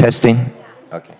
Testing. Okay.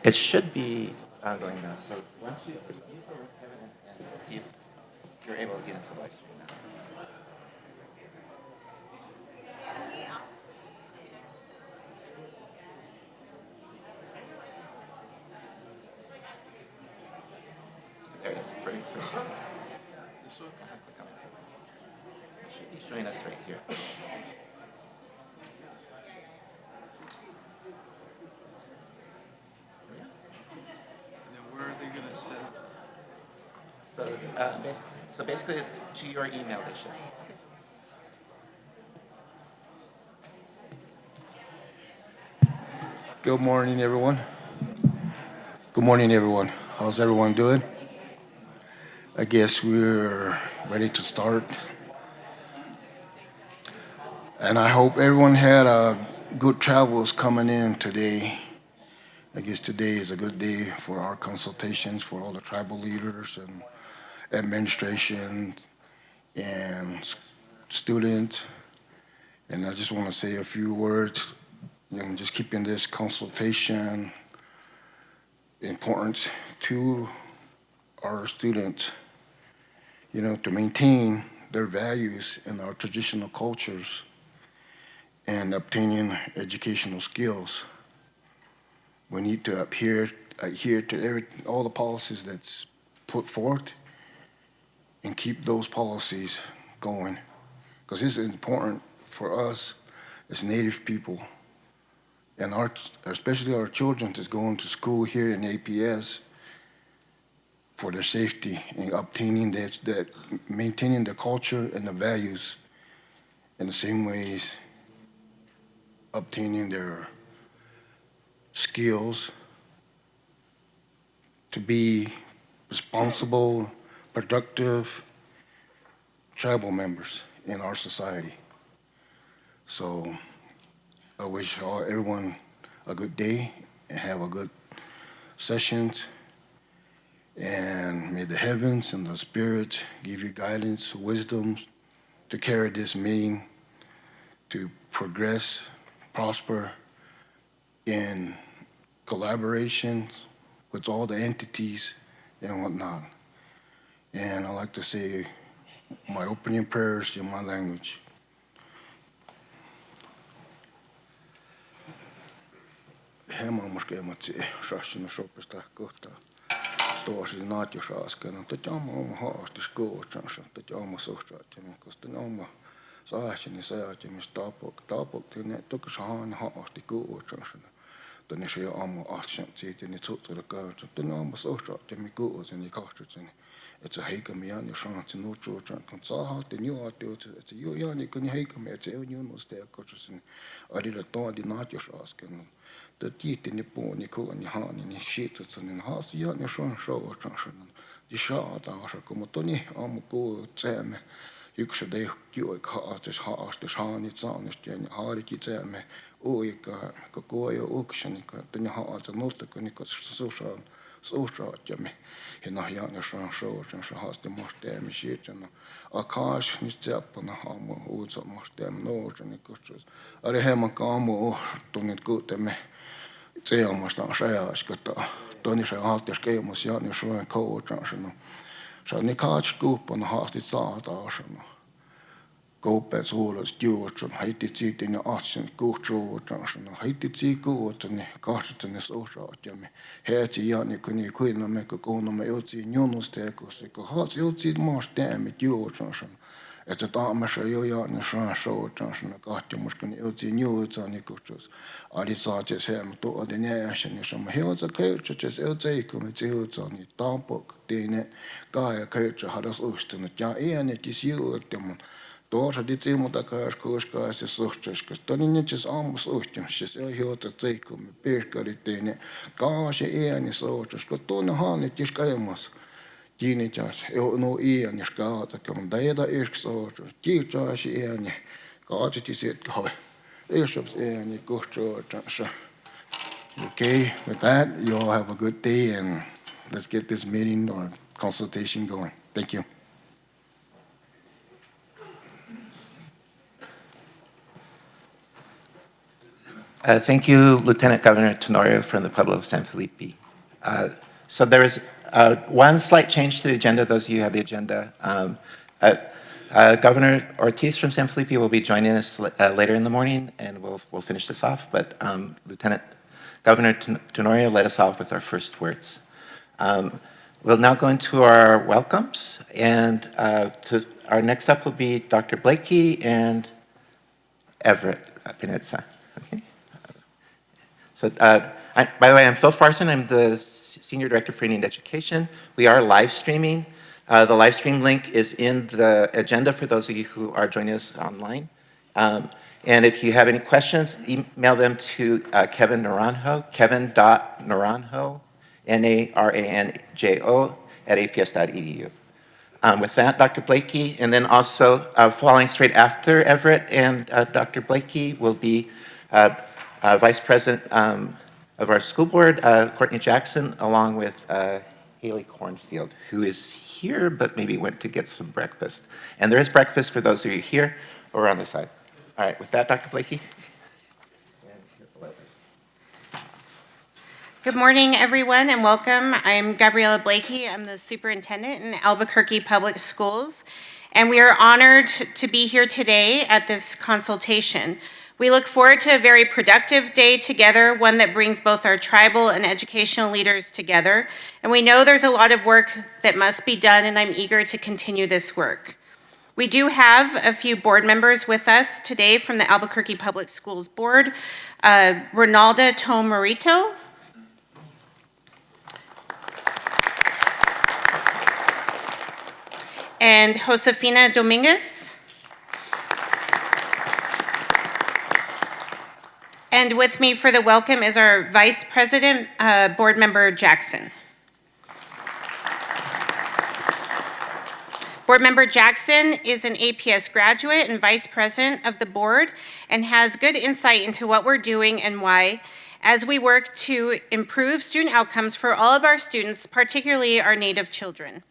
It should be going now. So why don't you use the link, Kevin, and see if you're able to get into the live stream now. There it is. First. This one? Click on it. It should be showing us right here. Where are they going to set up? So basically, to your email, they should. Good morning, everyone. Good morning, everyone. How's everyone doing? I guess we're ready to start. And I hope everyone had good travels coming in today. I guess today is a good day for our consultations for all the tribal leaders and administration and students. And I just want to say a few words, just keeping this consultation important to our students, to maintain their values and our traditional cultures and obtaining educational skills. We need to adhere to all the policies that's put forth and keep those policies going, because this is important for us as Native people and especially our children that's going to school here in APS for their safety and obtaining that maintaining the culture and the values in the same ways, obtaining their skills to be responsible, productive tribal members in our society. So I wish everyone a good day and have a good sessions. And may the heavens and the spirits give you guidance, wisdom to carry this meeting to progress, prosper in collaboration with all the entities and whatnot. And I'd like to say my opening prayers in my language. Hieman muskeemat sassina sopista kohtaa. Tuosi naatjos askena, että oma haastis kootsansa, että oma suhtaatjani, koska ne oma saahjani saajamista tapokti, ne toki saan haasti kootsansa. Tänne se oma ahtsan siitä, niin suhtsella kautsa, että ne oma suhtaatjani kootsansa, kahtsan, että se heikämi jääni saantsi nuutsuutsan, kun saahti juotiut, että se jääni kun heikämi, että se on junnusta ja kotsasin, adilla toadi naatjos askena. Det gick in på ni kon ni har ni skit så ni har så jag så de shata så kommer toni am ko tseme yksi de juik haastis haanit saanist ja haariki tseme uika ko jo ukseni ka toni haasa nosta kun ni suusaan ja me hina ja så haasti mosteemme shit no akash ni tsapona hamu uutsa mosteemme no ni kutsus are hemman kaamu tunnit kuutemme Tseamasta on seaskata, toinen se haltias keimus ja niin Suomen koutsansa. Se on niin kaatskuppan haastit saataasana. Koupen suuret juutsan, heitit siitä ja ahtsen kuutsuutsansa. Heitit siitä kuutsan, kahtsen ne osaatjamme. Heetsi ja niin kuin me kuunamme jotsiin junnusteekossa, kun haatsi jotsiin maasteemmit juutsansa. Että taamassa jo jäänyt saansoutsansa, kahtimuskani jotsiin juutsan kutsus. Ali saatsi sen tuoden jäässä, niin sama heotsa köytsäs, jotseikum, että juutsan, niin tampok, tiine, kaaja köytsä hadas ustunut. Ja äänetis juuttimun. Tuossa ditsi muuta kaaskuuskaa se suhtes, koska tonin itses ammus uhtimus, se on heotsa tseikum, pirskali tiine, kaasi ääni soutsus, koska tuonne haanittis kaimas. Kiinnitäs, no iän ja skaata, kun teitä yksi osa, kiitos iän ja kaatsit sitten kahve. Yhdessä iän ja kuhtsuotansa. Okay, with that, you all have a good day and let's get this meeting or consultation going. Thank you. Thank you, Lieutenant Governor Tenorio from the Pueblo of San Felipe. So there is one slight change to the agenda. Those of you who have the agenda. Governor Ortiz from San Felipe will be joining us later in the morning, and we'll finish this off. But Lieutenant Governor Tenorio led us off with our first words. We'll now go into our welcomes, and our next up will be Dr. Blakey and Everett Pinetza. Okay. So, by the way, I'm Phil Farson. I'm the Senior Director for Indian Education. We are live streaming. The live stream link is in the agenda for those of you who are joining us online. And if you have any questions, email them to Kevin Naranjo, kevin.naranjo, Naranjo, at aps.edu. With that, Dr. Blakey, and then also following straight after Everett and Dr. Blakey will be Vice President of our school board, Courtney Jackson, along with Haley Cornfield, who is here but maybe went to get some breakfast. And there is breakfast for those of you here or on the side. All right, with that, Dr. Blakey. Good morning, everyone, and welcome. I'm Gabriella Blakey. I'm the superintendent in Albuquerque Public Schools, and we are honored to be here today at this consultation. We look forward to a very productive day together, one that brings both our tribal and educational leaders together. And we know there's a lot of work that must be done, and I'm eager to continue this work. We do have a few board members with us today from the Albuquerque Public Schools Board. Ronalda Tomarito. And Josefina Dominguez. And with me for the welcome is our Vice President, Board Member Jackson. Board Member Jackson is an APS graduate and Vice President of the board and has good insight into what we're doing and why. as we work to improve student outcomes for all of our students, particularly our Native children.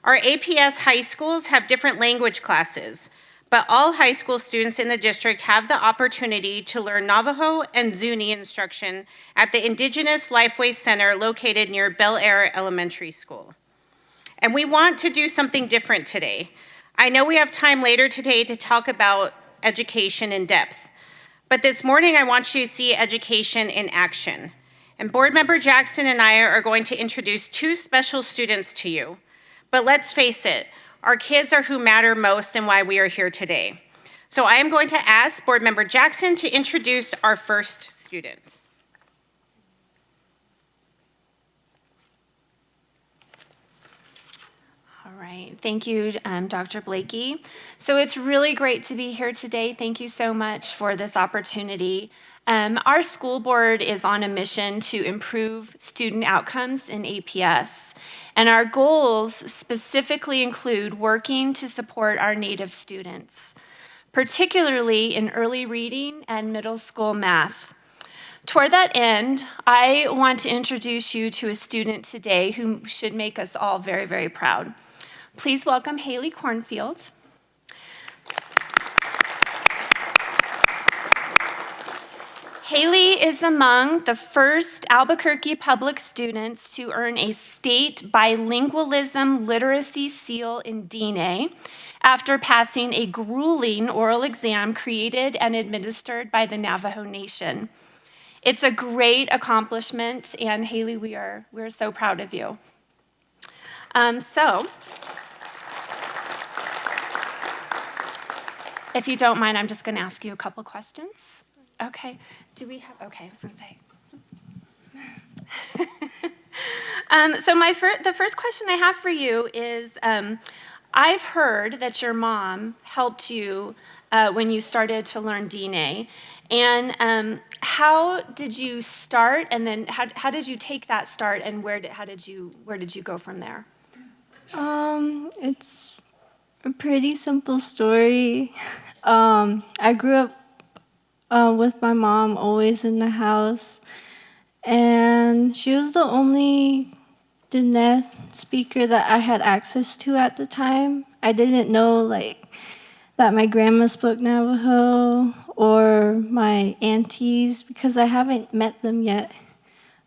Our APS high schools have different language classes, but all high school students in the district have the opportunity to learn Navajo and Zuni instruction at the Indigenous Lifeway Center located near Bel Air Elementary School. And we want to do something different today. I know we have time later today to talk about education in depth, but this morning I want you to see education in action. And Board Member Jackson and I are going to introduce two special students to you. But let's face it, our kids are who matter most and why we are here today. So I am going to ask Board Member Jackson to introduce our first student. All right, thank you, Dr. Blakey. So it's really great to be here today. Thank you so much for this opportunity. Our school board is on a mission to improve student outcomes in APS. And our goals specifically include working to support our Native students, particularly in early reading and middle school math. Toward that end, I want to introduce you to a student today who should make us all very, very proud. Please welcome Haley Cornfield. Haley is among the first Albuquerque public students to earn a state bilingualism literacy seal in DNA after passing a grueling oral exam created and administered by the Navajo Nation. It's a great accomplishment, and Haley, we're so proud of you. If you don't mind, I'm just going to ask you a couple questions. Okay. Do we have? Okay, I was going to say. So the first question I have for you is, I've heard that your mom helped you when you started to learn DNA. And how did you start? And then how did you take that start? And where did you go from there? It's a pretty simple story. I grew up with my mom always in the house, and she was the only Diné speaker that I had access to at the time. I didn't know that my grandma spoke Navajo or my aunties because I haven't met them yet.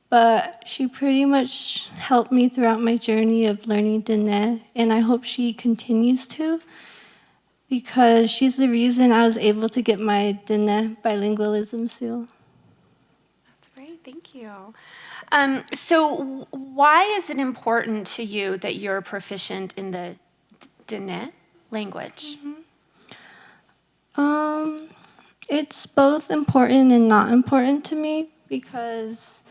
But she pretty much helped me throughout my journey of learning Diné, and I hope she continues to, because she's the reason I was able to get my Diné bilingualism seal. That's great, thank you. So why is it important to you that you're proficient in the Diné language? It's both important and not important to me, because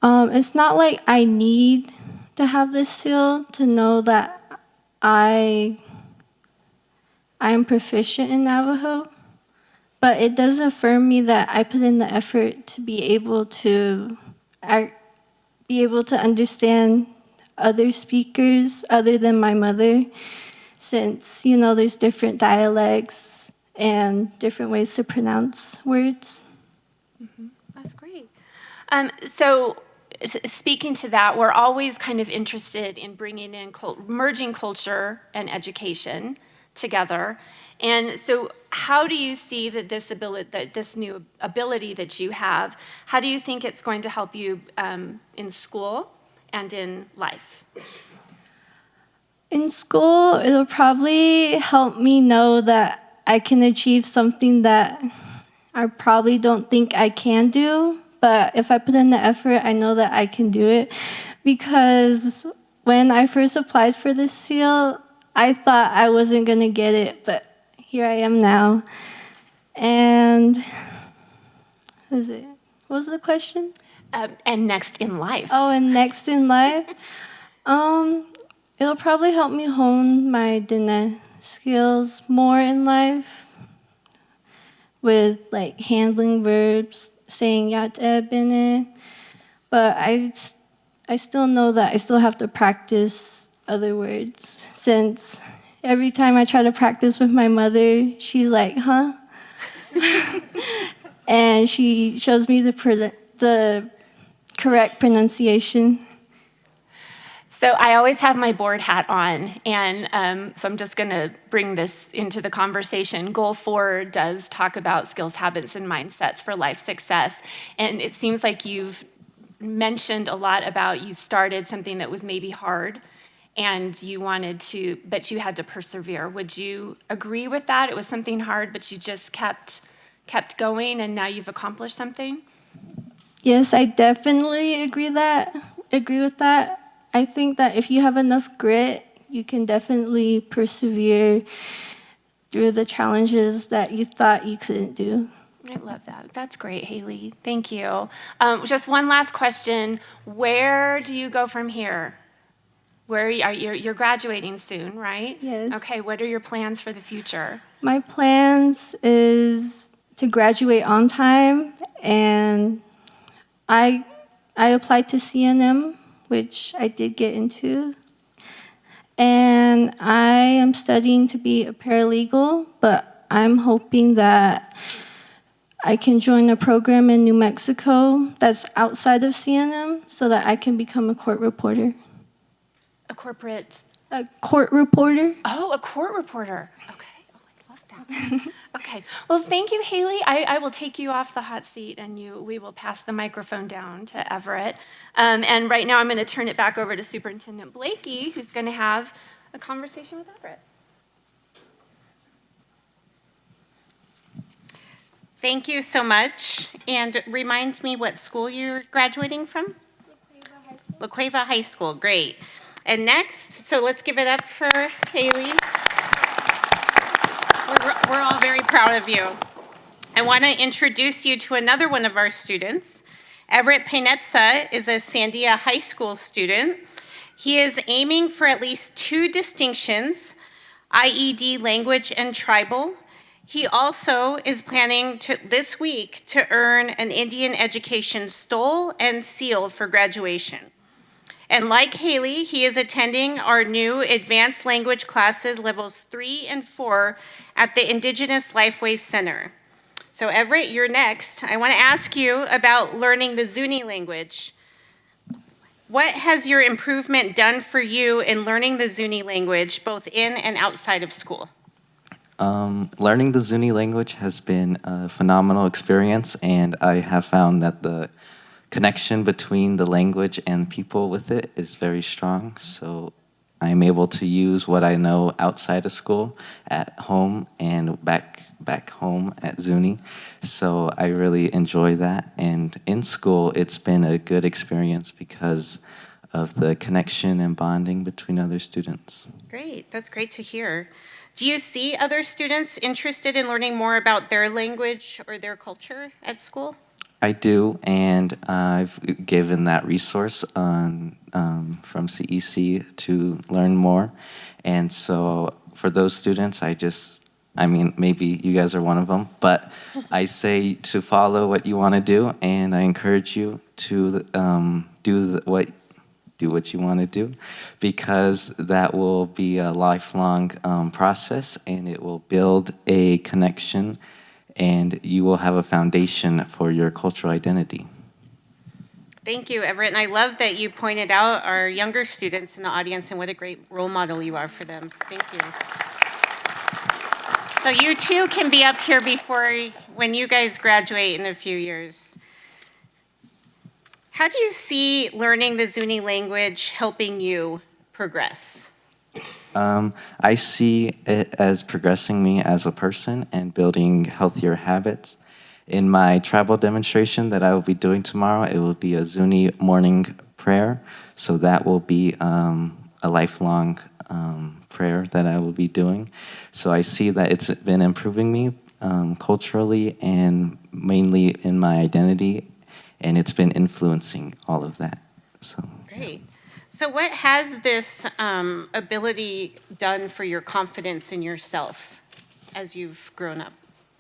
it's not like I need to have this seal to know that I'm proficient in Navajo, but it does affirm me that I put in the effort to be able to understand other speakers other than my mother, since, there's different dialects and different ways to pronounce words. Mm-hmm. That's great. So speaking to that, we're always kind of interested in bringing in merging culture and education together. And so how do you see that this new ability that you have, how do you think it's going to help you in school and in life? In school, it'll probably help me know that I can achieve something that I probably don't think I can do, but if I put in the effort, I know that I can do it. Because when I first applied for this seal, I thought I wasn't going to get it, but here I am now. And what was the question? And next in life. Oh, and next in life? It'll probably help me hone my Diné skills more in life with handling verbs, saying yate bene. But I still know that I still have to practice other words, since every time I try to practice with my mother, she's like, huh? and she shows me the correct pronunciation. So I always have my board hat on, and so I'm just going to bring this into the conversation. Goal 4 does talk about skills, habits, and mindsets for life success, and it seems like you've mentioned a lot about you started something that was maybe hard, and you wanted to, but you had to persevere. Would you agree with that? It was something hard, but you just kept going, and now you've accomplished something? Yes, I definitely agree with that. I think that if you have enough grit, you can definitely persevere through the challenges that you thought you couldn't do. I love that. That's great, Haley. Thank you. Just one last question. Where do you go from here? Where are you're graduating soon, right? Yes. Okay, what are your plans for the future? My plans is to graduate on time, and I applied to CNM, which I did get into. And I am studying to be a paralegal, but I'm hoping that I can join a program in New Mexico that's outside of CNM so that I can become a court reporter. A corporate. A court reporter? Oh, a court reporter. Okay. Oh, I love that. Okay. Well, thank you, Haley. I will take you off the hot seat, and we will pass the microphone down to Everett. And right now, I'm going to turn it back over to Superintendent Blakey, who's going to have a conversation with Everett. Thank you so much. And remind me what school you're graduating from? La Cueva High School. Great. And next, so let's give it up for Haley. We're all very proud of you. I want to introduce you to another one of our students. Everett Pinetza is a Sandia High School student. He is aiming for at least 2 distinctions, IED Language and Tribal. He also is planning this week to earn an Indian Education Stole and Seal for graduation. And like Haley, he is attending our new advanced language classes, levels 3 and 4, at the Indigenous Lifeways Center. So Everett, you're next. I want to ask you about learning the Zuni language. What has your improvement done for you in learning the Zuni language, both in and outside of school? Learning the Zuni language has been a phenomenal experience, and I have found that the connection between the language and people with it is very strong. So I'm able to use what I know outside of school at home and back home at Zuni. So I really enjoy that. And in school, it's been a good experience because of the connection and bonding between other students. Great, that's great to hear. Do you see other students interested in learning more about their language or their culture at school? I do, and I've given that resource on from CEC to learn more. And so for those students, maybe you guys are one of them, but I say to follow what you want to do, and I encourage you to do what you want to do, because that will be a lifelong process, and it will build a connection, and you will have a foundation for your cultural identity. Thank you, Everett. And I love that you pointed out our younger students in the audience and what a great role model you are for them. So thank you. So you too can be up here when you guys graduate in a few years. How do you see learning the Zuni language helping you progress? I see it as progressing me as a person and building healthier habits. In my tribal demonstration that I will be doing tomorrow, it will be a Zuni morning prayer. So that will be a lifelong prayer that I will be doing. So I see that it's been improving me culturally and mainly in my identity, and it's been influencing all of that. So Great. So what has this ability done for your confidence in yourself as you've grown up?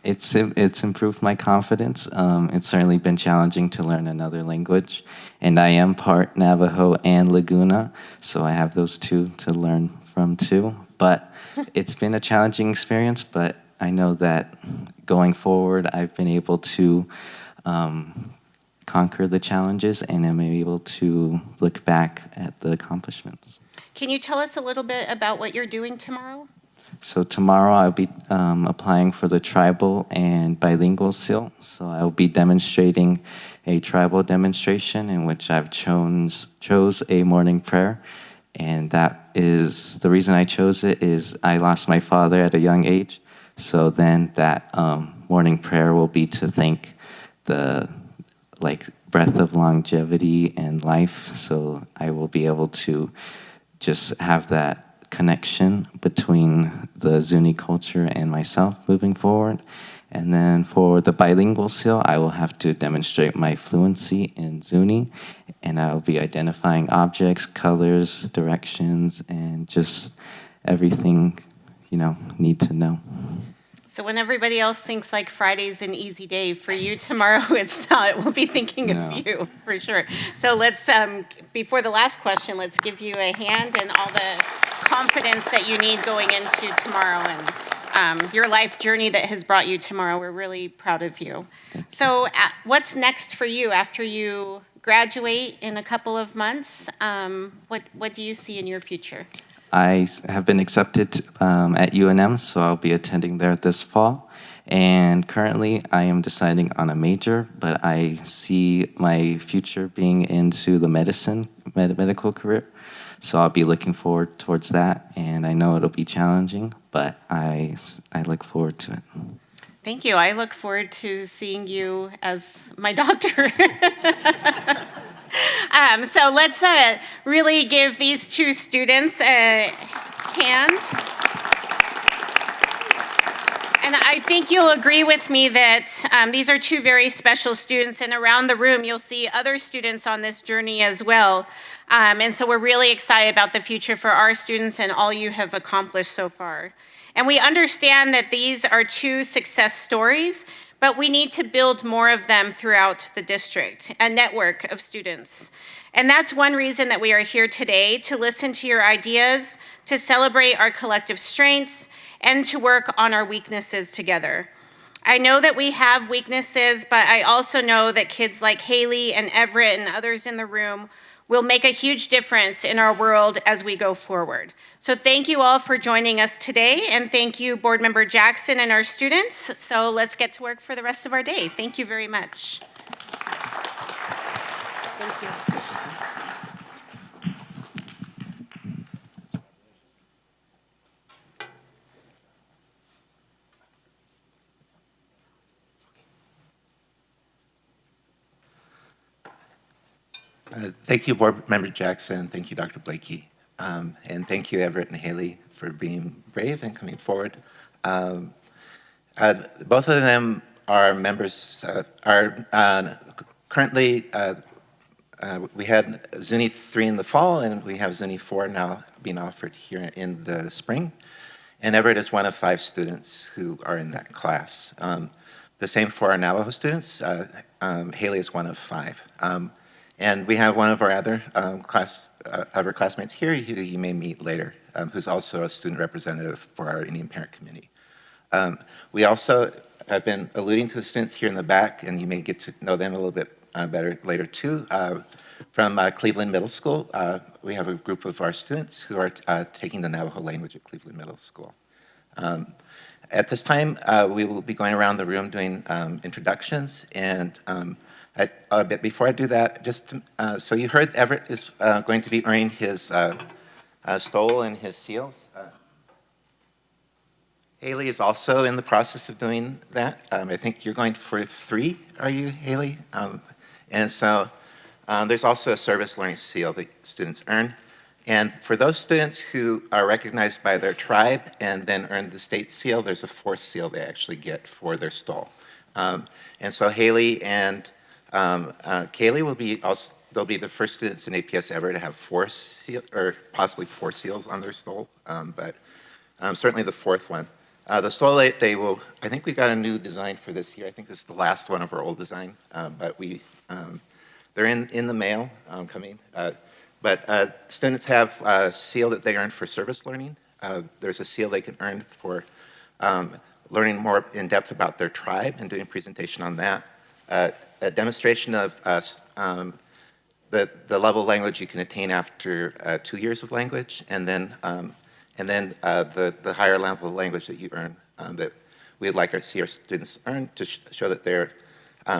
It's improved my confidence. It's certainly been challenging to learn another language, and I am part Navajo and Laguna, so I have those two to learn from too. But it's been a challenging experience, but I know that going forward, I've been able to conquer the challenges, and I'm able to look back at the accomplishments. Can you tell us a little bit about what you're doing tomorrow? So tomorrow I'll be applying for the tribal and bilingual seal. So I'll be demonstrating a tribal demonstration in which I've chose a morning prayer. And that is, the reason I chose it is I lost my father at a young age. So then that morning prayer will be to thank the breath of longevity and life. So I will be able to just have that connection between the Zuni culture and myself moving forward. And then for the bilingual seal, I will have to demonstrate my fluency in Zuni, and I'll be identifying objects, colors, directions, and just everything, need to know. So when everybody else thinks like Friday's an easy day, for you tomorrow it's not. We'll be thinking No. of you, for sure. So let's, before the last question, let's give you a hand and all the confidence that you need going into tomorrow and your life journey that has brought you tomorrow. We're really proud of you. So what's next for you after you graduate in a couple of months? What do you see in your future? I have been accepted at UNM, so I'll be attending there this fall. And currently, I am deciding on a major, but I see my future being into the medical career. So I'll be looking forward towards that, and I know it'll be challenging, but I look forward to it. Thank you. I look forward to seeing you as my doctor. So let's really give these two students a hand. And I think you'll agree with me that these are two very special students, and around the room you'll see other students on this journey as well. And so we're really excited about the future for our students and all you have accomplished so far. And we understand that these are two success stories, but we need to build more of them throughout the district, a network of students. And that's one reason that we are here today, to listen to your ideas, to celebrate our collective strengths, and to work on our weaknesses together. I know that we have weaknesses, but I also know that kids like Haley and Everett and others in the room will make a huge difference in our world as we go forward. So thank you all for joining us today, and thank you, Board Member Jackson and our students. So let's get to work for the rest of our day. Thank you very much. Thank you. Thank you, Board Member Jackson. Thank you, Dr. Blakey. And thank you, Everett and Haley, for being brave and coming forward. Both of them are members, currently, we had Zuni 3 in the fall, and we have Zuni 4 now being offered here in the spring. And Everett is one of 5 students who are in that class. The same for our Navajo students. Haley is one of 5. And we have one of our other classmates here who you may meet later, who's also a student representative for our Indian Parent Committee. We also have been alluding to the students here in the back, and you may get to know them a little bit better later too. From Cleveland Middle School, we have a group of our students who are taking the Navajo language at Cleveland Middle School. At this time, we will be going around the room doing introductions, and before I do that, just so you heard Everett is going to be earning his stole and his seals. Haley is also in the process of doing that. I think you're going for 3, are you, Haley? And so there's also a service learning seal that students earn. And for those students who are recognized by their tribe and then earn the state seal, there's a 4th seal they actually get for their stole. And so Haley and Kaylee will be also, they'll be the first students in APS ever to have 4 seal, or possibly 4 seals on their stole, but certainly the 4th one. The stole, they will, I think we got a new design for this year. I think this is the last one of our old design, but they're in the mail coming. But students have a seal that they earn for service learning. There's a seal they can earn for learning more in depth about their tribe and doing a presentation on that. A demonstration of the level of language you can attain after 2 years of language, and then the higher level of language that you earn that we'd like to see our students earn to show that they're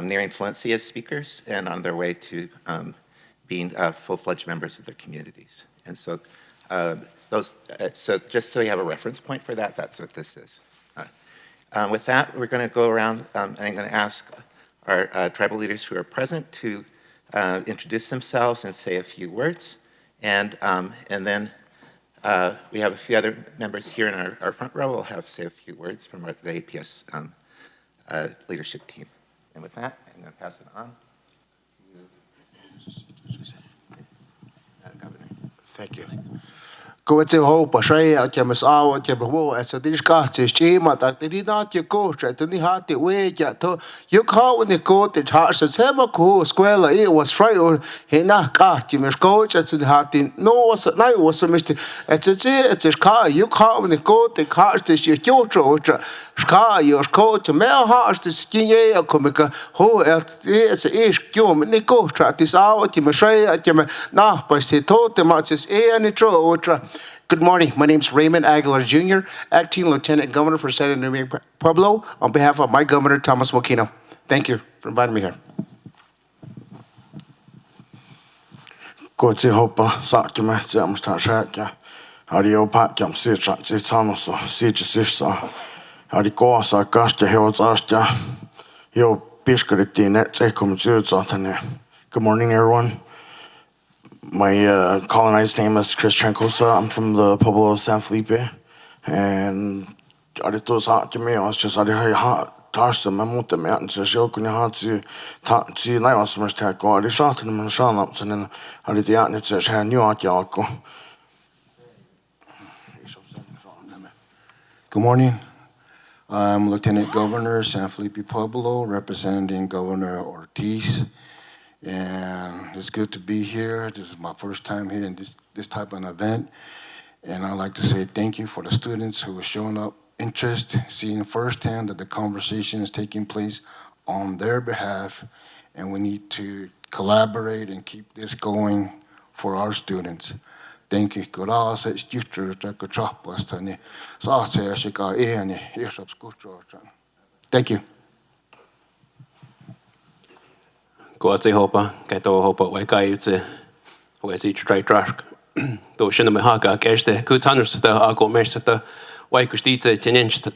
nearing fluency as speakers and on their way to being full-fledged members of their communities. And so so just so you have a reference point for that, that's what this is. With that, we're going to go around and I'm going to ask our tribal leaders who are present to introduce themselves and say a few words. And then we have a few other members here in our front row will have say a few words from the APS leadership team. And with that, I'm going to pass it on to Governor. Thank you. Go to hope, I say, I can miss out, I can go, as a discuss, is Jima, that did not you go, straight to the heart, the way you call when you go, the heart says, Hemaco, square, it was right, or he not got you, Miss Coach, at the heart, no, was a night, was a mistake. It's a car, you call when you go, the cars, this your Jojo, car, your coat, to mail hearts, the skinny, a comic, who it's a ish, you, and they go, track this out, you must say, I can not, but they told them, much as a and a true. Good morning. My name is Raymond Aguilar Jr., Acting Lieutenant Governor for San Antonio Pueblo, on behalf of my Governor, Thomas Moquino. Thank you for inviting me here. Gå till hoppa saker med jag måste käka. Har jag packat sitt så sitter så. Har det går så kanske helt arsta. Jag piskar det in det kommer ut så att Good morning everyone. My colonized name is Chris Trancosa. I'm from the Pueblo of San Felipe. And I just thought to me, I was just, I had Tarsa, I'm with the mountains, so she couldn't have to talk to night was much tech, or I shot them and shot up, and then I did the outnet, so I knew I'd go. Good morning. I'm Lieutenant Governor San Felipe Pueblo, representing Governor Ortiz. And it's good to be here. This is my first time here in this type of an event. And I'd like to say thank you for the students who are showing up interest, seeing firsthand that the conversation is taking place on their behalf. And we need to collaborate and keep this going for our students. Thank you. Thank you. Go te hopa, kai tō hopa wai kai te wai si trai trask. Tō shina me haka kērste kūtanus te ako mersa te wai kustite tenens te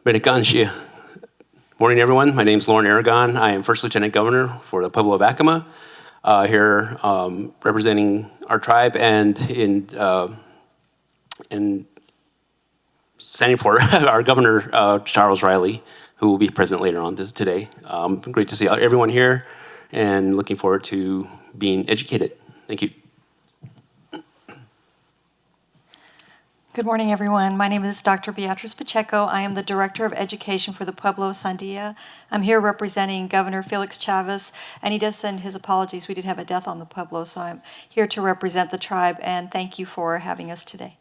Benikanshia. Morning everyone, my name is Lauren Aragon. I am First Lieutenant Governor for the Pueblo of Acoma, here representing our tribe and in standing for our Governor Charles Riley, who will be present later on today. Great to see everyone here and looking forward to being educated. Thank you. Good morning, everyone. My name is Dr. Beatrice Pacheco. I am the Director of Education for the Pueblo of Sandia. I'm here representing Governor Felix Chavez, and he does send his apologies. We did have a death on the Pueblo, so I'm here to represent the tribe, and thank you for having us today.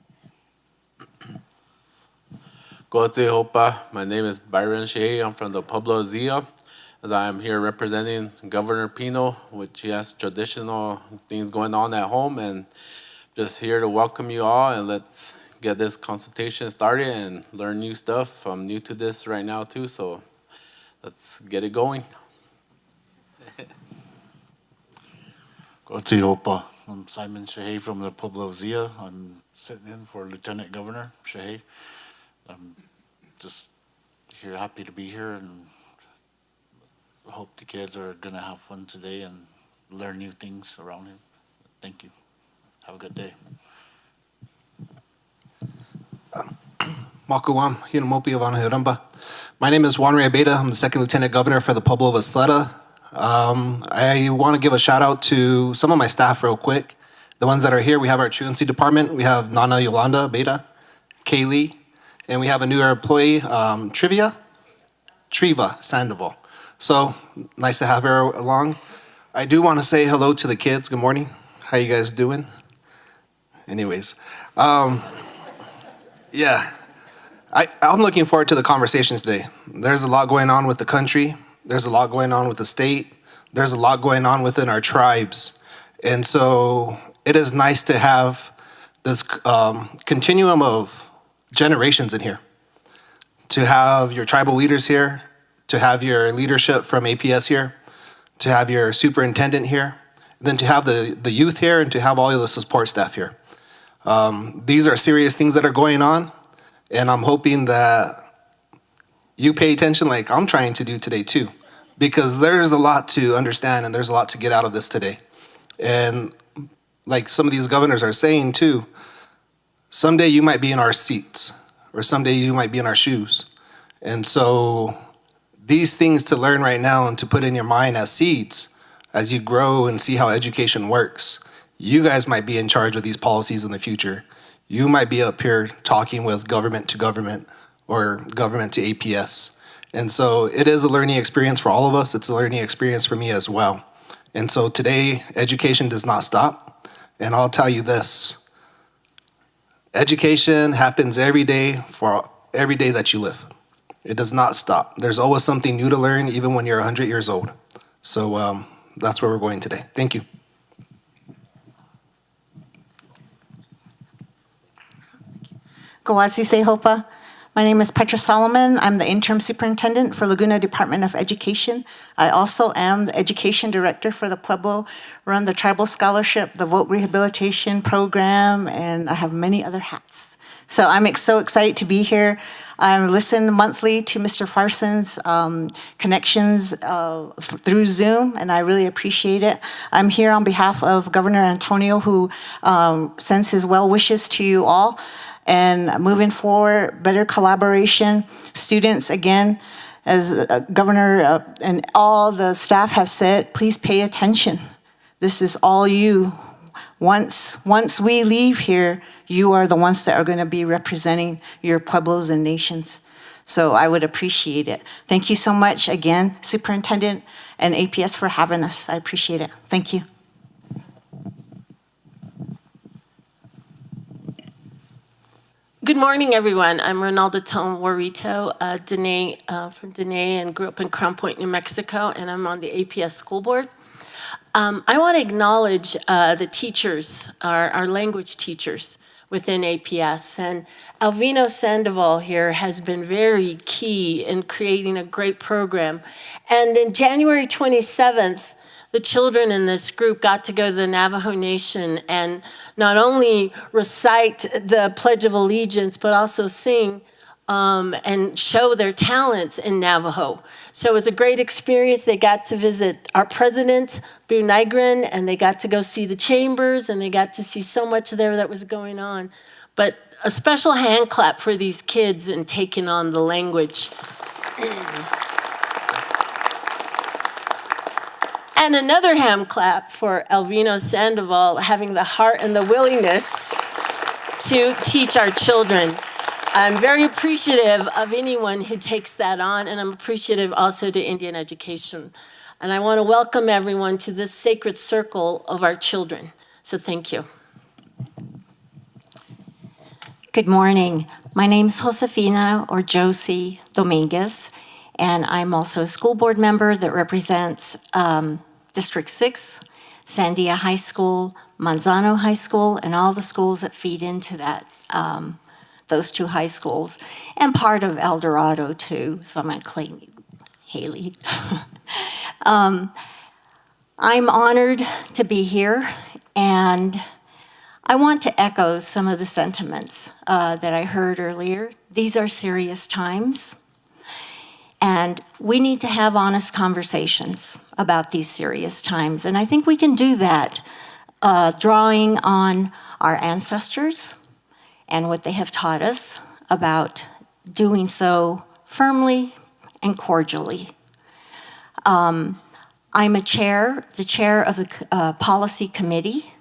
Gote Hopa. My name is Byron Shea. I'm from the Pueblo Zia, as I am here representing Governor Pino, which he has traditional things going on at home, and just here to welcome you all, and let's get this consultation started and learn new stuff. I'm new to this right now too, so let's get it going. Gote Hopa. I'm Simon Shea from the Pueblo Zia. I'm sitting in for Lieutenant Governor Shea. I'm just here, happy to be here, and hope the kids are going to have fun today and learn new things around here. Thank you. Have a good day. Makuam, Hinamopi of Anahiramba. My name is Juan Riabeda. I'm the Second Lieutenant Governor for the Pueblo of Isleta. I want to give a shout out to some of my staff real quick. The ones that are here, we have our truancy department. We have Nana Yolanda Beta, Kaylee, and we have a newer employee, Triva Sandoval. So nice to have her along. I do want to say hello to the kids. Good morning. How you guys doing? Anyways, yeah. I'm looking forward to the conversation today. There's a lot going on with the country. There's a lot going on with the state. There's a lot going on within our tribes. And so it is nice to have this continuum of generations in here. To have your tribal leaders here, to have your leadership from APS here, to have your superintendent here, then to have the youth here, and to have all of the support staff here. These are serious things that are going on, and I'm hoping that you pay attention like I'm trying to do today too, because there's a lot to understand and there's a lot to get out of this today. And like some of these governors are saying too, someday you might be in our seats, or someday you might be in our shoes. And so these things to learn right now and to put in your mind as seeds, as you grow and see how education works, you guys might be in charge of these policies in the future. You might be up here talking with government to government or government to APS. And so it is a learning experience for all of us. It's a learning experience for me as well. And so today, education does not stop. And I'll tell you this, education happens every day for every day that you live. It does not stop. There's always something new to learn, even when you're 100 years old. So that's where we're going today. Thank you. Gowazi Sehopa. My name is Petra Solomon. I'm the interim superintendent for Laguna Department of Education. I also am the education director for the Pueblo, run the Tribal Scholarship, the Vote Rehabilitation Program, and I have many other hats. So I'm so excited to be here. I listen monthly to Mr. Farson's connections through Zoom, and I really appreciate it. I'm here on behalf of Governor Antonio, who sends his well wishes to you all. And moving forward, better collaboration. Students, again, as Governor and all the staff have said, please pay attention. This is all you. Once we leave here, you are the ones that are going to be representing your pueblos and nations. So I would appreciate it. Thank you so much again, Superintendent and APS, for having us. I appreciate it. Thank you. Good morning, everyone. I'm Ronalda Tone Warito, from Dene, and grew up in Crown Point, New Mexico, and I'm on the APS school board. I want to acknowledge the teachers, our language teachers within APS, and Alvino Sandoval here has been very key in creating a great program. And in January 27th, the children in this group got to go to the Navajo Nation and not only recite the Pledge of Allegiance, but also sing and show their talents in Navajo. So it was a great experience. They got to visit our president, Bu Nigrin, and they got to go see the chambers, and they got to see so much there that was going on. But a special hand clap for these kids and taking on the language. And another hand clap for Alvino Sandoval having the heart and the willingness to teach our children. I'm very appreciative of anyone who takes that on, and I'm appreciative also to Indian education. And I want to welcome everyone to this sacred circle of our children. So thank you. Good morning. My name's Josefina, or Josie Dominguez, and I'm also a school board member that represents District 6, Sandia High School, Manzano High School, and all the schools that feed into that, those two high schools, and part of El Dorado too, so I'm going to claim Haley. I'm honored to be here, and I want to echo some of the sentiments that I heard earlier. These are serious times. And we need to have honest conversations about these serious times. And I think we can do that drawing on our ancestors and what they have taught us about doing so firmly and cordially. I'm the chair of the policy committee.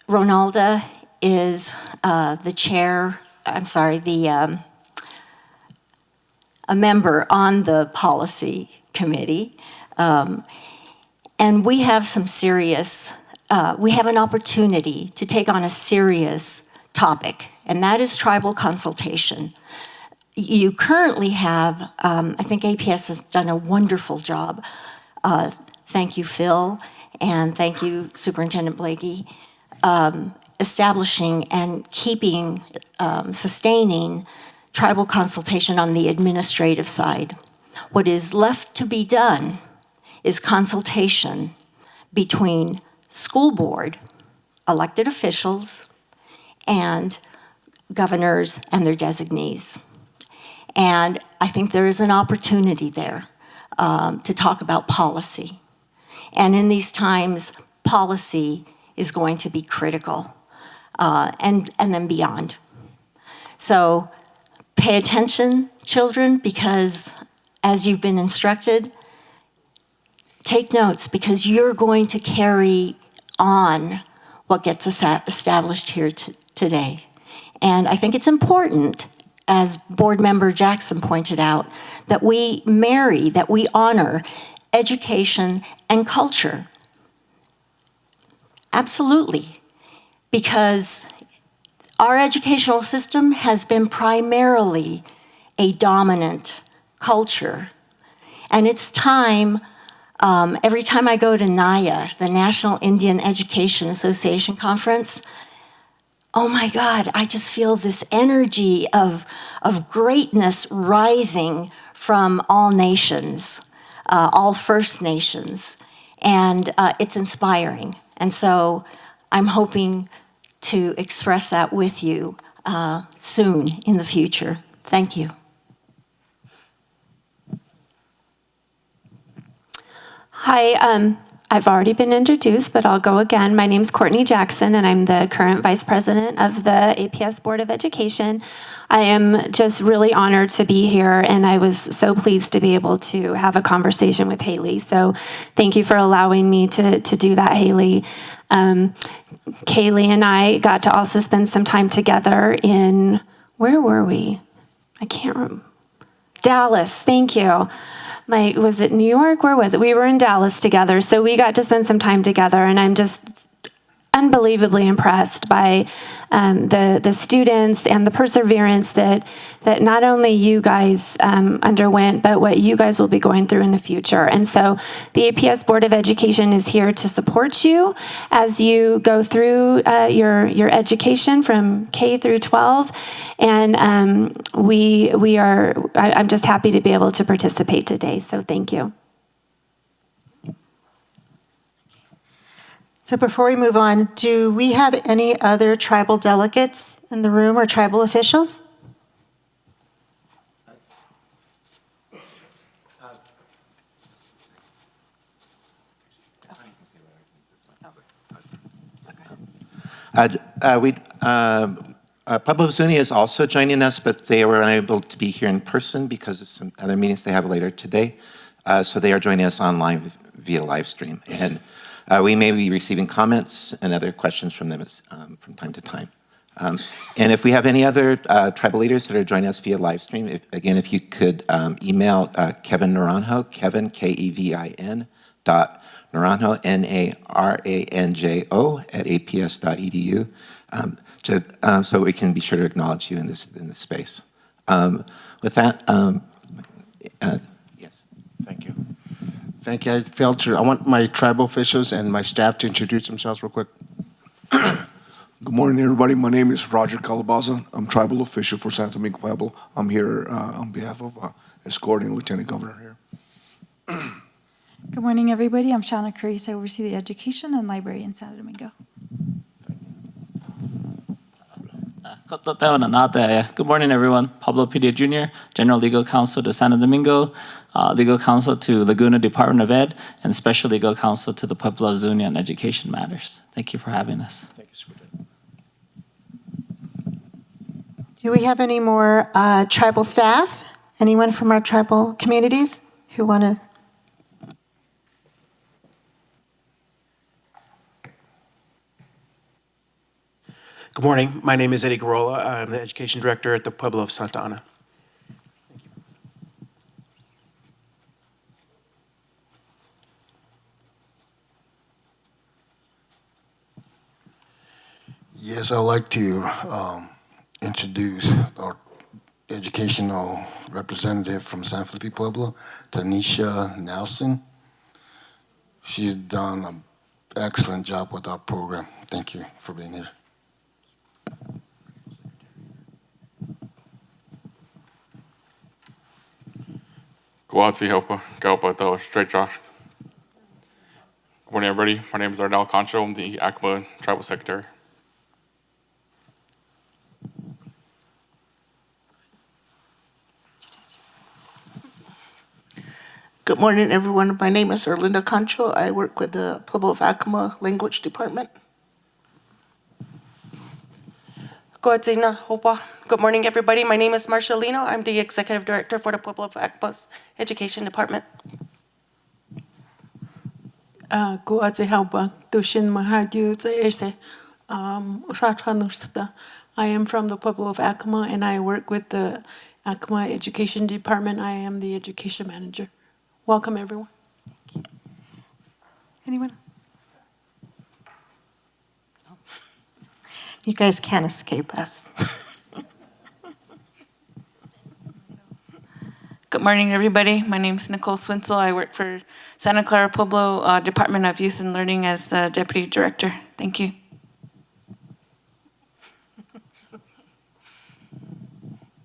Ronalda is a member on the policy committee. And we have we have an opportunity to take on a serious topic, and that is tribal consultation. you currently have, I think APS has done a wonderful job. Thank you, Phil, and thank you, Superintendent Blakey, establishing and keeping, sustaining tribal consultation on the administrative side. What is left to be done is consultation between school board, elected officials, and governors and their designees. And I think there is an opportunity there to talk about policy. And in these times, policy is going to be critical, and then beyond. So pay attention, children, because as you've been instructed, take notes, because you're going to carry on what gets established here today. And I think it's important, as Board Member Jackson pointed out, that we marry, that we honor education and culture. Absolutely. Because our educational system has been primarily a dominant culture. And it's time, every time I go to NIA, the National Indian Education Association Conference, oh my God, I just feel this energy of greatness rising from all nations, all First Nations, and it's inspiring. And so I'm hoping to express that with you soon in the future. Thank you. Hi, I've already been introduced, but I'll go again. My name's Courtney Jackson, and I'm the current Vice President of the APS Board of Education. I am just really honored to be here, and I was so pleased to be able to have a conversation with Haley. So thank you for allowing me to do that, Haley. Kaylee and I got to also spend some time together in, where were we? I can't remember. Dallas, thank you. Was it New York? Where was it? We were in Dallas together, so we got to spend some time together, and I'm just unbelievably impressed by the students and the perseverance that not only you guys underwent, but what you guys will be going through in the future. And so the APS Board of Education is here to support you as you go through your education from K through 12. And I'm just happy to be able to participate today. So thank you. So before we move on, do we have any other tribal delegates in the room or tribal officials? Pueblo Zuni is also joining us, but they were unable to be here in person because of some other meetings they have later today. So they are joining us online via live stream. And we may be receiving comments and other questions from them from time to time. And if we have any other tribal leaders that are joining us via live stream, if you could email Kevin Naranjo, Kevin, K-E-V-I-N, Naranjo, N-A-R-A-N-J-O, @aps.edu, so we can be sure to acknowledge you in this space. With that, yes. Thank you. Thank you. I want my tribal officials and my staff to introduce themselves real quick. Good morning, everybody. My name is Roger Calabaza. I'm tribal official for Santo Domingo Pueblo. I'm here on behalf of escorting Lieutenant Governor here. Good morning, everybody. I'm Shauna Cruz. I oversee the education and library in Santo Domingo. Good morning, everyone. Pablo Padilla Jr., General Legal Counsel to Santo Domingo, Legal Counsel to Laguna Department of Ed, and Special Legal Counsel to the Pueblo Zuni on education matters. Thank you for having us. Thank you, Superintendent. Do we have any more tribal staff? Anyone from our tribal communities who want to? Good morning. My name is Eddie Garola. I'm the Education Director at the Pueblo of Santa Ana. Yes, I'd like to introduce our educational representative from San Felipe Pueblo, Tanisha Nelson. She's done an excellent job with our program. Thank you for being here. Guatsi Helpa, Galpa, Straight Josh. Good morning, everybody. My name is Ardell Concho. I'm the Acoma Tribal Secretary. Good morning, everyone. My name is Erlinda Concho. I work with the Pueblo of Acoma Language Department. Good morning, everybody. My name is Marcelino. I'm the Executive Director for the Pueblo of Acoma's Education Department. I am from the Pueblo of Acoma, and I work with the Acoma Education Department. I am the Education Manager. Welcome, everyone. Anyone? You guys can't escape us. Good morning, everybody. My name is Nicole Swinzel. I work for Santa Clara Pueblo Department of Youth and Learning as the Deputy Director. Thank you.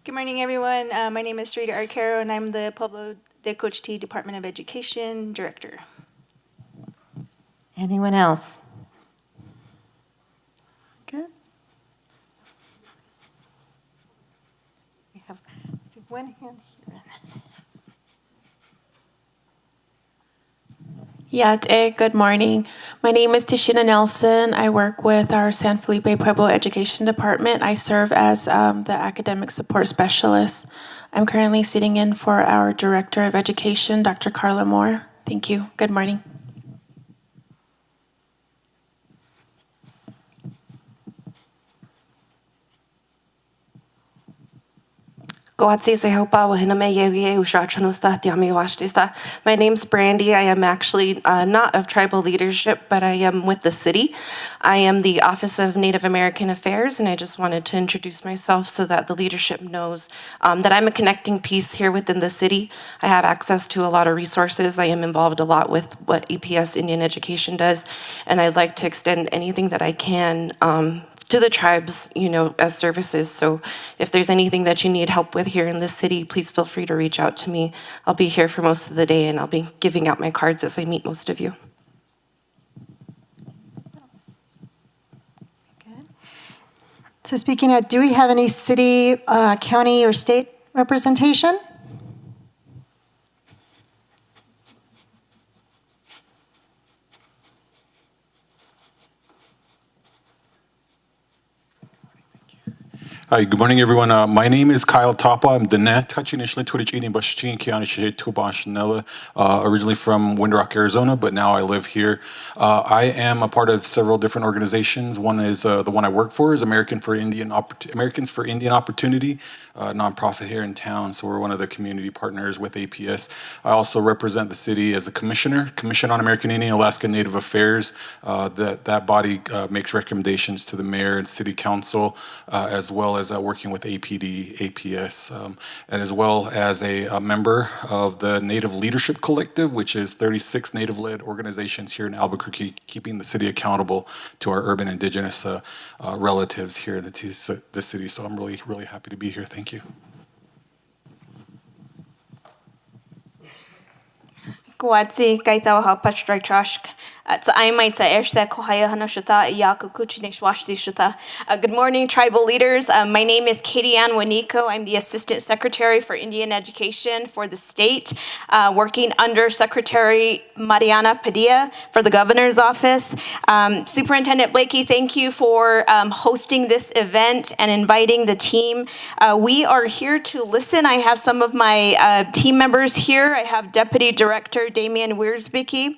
Good morning, everyone. My name is Rita Arcaro, and I'm the Pueblo de Cochiti Department of Education Director. Anyone else? Good. We have one hand here. Good morning. My name is Tishina Nelson. I work with our San Felipe Pueblo Education Department. I serve as the Academic Support Specialist. I'm currently sitting in for our Director of Education, Dr. Carla Moore. Thank you. Good morning. My name's Brandy. I am actually not of tribal leadership, but I am with the city. I am the Office of Native American Affairs, and I just wanted to introduce myself so that the leadership knows that I'm a connecting piece here within the city. I have access to a lot of resources. I am involved a lot with what APS Indian Education does, and I'd like to extend anything that I can to the tribes, as services. So if there's anything that you need help with here in this city, please feel free to reach out to me. I'll be here for most of the day, and I'll be giving out my cards as I meet most of you. So speaking of, do we have any city, county, or state representation? Hi, good morning, everyone. My name is Kyle Tapa. I'm the originally from Wind Rock, Arizona, but now I live here. I am a part of several different organizations. One is the one I work for is Americans for Indian Opportunity, a nonprofit here in town. So we're one of the community partners with APS. I also represent the city as a Commission on American Indian Alaska Native Affairs. That body makes recommendations to the mayor and city council, as well as working with APD, APS, and as well as a member of the Native Leadership Collective, which is 36 Native-led organizations here in Albuquerque, keeping the city accountable to our urban indigenous relatives here in the city. So I'm really, really happy to be here. Thank you. Guadzi, Gaitawaha, Pachdrachashk. So I might say, good morning, tribal leaders. My name is Katie Ann Waniko. I'm the Assistant Secretary for Indian Education for the state, working under Secretary Mariana Padilla for the governor's office. Superintendent Blakey, thank you for hosting this event and inviting the team. We are here to listen. I have some of my team members here. I have Deputy Director Damian Wiersbicki.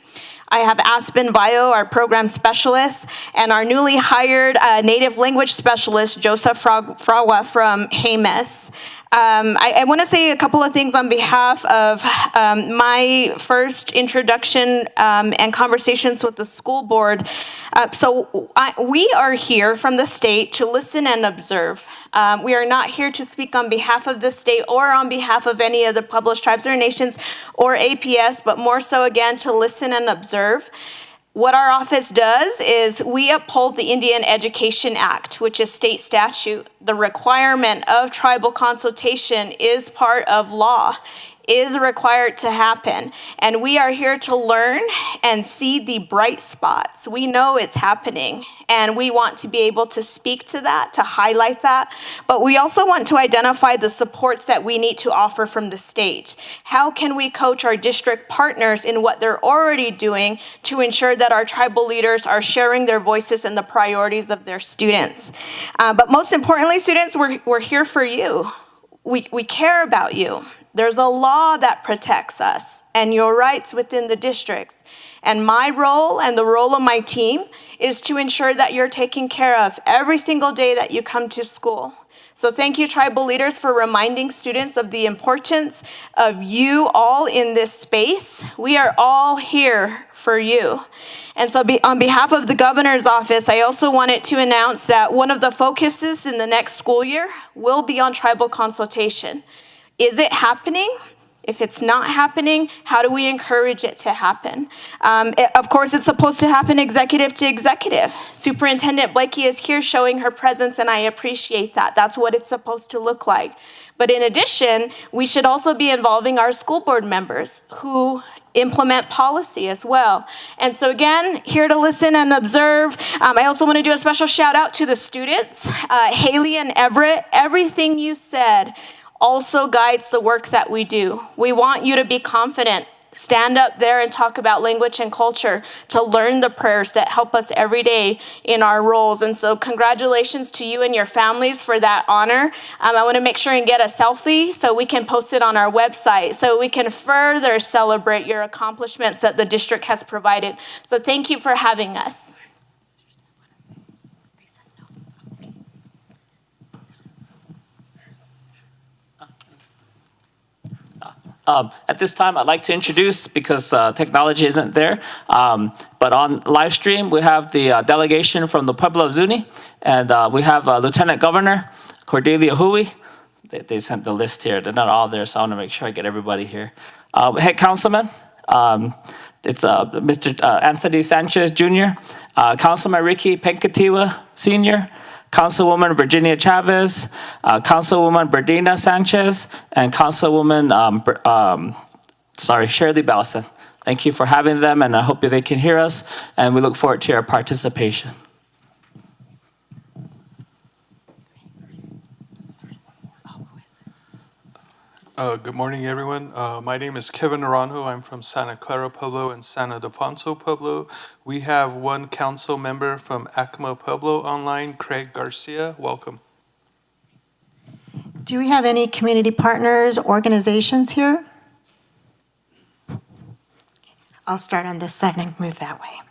I have Aspen Bio, our program specialist, and our newly hired native language specialist, Joseph Frawa from Hamas. I want to say a couple of things on behalf of my first introduction and conversations with the school board. We are here from the state to listen and observe. We are not here to speak on behalf of the state or on behalf of any of the published tribes or nations or APS, but more so again to listen and observe. What our office does is we uphold the Indian Education Act, which is state statute. The requirement of tribal consultation is part of law, is required to happen. And we are here to learn and see the bright spots. We know it's happening, and we want to be able to speak to that, to highlight that. But we also want to identify the supports that we need to offer from the state. How can we coach our district partners in what they're already doing to ensure that our tribal leaders are sharing their voices and the priorities of their students? But most importantly, students, we're here for you. We care about you. There's a law that protects us and your rights within the districts. And my role and the role of my team is to ensure that you're taken care of every single day that you come to school. So thank you, tribal leaders, for reminding students of the importance of you all in this space. We are all here for you. And so on behalf of the governor's office, I also wanted to announce that one of the focuses in the next school year will be on tribal consultation. Is it happening? If it's not happening, how do we encourage it to happen? Of course, it's supposed to happen executive to executive. Superintendent Blakey is here showing her presence, and I appreciate that. That's what it's supposed to look like. But in addition, we should also be involving our school board members who implement policy as well. And so again, here to listen and observe. I also want to do a special shout out to the students. Haley and Everett, everything you said also guides the work that we do. We want you to be confident. Stand up there and talk about language and culture, to learn the prayers that help us every day in our roles. And so congratulations to you and your families for that honor. I want to make sure and get a selfie so we can post it on our website, so we can further celebrate your accomplishments that the district has provided. So thank you for having us. At this time, I'd like to introduce, because technology isn't there, but on live stream, we have the delegation from the Pueblo of Zuni, and we have Lieutenant Governor Cordelia Hui. They sent the list here. They're not all there, so I want to make sure I get everybody here. Head Councilman, it's Mr. Anthony Sanchez Jr., Councilman Ricky Penkatiwa Sr., Councilwoman Virginia Chavez, Councilwoman Berdina Sanchez, and Councilwoman Shirley Bellson. Thank you for having them, and I hope they can hear us, and we look forward to your participation. Good morning, everyone. My name is Kevin Naranjo. I'm from Santa Clara Pueblo and San Ildefonso Pueblo. We have one council member from Acoma Pueblo online, Craig Garcia. Welcome. Do we have any community partners, organizations here? I'll start on this side and move that way.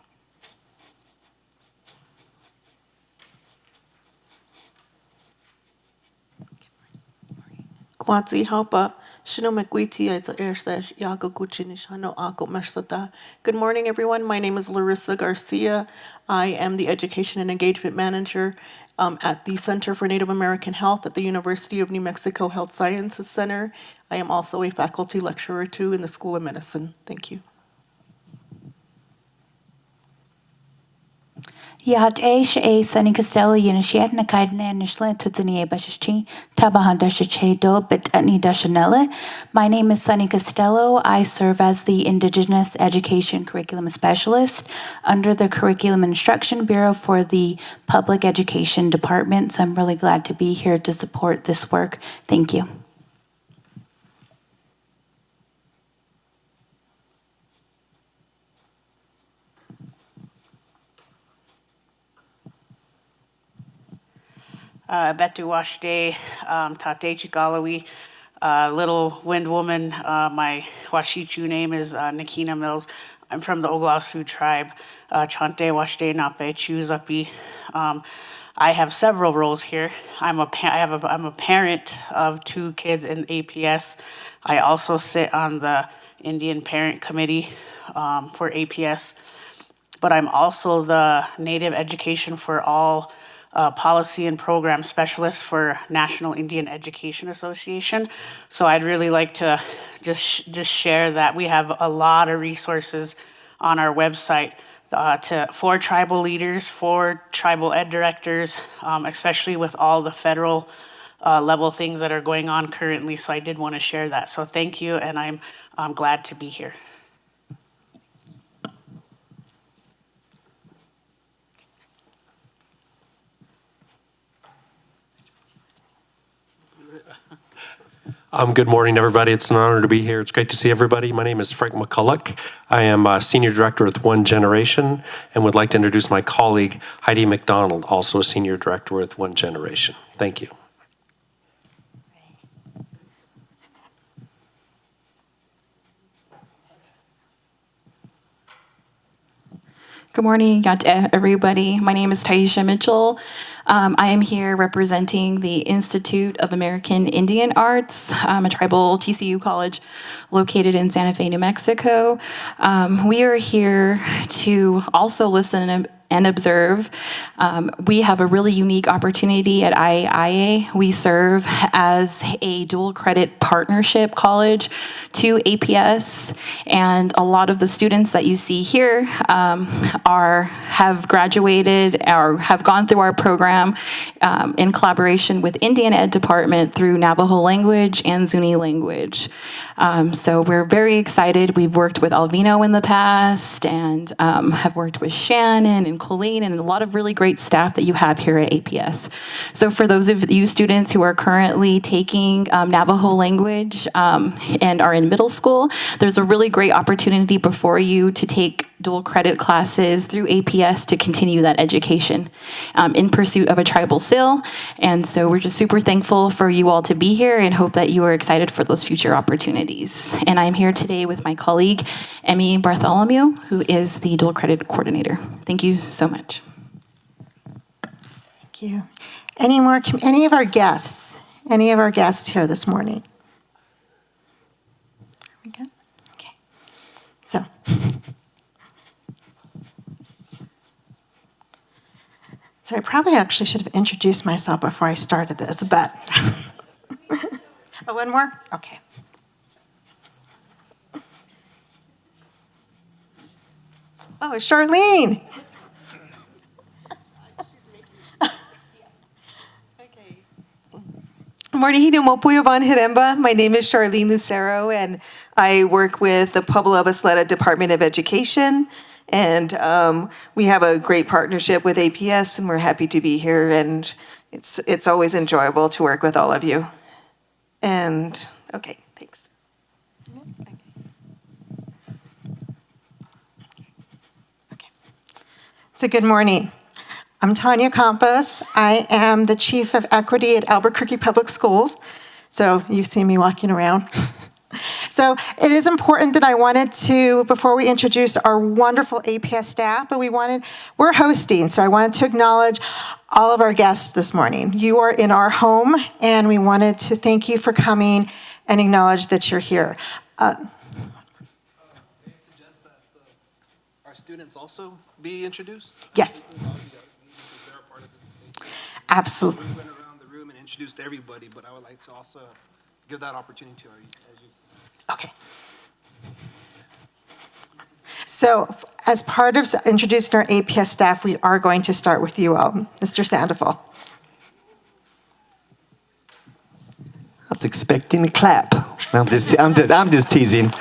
Kwatsi Haupa, Shinomakwiti, it's Airsesh, Yago Kuchinishano, Ako Mersata. Good morning, everyone. My name is Larissa Garcia. I am the Education and Engagement Manager at the Center for Native American Health at the University of New Mexico Health Sciences Center. I am also a faculty lecturer, too, in the School of Medicine. Thank you. Yat A Sunny Costello Unishiat Nakaidna Nishla Tutuni Bashichi Tabahadashachedo Betani Dashanella. My name is Sunny Costello. I serve as the Indigenous Education Curriculum Specialist under the Curriculum Instruction Bureau for the Public Education Department. So I'm really glad to be here to support this work. Thank you. Betu Washde, Tate Chigalawi, Little Wind Woman. My Washichu name is Nikina Mills. I'm from the Oglala Sioux tribe. Chante Washde Nape Chuzapi. I have several roles here. I'm a parent of 2 kids in APS. I also sit on the Indian Parent Committee for APS, but I'm also the Native Education for All policy and program specialist for National Indian Education Association. So I'd really like to just share that we have a lot of resources on our website for tribal leaders, for tribal ed directors, especially with all the federal level things that are going on currently. So I did want to share that. So thank you, and I'm glad to be here. Good morning, everybody. It's an honor to be here. It's great to see everybody. My name is Frank McCulloch. I am a Senior Director with One Generation and would like to introduce my colleague, Heidi McDonald, also a Senior Director with One Generation. Thank you. Good morning, everybody. My name is Taisha Mitchell. I am here representing the Institute of American Indian Arts, a tribal TCU college located in Santa Fe, New Mexico. We are here to also listen and observe. We have a really unique opportunity at IAIA. We serve as a dual credit partnership college to APS, and a lot of the students that you see here have graduated or have gone through our program in collaboration with Indian Ed Department through Navajo language and Zuni language. So we're very excited. We've worked with Alvino in the past and have worked with Shannon and Colleen and a lot of really great staff that you have here at APS. So for those of you students who are currently taking Navajo language and are in middle school, there's a really great opportunity before you to take dual credit classes through APS to continue that education in pursuit of a tribal SIL. And so we're just super thankful for you all to be here and hope that you are excited for those future opportunities. And I'm here today with my colleague, Emmy Bartholomew, who is the dual credit coordinator. Thank you so much. Thank you. Any of our guests here this morning? Are we good? Okay. So I probably actually should have introduced myself before I started this, but. Oh, one more? Okay. Oh, Charlene. My name is Charlene Lucero, and I work with the Pueblo Asleta Department of Education. And we have a great partnership with APS, and we're happy to be here. And it's always enjoyable to work with all of you. And okay, thanks. Okay. So good morning. I'm Tanya Campos. I am the Chief of Equity at Albuquerque Public Schools. So you've seen me walking around. So it is important that I wanted to, before we introduce our wonderful APS staff, but we're hosting, so I wanted to acknowledge all of our guests this morning. You are in our home, and we wanted to thank you for coming and acknowledge that you're here. May I suggest that our students also be introduced? Yes. Absolutely. We went around the room and introduced everybody, but I would like to also give that opportunity to our youth. Okay. So as part of introducing our APS staff, we are going to start with you all, Mr. Sandoval. I was expecting a clap. I'm just teasing.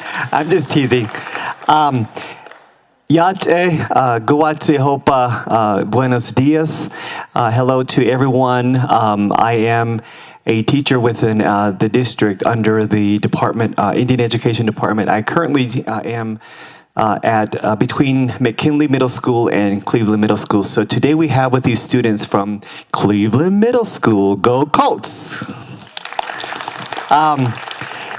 Yate, Guate Hopa, Buenos Dias. Hello to everyone. I am a teacher within the district under the department, Indian Education Department. I currently am at between McKinley Middle School and Cleveland Middle School. So today we have with these students from Cleveland Middle School. Go Colts!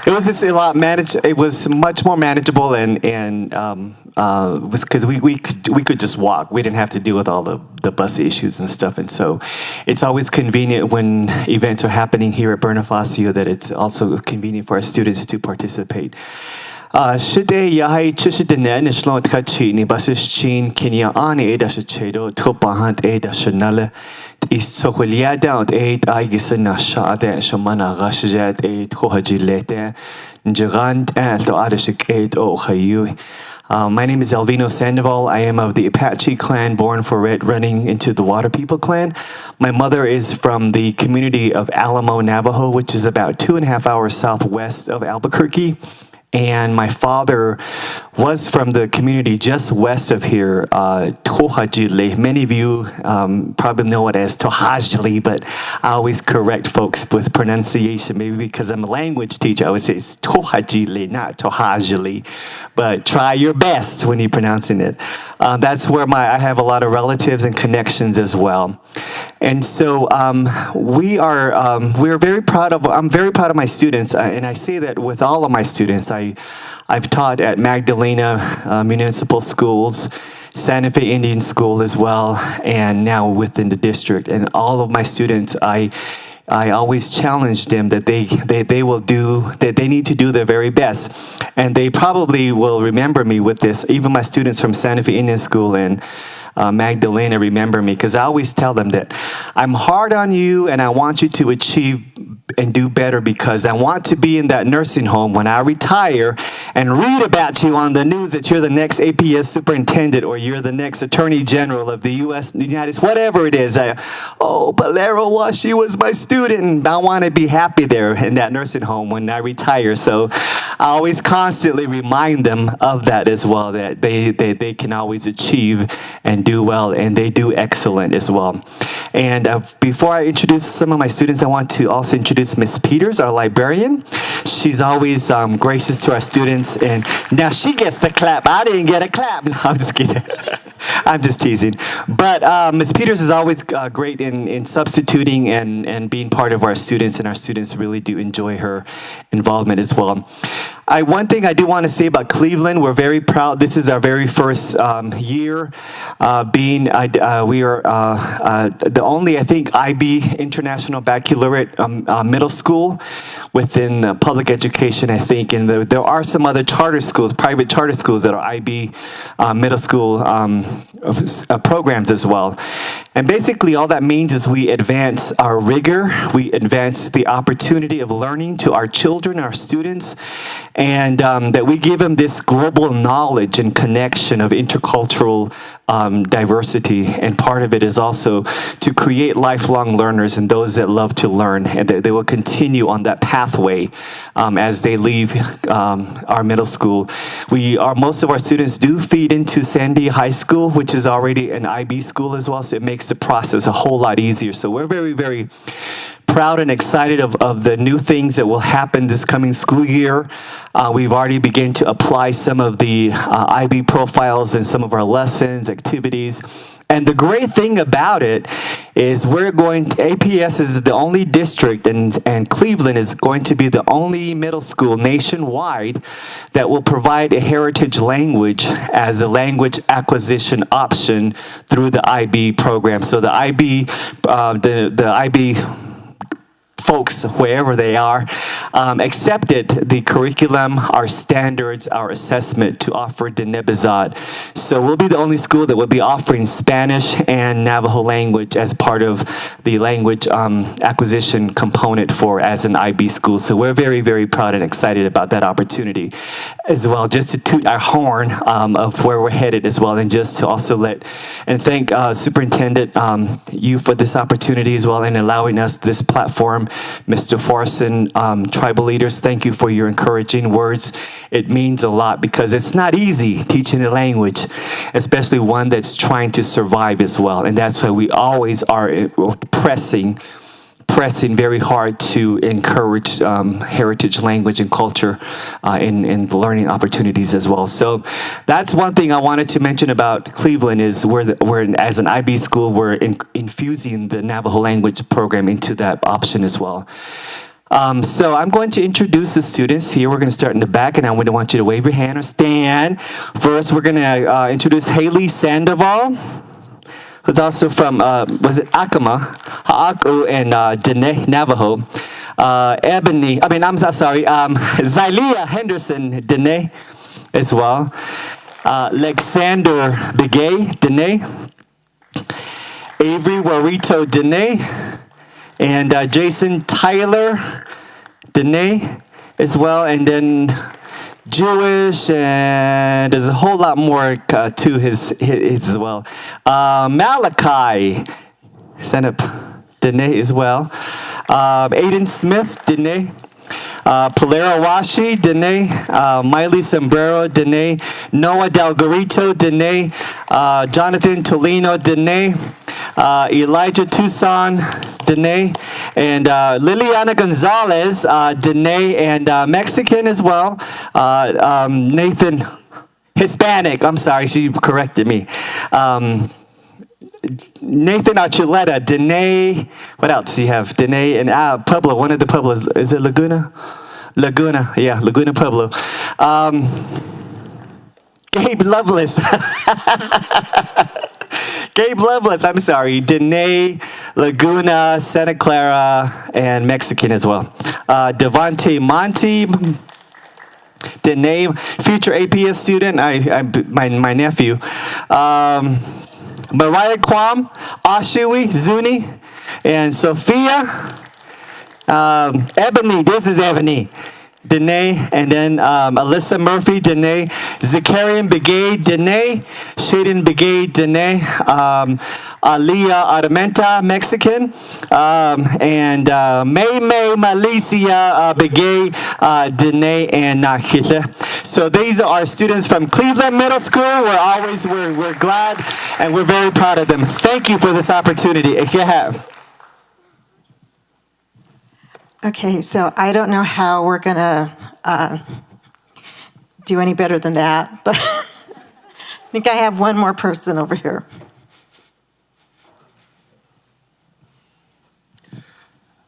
It was just a lot It was much more manageable, and was because we could just walk. We didn't have to deal with all the bus issues and stuff. And so, it's always convenient when events are happening here at Bonifacio that it's also convenient for our students to participate. Shide yahai chishidene nishlon tkachi ni basishin Kenya ani eda shichedo topahant eda shanale is sohulia down eight I gisana shade shamana gashjet eight kohajilete njigant and the adishik eight o hayu. My name is Elvino Sandoval. I am of the Apache clan, born for it, running into the Water People clan. My mother is from the community of Alamo, Navajo, which is about 2.5 hours southwest of Albuquerque. And my father was from the community just west of here, Tohajili. Many of you probably know it as Tohajili, but I always correct folks with pronunciation. Maybe because I'm a language teacher, I would say it's Tohajili, not Tohajili. But try your best when you're pronouncing it. That's where I have a lot of relatives and connections as well. And so we're very proud of. I'm very proud of my students, and I say that with all of my students. I've taught at Magdalena Municipal Schools, Santa Fe Indian School as well, and now within the district. And all of my students, I always challenge them that they need to do their very best, and they probably will remember me with this. Even my students from Santa Fe Indian School and Magdalena remember me, because I always tell them that I'm hard on you and I want you to achieve and do better, because I want to be in that nursing home when I retire and read about you on the news that you're the next APS superintendent or you're the next attorney general of the United States, whatever it is. Valero she was my student. I want to be happy there in that nursing home when I retire. So I always constantly remind them of that as well, that they can always achieve and do well, and they do excellent as well. And before I introduce some of my students, I want to also introduce Miss Peters, our librarian. She's always gracious to our students, and now she gets the clap. I didn't get a clap. No, I'm just kidding. I'm just teasing. But Ms. Peters is always great in substituting and being part of our students, and our students really do enjoy her involvement as well. One thing I do want to say about Cleveland, we're very proud. This is our very first year we are the only, I think, IB International Baccalaureate middle school within public education, I think. And there are some other charter schools, private charter schools that are IB middle school programs as well. And basically all that means is we advance our rigor, we advance the opportunity of learning to our children, our students, and that we give them this global knowledge and connection of intercultural diversity. And part of it is also to create lifelong learners and those that love to learn, and that they will continue on that pathway as they leave our middle school. Most of our students do feed into Sandia High School, which is already an IB school as well, so it makes the process a whole lot easier. So we're very, very proud and excited of the new things that will happen this coming school year. We've already begun to apply some of the IB profiles in some of our lessons, activities. And the great thing about it is APS is the only district, and Cleveland is going to be the only middle school nationwide that will provide a heritage language as a language acquisition option through the IB program. So the IB folks, wherever they are, accepted the curriculum, our standards, our assessment to offer Denebizad. So we'll be the only school that will be offering Spanish and Navajo language as part of the language acquisition component as an IB school. So we're very, very proud and excited about that opportunity as well, just to toot our horn of where we're headed as well, and just to also thank Superintendent you for this opportunity as well, and allowing us this platform. Mr. Forson, tribal leaders, thank you for your encouraging words. It means a lot, because it's not easy teaching a language, especially one that's trying to survive as well. And that's why we always are pressing very hard to encourage heritage language and culture in the learning opportunities as well. So that's one thing I wanted to mention about Cleveland, is we're as an IB school, we're infusing the Navajo language program into that option as well. So I'm going to introduce the students here. We're going to start in the back, and I would want you to wave your hand or stand. First, we're going to introduce Haley Sandoval, who's also from, was it Acoma, Ha'aku, and Dene, Navajo. Zylia Henderson, Dene, as well. Alexander Begay, Dene. Avery Warito, Dene. And Jason Tyler, Dene, as well. And then Jewish, and there's a whole lot more to his as well. Malachi, stand up, Dene as well. Aiden Smith, Dene. Palera Washi, Dene. Miley Sombrero, Dene. Noah Delgarito, Dene. Jonathan Tolino, Dene. Elijah Tucson, Dene. And Liliana Gonzalez, Dene, and Mexican as well. Nathan, Hispanic, I'm sorry, she corrected me. Nathan Archuleta, Dene, what else do you have? Dene and Pueblo, one of the Pueblos. Is it Laguna? Laguna, yeah, Laguna Pueblo. Gabe Lovelace. Gabe Lovelace, I'm sorry. Dene, Laguna, Santa Clara, and Mexican as well. Devontae Monty, Dene, future APS student, my nephew. Mariah Kwam, Ashui, Zuni, and Sophia. Ebony, this is Ebony. Dene, and then Alyssa Murphy, Dene, Zakarian Begay, Dene, Shaden Begay, Dene, Aliyah Armenta, Mexican, and May Malicia Begay, Dene, and Nakile. So these are our students from Cleveland Middle School. We're glad and we're very proud of them. Thank you for this opportunity. Okay, so I don't know how we're going to do any better than that, but I think I have one more person over here.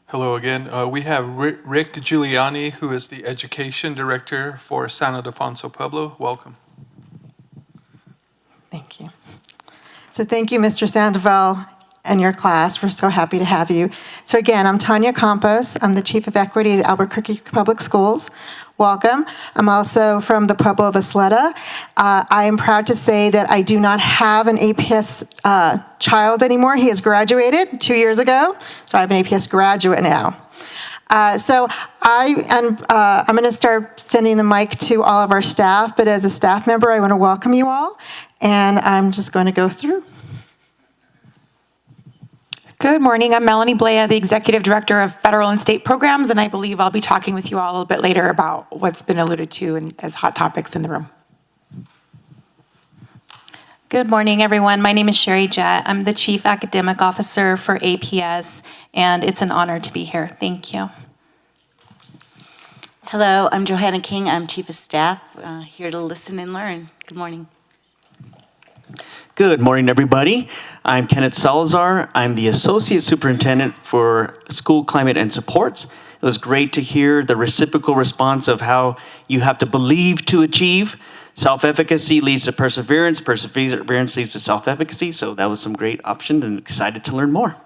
Hello again. We have Rick Giuliani, who is the Education Director for San Ildefonso Pueblo. Welcome. Thank you. So thank you, Mr. Sandoval, and your class. We're so happy to have you. So again, I'm Tanya Campos. I'm the Chief of Equity at Albuquerque Public Schools. Welcome. I'm also from the Pueblo of Isleta. I am proud to say that I do not have an APS child anymore. He has graduated 2 years ago, so I have an APS graduate now. So I'm going to start sending the mic to all of our staff, but as a staff member, I want to welcome you all, and I'm just going to go through. Good morning. I'm Melanie Blea, the Executive Director of Federal and State Programs, and I believe I'll be talking with you all a little bit later about what's been alluded to as hot topics in the room. Good morning, everyone. My name is Sherry Jett. I'm the Chief Academic Officer for APS, and it's an honor to be here. Thank you. Hello, I'm Johanna King. I'm Chief of Staff, here to listen and learn. Good morning. Good morning, everybody. I'm Kenneth Salazar. I'm the Associate Superintendent for School Climate and Supports. It was great to hear the reciprocal response of how you have to believe to achieve. Self-efficacy leads to perseverance. Perseverance leads to self-efficacy. So that was some great options, and excited to learn more.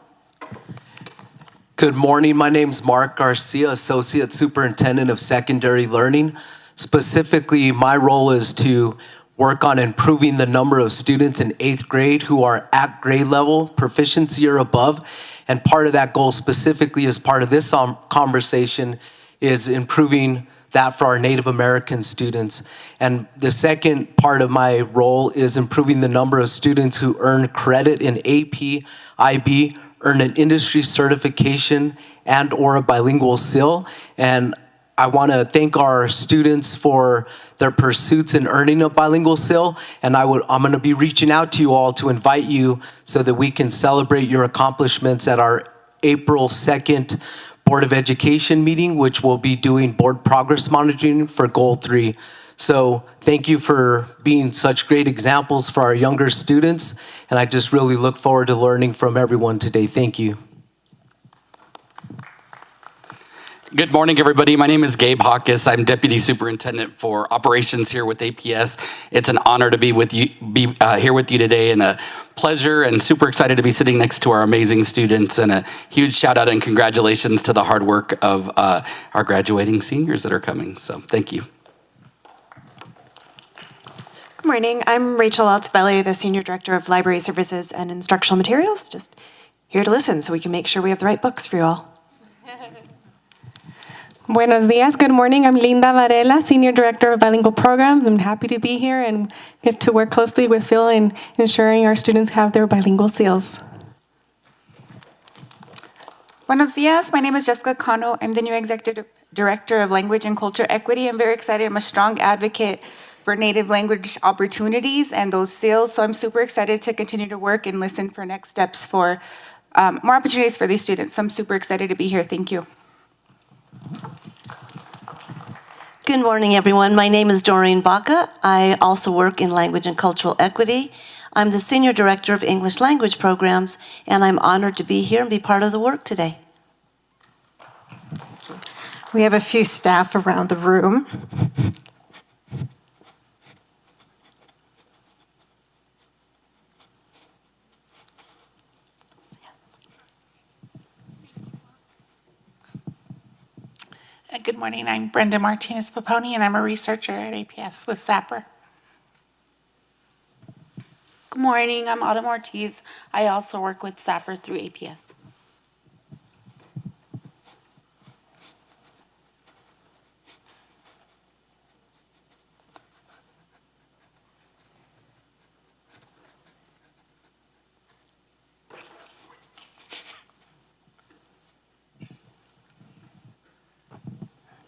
Good morning. My name's Mark Garcia, Associate Superintendent of Secondary Learning. Specifically, my role is to work on improving the number of students in 8th grade who are at grade level, proficiency or above. And part of that goal specifically as part of this conversation is improving that for our Native American students. And the second part of my role is improving the number of students who earn credit in AP, IB, earn an industry certification and or a bilingual SIL. And I want to thank our students for their pursuits in earning a bilingual SIL, and I'm going to be reaching out to you all to invite you so that we can celebrate your accomplishments at our April 2nd Board of Education meeting, which will be doing board progress monitoring for Goal 3. So thank you for being such great examples for our younger students, and I just really look forward to learning from everyone today. Thank you. Good morning, everybody. My name is Gabe Hawkes. I'm Deputy Superintendent for Operations here with APS. It's an honor to be here with you today, and a pleasure, and super excited to be sitting next to our amazing students. And a huge shout out and congratulations to the hard work of our graduating seniors that are coming. So thank you. Good morning. I'm Rachel Altobelli, the Senior Director of Library Services and Instructional Materials. Just here to listen so we can make sure we have the right books for you all. Buenos dias. Good morning. I'm Linda Varela, Senior Director of Bilingual Programs. I'm happy to be here and get to work closely with Phil in ensuring our students have their bilingual seals. Buenos dias. My name is Jessica Cano. I'm the new Executive Director of Language and Culture Equity. I'm very excited. I'm a strong advocate for native language opportunities and those seals. So I'm super excited to continue to work and listen for next steps for more opportunities for these students. So I'm super excited to be here. Thank you. Good morning, everyone. My name is Doreen Baca. I also work in Language and Cultural Equity. I'm the Senior Director of English Language Programs, and I'm honored to be here and be part of the work today. We have a few staff around the room. Good morning. I'm Brenda Martinez-Paponi, and I'm a researcher at APS with SAPR. Good morning. I'm Autumn Ortiz. I also work with SAPR through APS.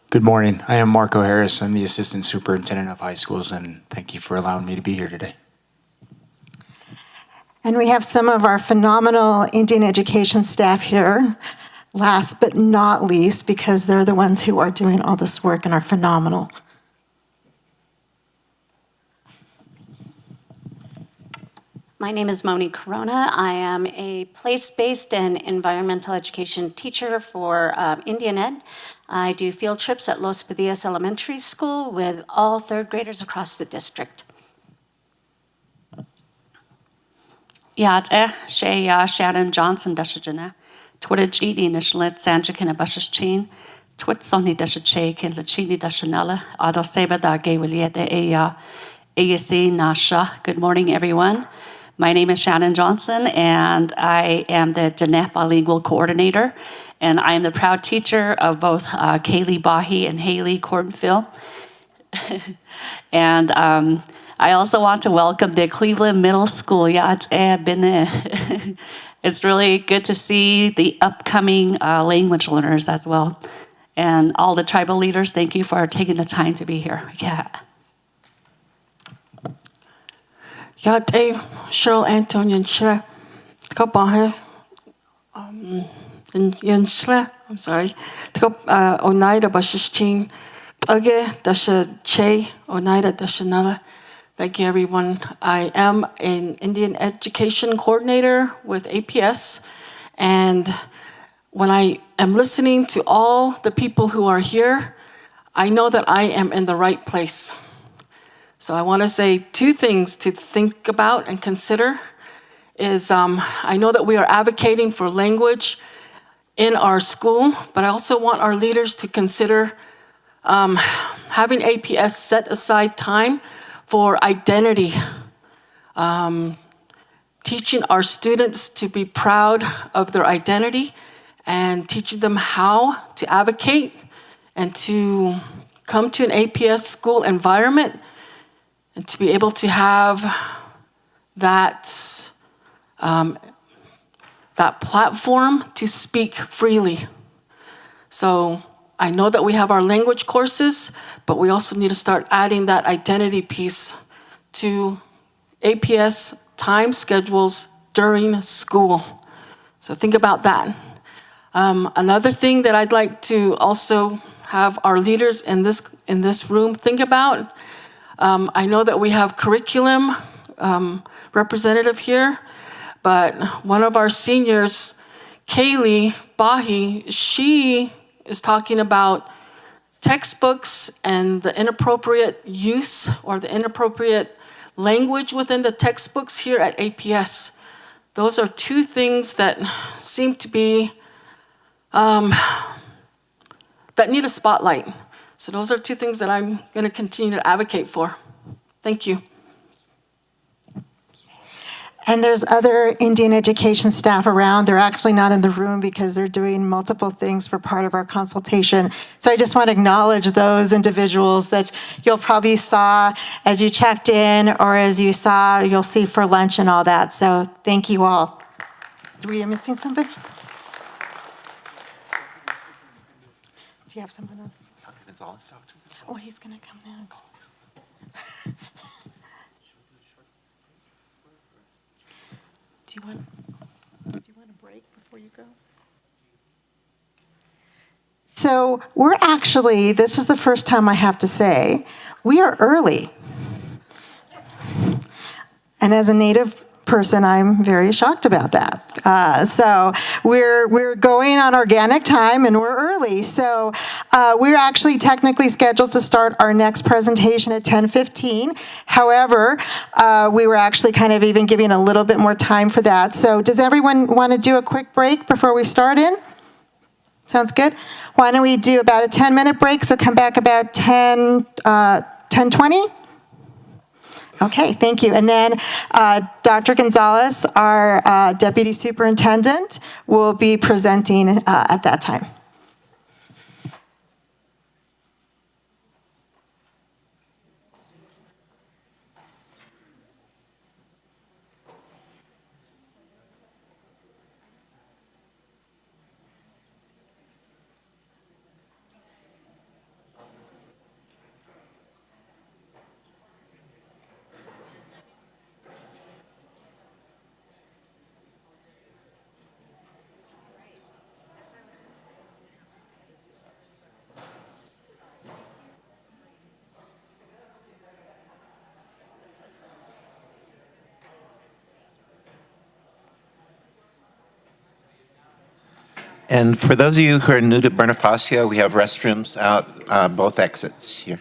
Good morning. I am Marco Harris. I'm the Assistant Superintendent of High Schools, and thank you for allowing me to be here today. And we have some of our phenomenal Indian education staff here, last but not least, because they're the ones who are doing all this work and are phenomenal. My name is Moni Corona. I am a place-based and environmental education teacher for Indian Ed. I do field trips at Los Padillas Elementary School with all third graders across the district. Yate, Shea Shannon Johnson Dashajana, Twitter Gini Nishlet Sanjakin Abashachin, Twit Sony Dashache, Lachini Dashanella, Ado Seba da Gawiliete Eya, ASC Nasha. Good morning, everyone. My name is Shannon Johnson, and I am the Danette Bilingual Coordinator, and I am the proud teacher of both Kaylee Bahi and Haley Cornfield. And I also want to welcome the Cleveland Middle School. It's really good to see the upcoming language learners as well. And all the tribal leaders, thank you for taking the time to be here. Yeah. Yate, Cheryl Antonian Schle, Kabahe, Yanshle, I'm sorry, Oneida Bashishtin, Age, Dasha Che, Oneida Dashanala. Thank you, everyone. I am an Indian Education Coordinator with APS, and when I am listening to all the people who are here, I know that I am in the right place. So I want to say two things to think about and consider is I know that we are advocating for language in our school, but I also want our leaders to consider having APS set aside time for identity, teaching our students to be proud of their identity and teaching them how to advocate and to come to an APS school environment and to be able to have that, that platform to speak freely. So I know that we have our language courses, but we also need to start adding that identity piece to APS time schedules during school. So think about that. Another thing that I'd like to also have our leaders in this room think about, I know that we have curriculum representative here, but one of our seniors, Kaylee Bahi, she is talking about textbooks and the inappropriate use or the inappropriate language within the textbooks here at APS. Those are two things that seem to be, that need a spotlight. So those are two things that I'm going to continue to advocate for. Thank you. And there's other Indian education staff around. They're actually not in the room because they're doing multiple things for part of our consultation. So I just want to acknowledge those individuals that you'll probably saw as you checked in or as you'll see for lunch and all that. So thank you all. Are we missing somebody? Do you have someone on? Dr. Gonzalez. Oh, he's going to come next. Do you want a break before you go? So we're actually, this is the first time I have to say, we are early. And as a native person, I'm very shocked about that. So we're going on organic time and we're early. So we're actually technically scheduled to start our next presentation at 10:15. However, we were actually kind of even giving a little bit more time for that. So does everyone want to do a quick break before we start in? Sounds good. Why don't we do about a 10-minute break? So come back about 10:20. Okay, thank you. And then Dr. Gonzalez, our Deputy Superintendent, will be presenting at that time. And for those of you who are new to Bonifacio, we have restrooms out both exits here.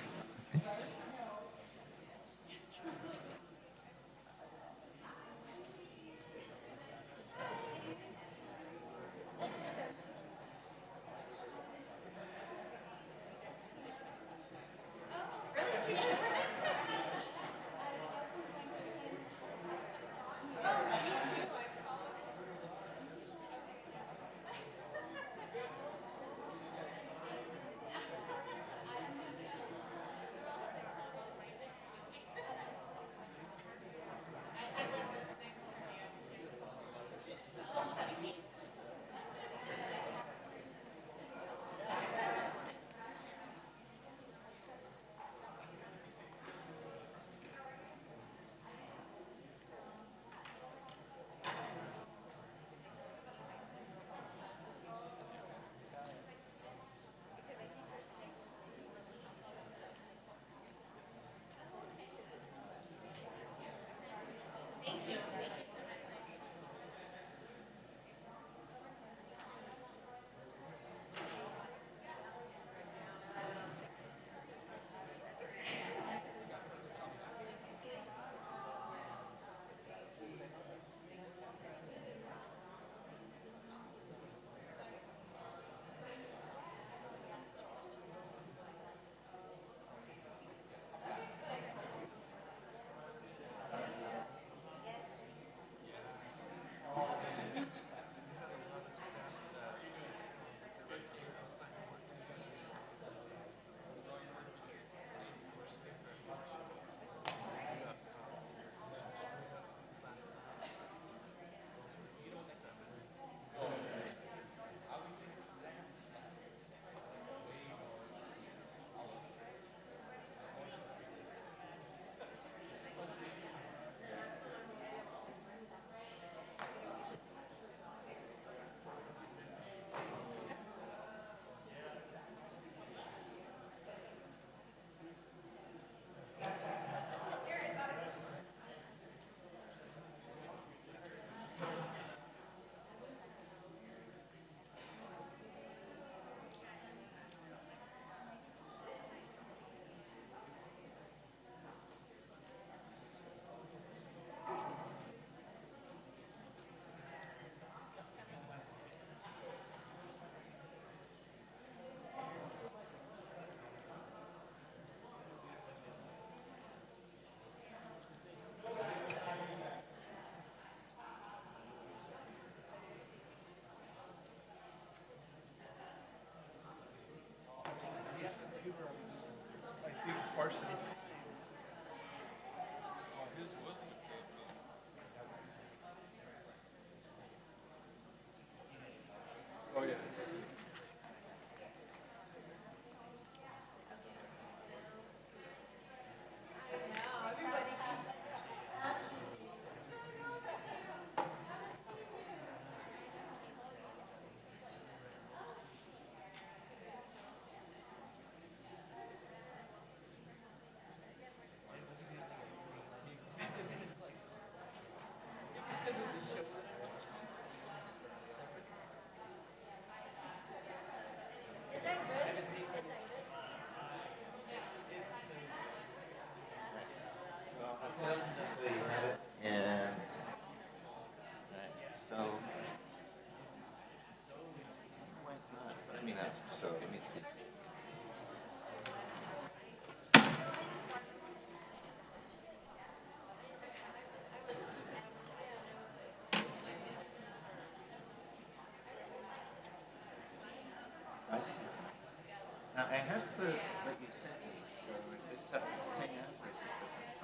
I have what you sent me, so is this the same as, or is this different?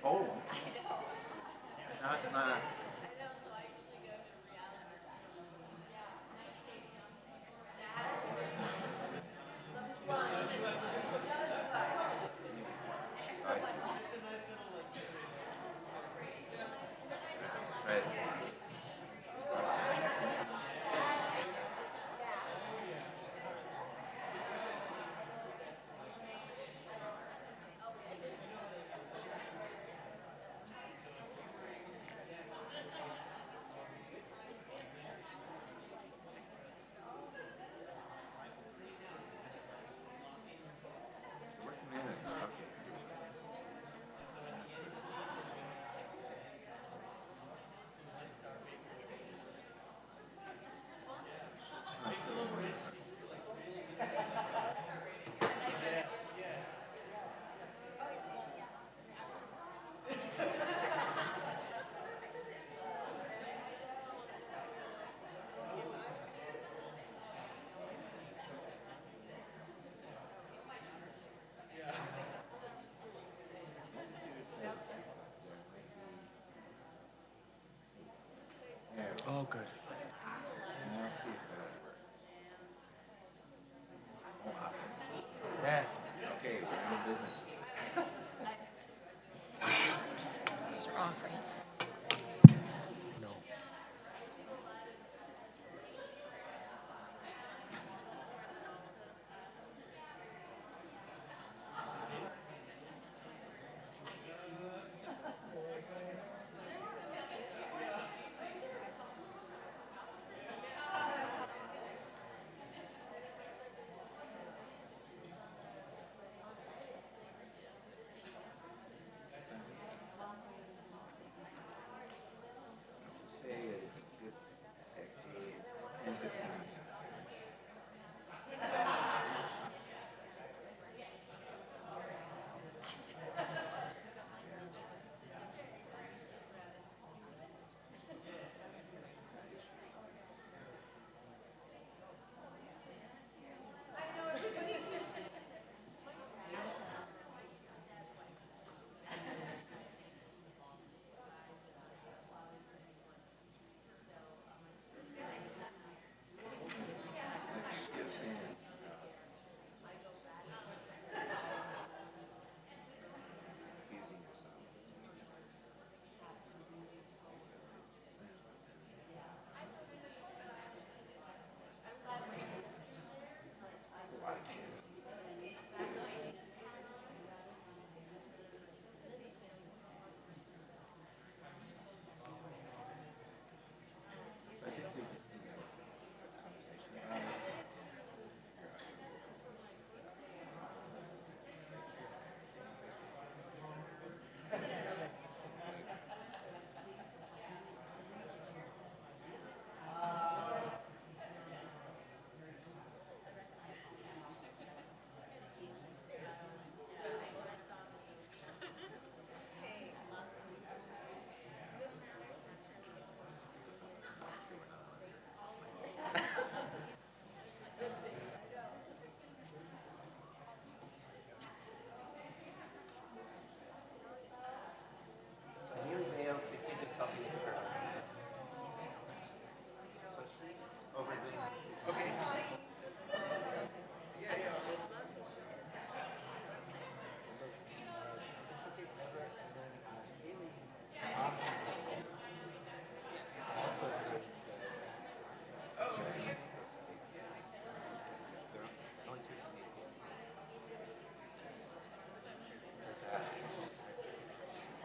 Oh. No, it's not. Oh, good. Now let's see if that works. Oh, awesome. Yes. Okay, we're in business. Those are off, right? No. Say a good decade, 10, 15 years.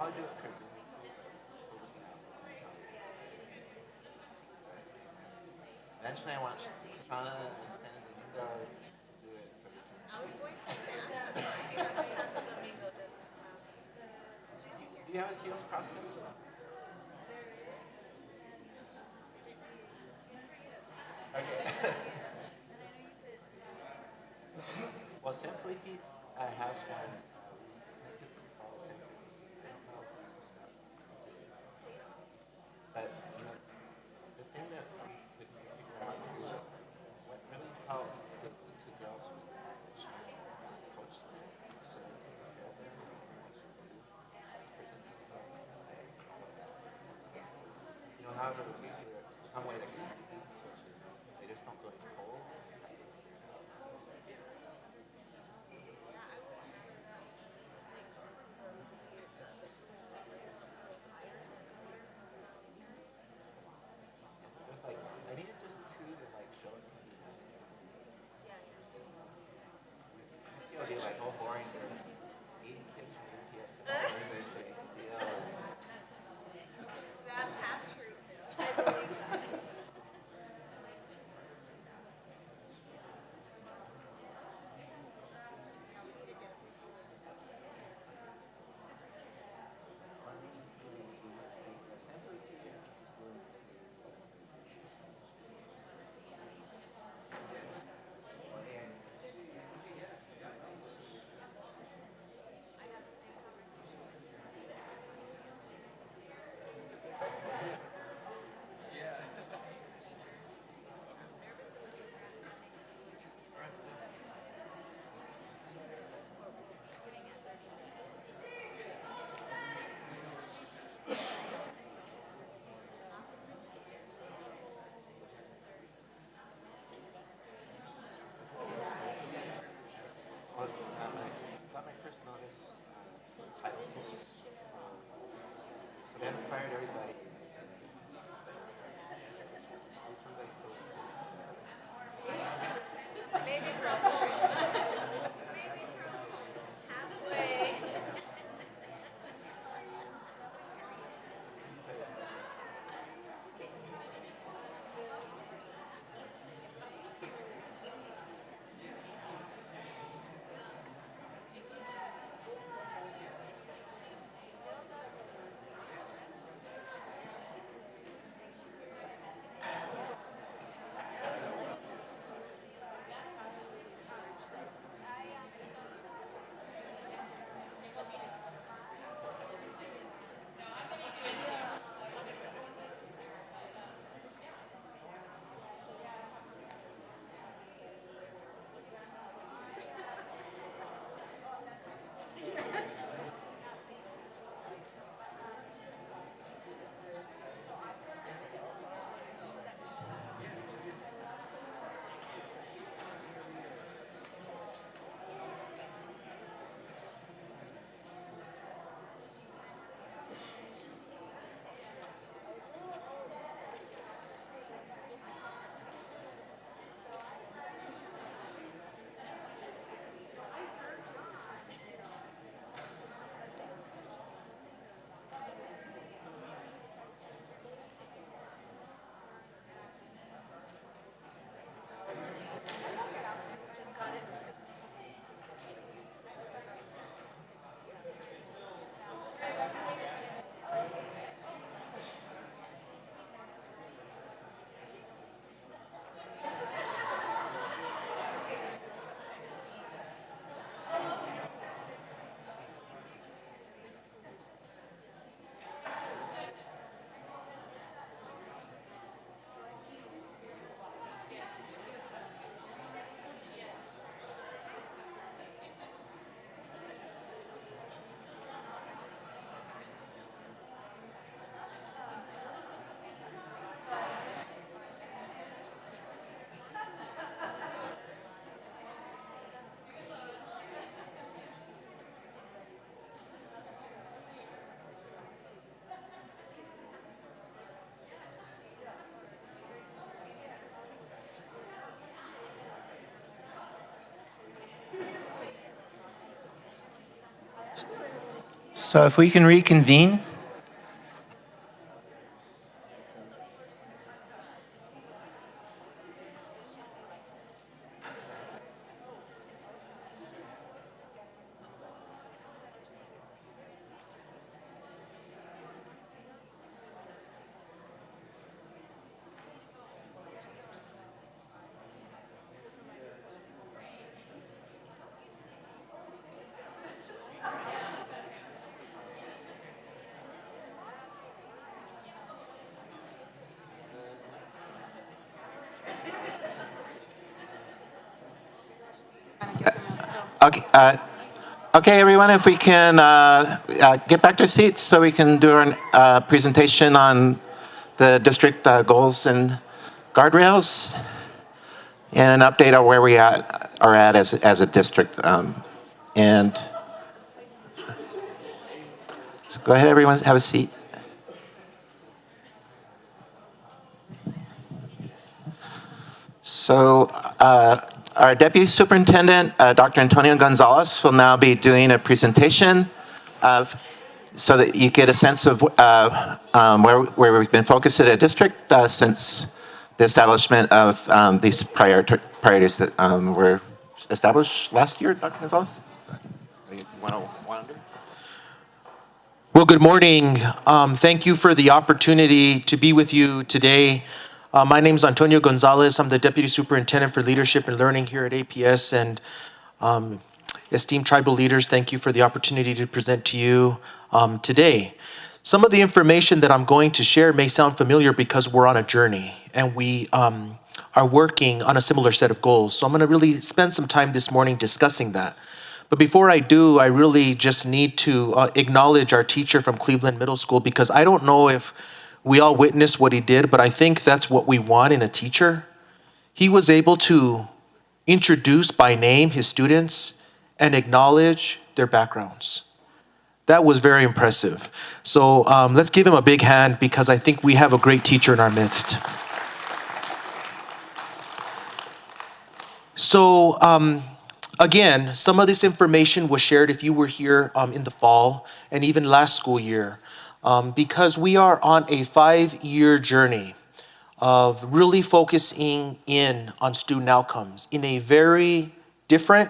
I'll do it, Chris. Eventually, I want Shauna and Santa Domingo to do it. So we can. I was going to say Santo Domingo doesn't have. Do you have a sales process? Okay. Well, San Felipe's has one. But the thing that we can figure out is just what really helped the some way that can keep them so they just don't go cold. It's like I needed just two to like show it to me. It's gonna be like all boring. There's 80 kids from APS that all everybody's getting CL. That's half true. Got my first notice Title VI. So they haven't fired everybody. Somebody still maybe from halfway. So if we can reconvene. Okay, okay, everyone, if we can get back to seats so we can do our presentation on the district goals and guardrails, and an update on where we are at as a district. And so go ahead, everyone, have a seat. So our Deputy Superintendent, Dr. Antonio Gonzalez, will now be doing a presentation so that you get a sense of where we've been focused at a district since the establishment of these priorities that were established last year. Dr. Gonzalez? Well, good morning. Thank you for the opportunity to be with you today. My name is Antonio Gonzalez. I'm the Deputy Superintendent for Leadership and Learning here at APS. And esteemed tribal leaders, thank you for the opportunity to present to you today. Some of the information that I'm going to share may sound familiar because we're on a journey and we are working on a similar set of goals. So I'm going to really spend some time this morning discussing that. But before I do, I really just need to acknowledge our teacher from Cleveland Middle School, because I don't know if we all witnessed what he did, but I think that's what we want in a teacher. He was able to introduce by name his students and acknowledge their backgrounds. That was very impressive. So let's give him a big hand, because I think we have a great teacher in our midst. So again, some of this information was shared if you were here in the fall and even last school year, because we are on a 5-year journey of really focusing in on student outcomes in a very different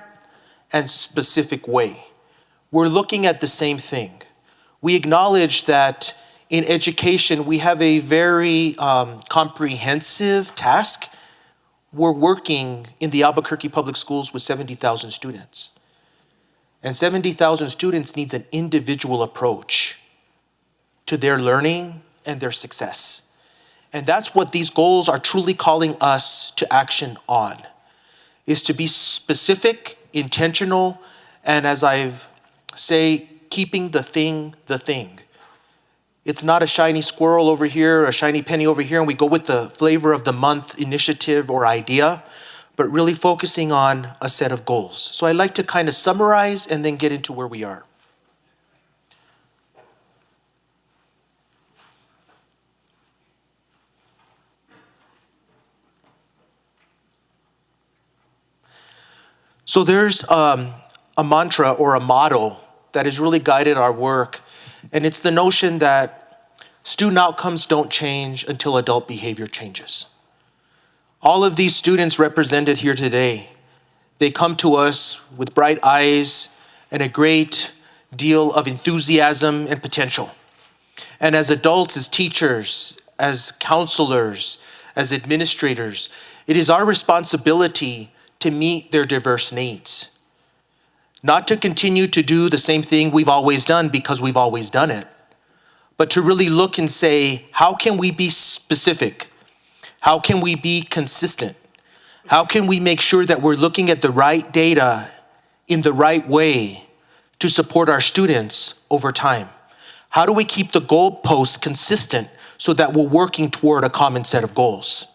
and specific way. We're looking at the same thing. We acknowledge that in education, we have a very comprehensive task. We're working in the Albuquerque Public Schools with 70,000 students. And 70,000 students needs an individual approach to their learning and their success. And that's what these goals are truly calling us to action on, is to be specific, intentional, and as I've say, keeping the thing the thing. It's not a shiny squirrel over here, a shiny penny over here, and we go with the flavor of the month initiative or idea, but really focusing on a set of goals. So I'd like to kind of summarize and then get into where we are. So there's a mantra or a motto that has really guided our work, and it's the notion that student outcomes don't change until adult behavior changes. All of these students represented here today, they come to us with bright eyes and a great deal of enthusiasm and potential. And as adults, as teachers, as counselors, as administrators, it is our responsibility to meet their diverse needs. Not to continue to do the same thing we've always done because we've always done it, but to really look and say, how can we be specific? How can we be consistent? How can we make sure that we're looking at the right data in the right way to support our students over time? How do we keep the goalposts consistent so that we're working toward a common set of goals?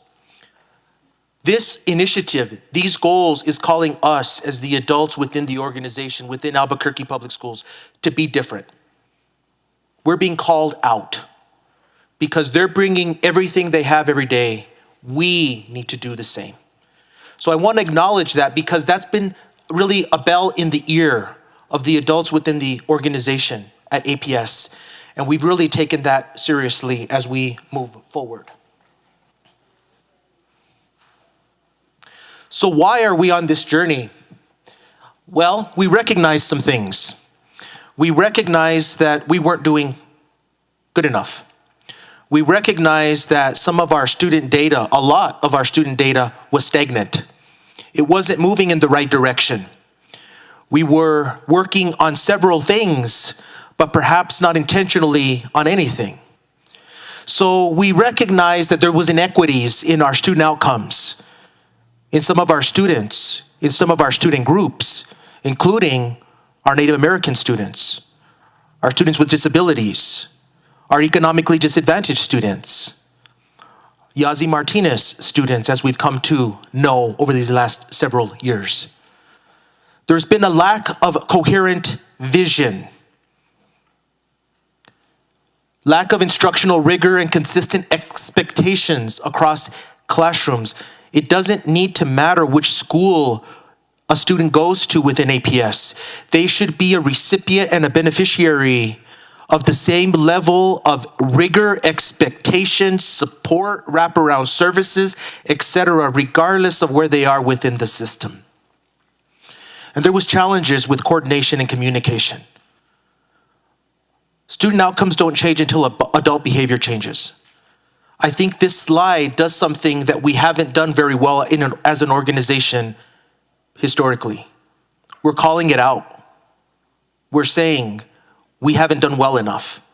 This initiative, these goals, is calling us as the adults within the organization, within Albuquerque Public Schools, to be different. We're being called out because they're bringing everything they have every day. We need to do the same. So I want to acknowledge that, because that's been really a bell in the ear of the adults within the organization at APS. And we've really taken that seriously as we move forward. So why are we on this journey? Well, we recognize some things. We recognize that we weren't doing good enough. We recognize that some of our student data, a lot of our student data, was stagnant. It wasn't moving in the right direction. We were working on several things, but perhaps not intentionally on anything. So we recognize that there was inequities in our student outcomes, in some of our students, in some of our student groups, including our Native American students, our students with disabilities, our economically disadvantaged students, Yazi Martinez students, as we've come to know over these last several years. There's been a lack of coherent vision, lack of instructional rigor and consistent expectations across classrooms. It doesn't need to matter which school a student goes to within APS. They should be a recipient and a beneficiary of the same level of rigor, expectation, support, wraparound services, etc., regardless of where they are within the system. And there was challenges with coordination and communication. Student outcomes don't change until adult behavior changes. I think this slide does something that we haven't done very well as an organization historically. We're calling it out. We're saying we haven't done well enough.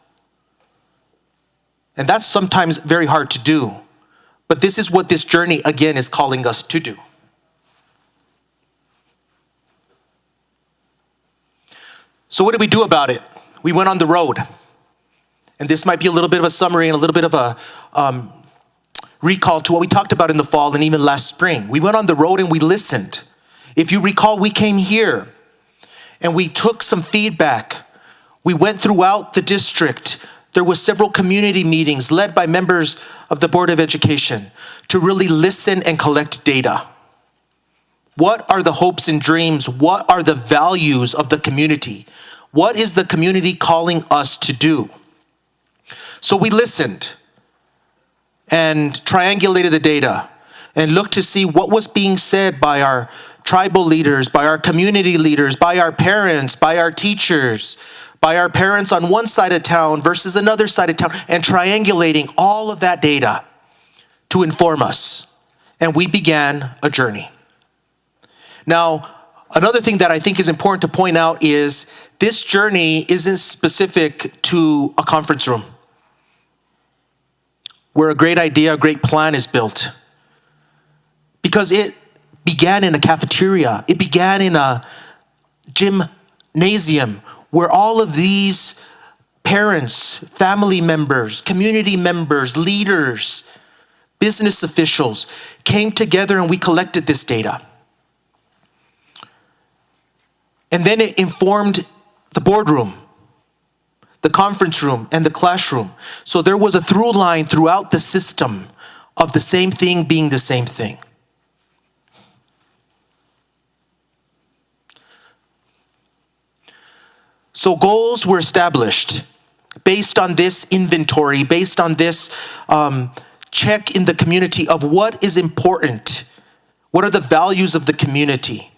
And that's sometimes very hard to do. But this is what this journey, again, is calling us to do. So what did we do about it? We went on the road. And this might be a little bit of a summary and a little bit of a recall to what we talked about in the fall and even last spring. We went on the road and we listened. If you recall, we came here and we took some feedback. We went throughout the district. There was several community meetings led by members of the Board of Education to really listen and collect data. What are the hopes and dreams? What are the values of the community? What is the community calling us to do? So we listened and triangulated the data and looked to see what was being said by our tribal leaders, by our community leaders, by our parents, by our teachers, by our parents on one side of town versus another side of town, and triangulating all of that data to inform us. And we began a journey. Now, another thing that I think is important to point out is this journey isn't specific to a conference room where a great idea, a great plan is built. Because it began in a cafeteria. It began in a gymnasium where all of these parents, family members, community members, leaders, business officials came together and we collected this data. And then it informed the boardroom, the conference room, and the classroom. So there was a through line throughout the system of the same thing being the same thing. So goals were established based on this inventory, based on this check in the community of what is important. What are the values of the community?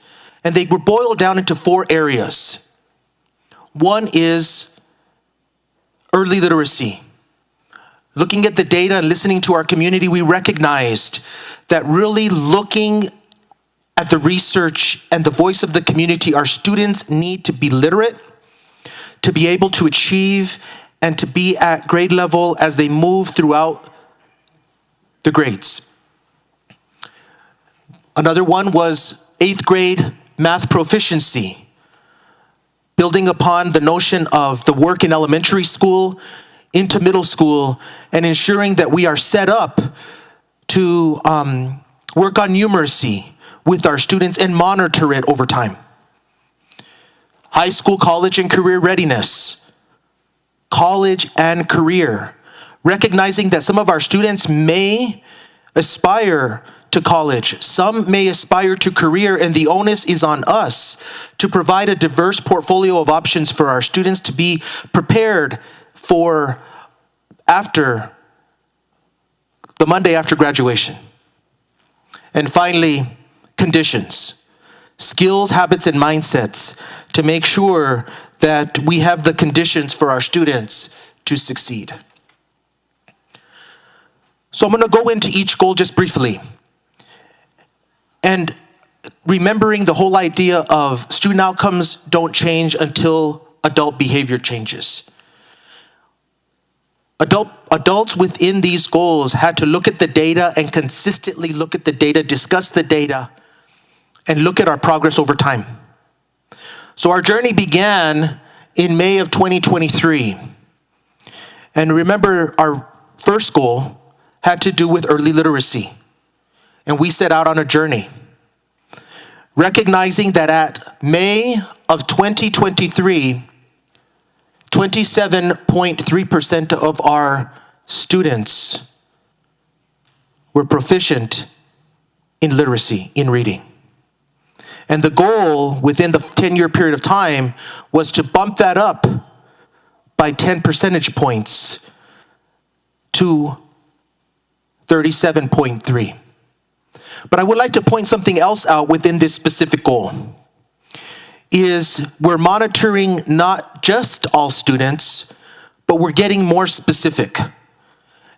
And they were boiled down into 4 areas. One is early literacy. Looking at the data and listening to our community, we recognized that really looking at the research and the voice of the community, our students need to be literate, to be able to achieve, and to be at grade level as they move throughout the grades. Another one was 8th grade math proficiency, building upon the notion of the work in elementary school into middle school and ensuring that we are set up to work on numeracy with our students and monitor it over time. High school, college, and career readiness. College and career. Recognizing that some of our students may aspire to college, some may aspire to career, and the onus is on us to provide a diverse portfolio of options for our students to be prepared for after the Monday after graduation. And finally, conditions. Skills, habits, and mindsets to make sure that we have the conditions for our students to succeed. So I'm going to go into each goal just briefly. And remembering the whole idea of student outcomes don't change until adult behavior changes. Adults within these goals had to look at the data and consistently look at the data, discuss the data, and look at our progress over time. So our journey began in May of 2023. And remember, our first goal had to do with early literacy. And we set out on a journey, recognizing that at May of 2023, 27.3% of our students were proficient in literacy, in reading. And the goal within the 10-year period of time was to bump that up by 10 percentage points to 37.3. But I would like to point something else out within this specific goal, is we're monitoring not just all students, but we're getting more specific.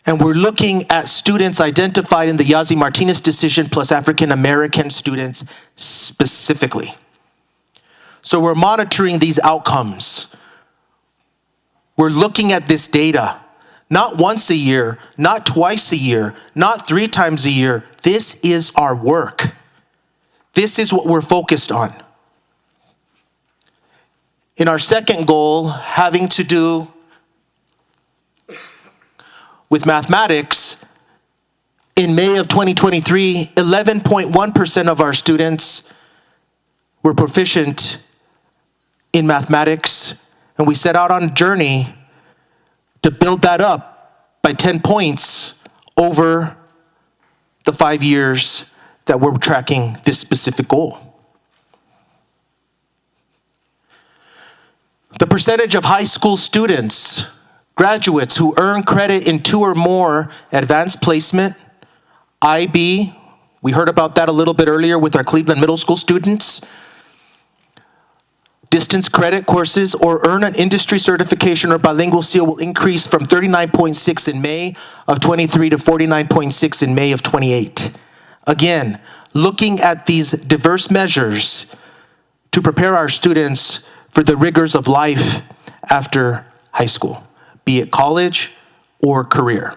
And we're looking at students identified in the Yazzie Martinez decision plus African American students specifically. So we're monitoring these outcomes. We're looking at this data, not once a year, not twice a year, not 3 times a year. This is our work. This is what we're focused on. In our second goal, having to do with mathematics, in May of 2023, 11.1% of our students were proficient in mathematics, and we set out on a journey to build that up by 10 points over the 5 years that we're tracking this specific goal. The percentage of high school students, graduates who earn credit in 2 or more advanced placement, IB, we heard about that a little bit earlier with our Cleveland Middle School students, distance credit courses, or earn an industry certification or bilingual seal will increase from 39.6 in May of 23 to 49.6 in May of 28. Again, looking at these diverse measures to prepare our students for the rigors of life after high school, be it college or career.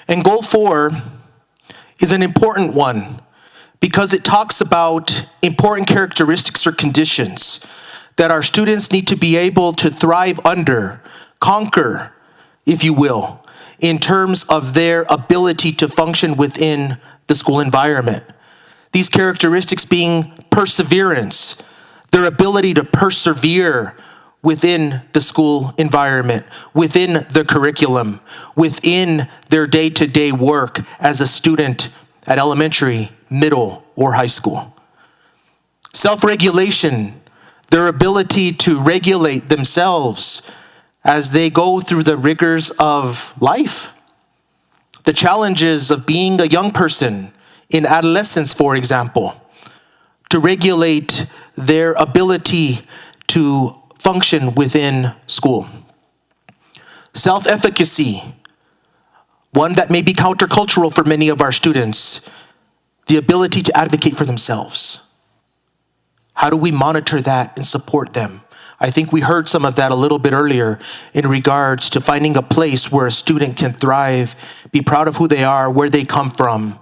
And goal 4 is an important one because it talks about important characteristics or conditions that our students need to be able to thrive under, conquer, if you will, in terms of their ability to function within the school environment. These characteristics being perseverance, their ability to persevere within the school environment, within the curriculum, within their day-to-day work as a student at elementary, middle, or high school. Self-regulation, their ability to regulate themselves as they go through the rigors of life. The challenges of being a young person in adolescence, for example, to regulate their ability to function within school. Self-efficacy, one that may be countercultural for many of our students, the ability to advocate for themselves. How do we monitor that and support them? I think we heard some of that a little bit earlier in regards to finding a place where a student can thrive, be proud of who they are, where they come from,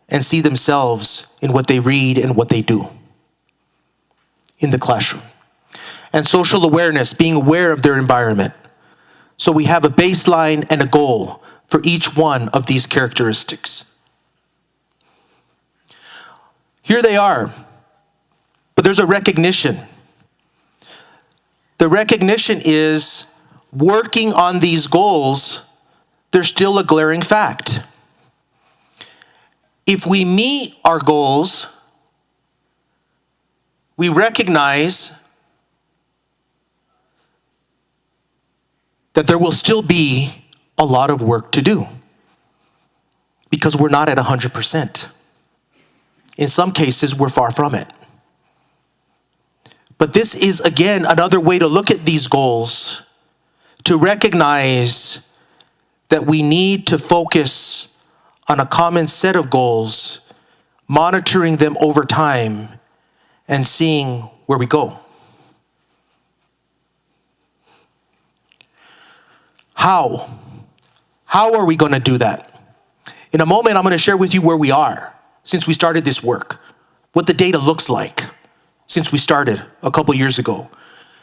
and see themselves in what they read and what they do in the classroom. And social awareness, being aware of their environment. So we have a baseline and a goal for each one of these characteristics. Here they are, but there's a recognition. The recognition is working on these goals, there's still a glaring fact. If we meet our goals, we recognize that there will still be a lot of work to do because we're not at 100%. In some cases, we're far from it. But this is, again, another way to look at these goals, to recognize that we need to focus on a common set of goals, monitoring them over time, and seeing where we go. How? How are we going to do that? In a moment, I'm going to share with you where we are since we started this work, what the data looks like since we started a couple years ago.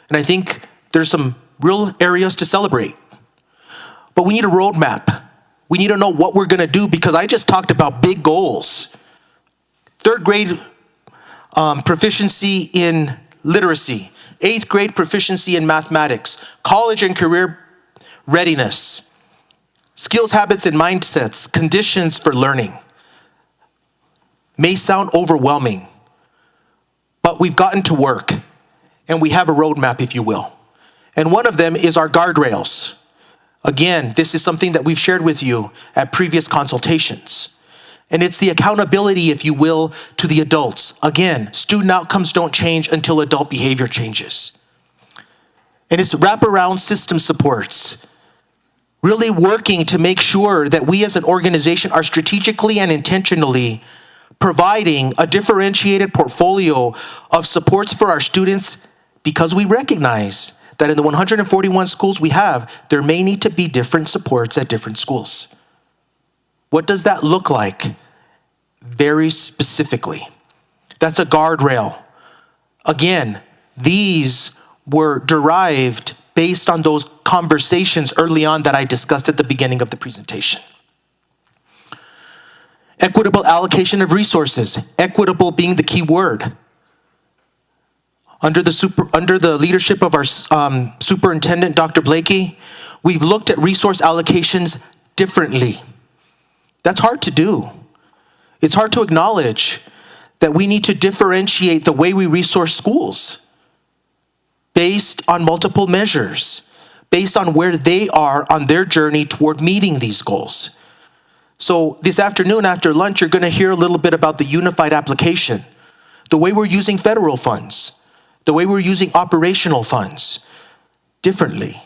And I think there's some real areas to celebrate. But we need a roadmap. We need to know what we're gonna do, because I just talked about big goals. 3rd grade proficiency in literacy, 8th grade proficiency in mathematics, college and career readiness, skills, habits, and mindsets, conditions for learning. May sound overwhelming, but we've gotten to work, and we have a roadmap, if you will. And one of them is our guardrails. Again, this is something that we've shared with you at previous consultations. And it's the accountability, if you will, to the adults. Again, student outcomes don't change until adult behavior changes. And it's wraparound system supports. Really working to make sure that we as an organization are strategically and intentionally providing a differentiated portfolio of supports for our students, because we recognize that in the 141 schools we have, there may need to be different supports at different schools. What does that look like? Very specifically. That's a guardrail. Again, these were derived based on those conversations early on that I discussed at the beginning of the presentation. Equitable allocation of resources. Equitable being the key word. Under the leadership of our superintendent, Dr. Blakey, we've looked at resource allocations differently. That's hard to do. It's hard to acknowledge that we need to differentiate the way we resource schools based on multiple measures, based on where they are on their journey toward meeting these goals. So this afternoon after lunch, you're gonna hear a little bit about the unified application, the way we're using federal funds, the way we're using operational funds differently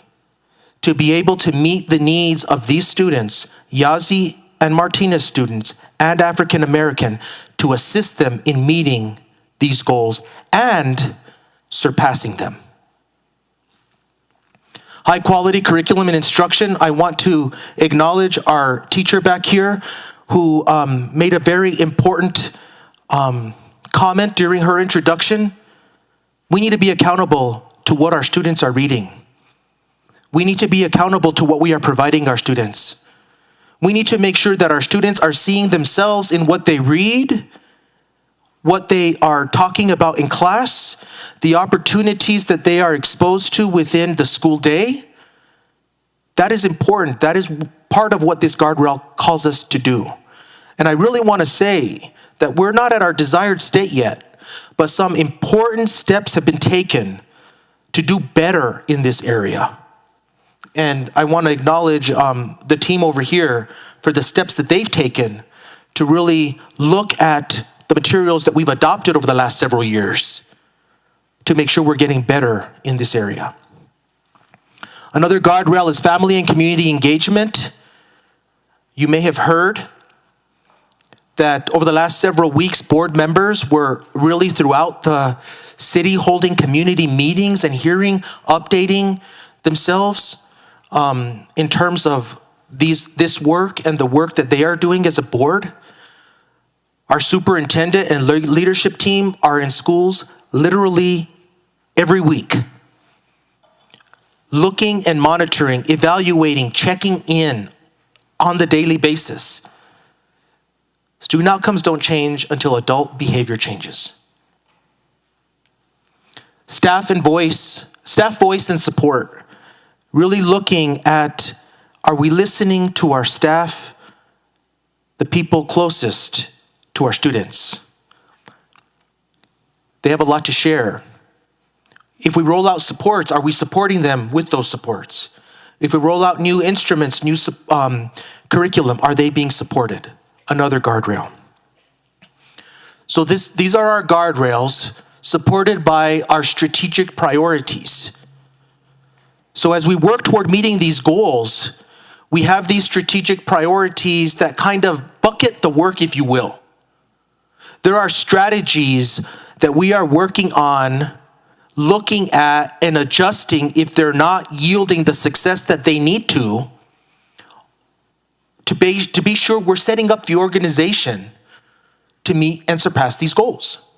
to be able to meet the needs of these students, Yazzie and Martinez students, and African American, to assist them in meeting these goals and surpassing them. High quality curriculum and instruction. I want to acknowledge our teacher back here who made a very important comment during her introduction. We need to be accountable to what our students are reading. We need to be accountable to what we are providing our students. We need to make sure that our students are seeing themselves in what they read, what they are talking about in class, the opportunities that they are exposed to within the school day. That is important. That is part of what this guardrail calls us to do. And I really want to say that we're not at our desired state yet, but some important steps have been taken to do better in this area. And I want to acknowledge the team over here for the steps that they've taken to really look at the materials that we've adopted over the last several years to make sure we're getting better in this area. Another guardrail is family and community engagement. You may have heard that over the last several weeks, board members were really throughout the city holding community meetings and hearing, updating themselves in terms of this work and the work that they are doing as a board. Our superintendent and leadership team are in schools literally every week, looking and monitoring, evaluating, checking in on the daily basis. Student outcomes don't change until adult behavior changes. Staff voice and support. Really looking at, are we listening to our staff, the people closest to our students? They have a lot to share. If we roll out supports, are we supporting them with those supports? If we roll out new instruments, new curriculum, are they being supported? Another guardrail. So these are our guardrails supported by our strategic priorities. So as we work toward meeting these goals, we have these strategic priorities that kind of bucket the work, if you will. There are strategies that we are working on, looking at and adjusting if they're not yielding the success that they need to be sure we're setting up the organization to meet and surpass these goals.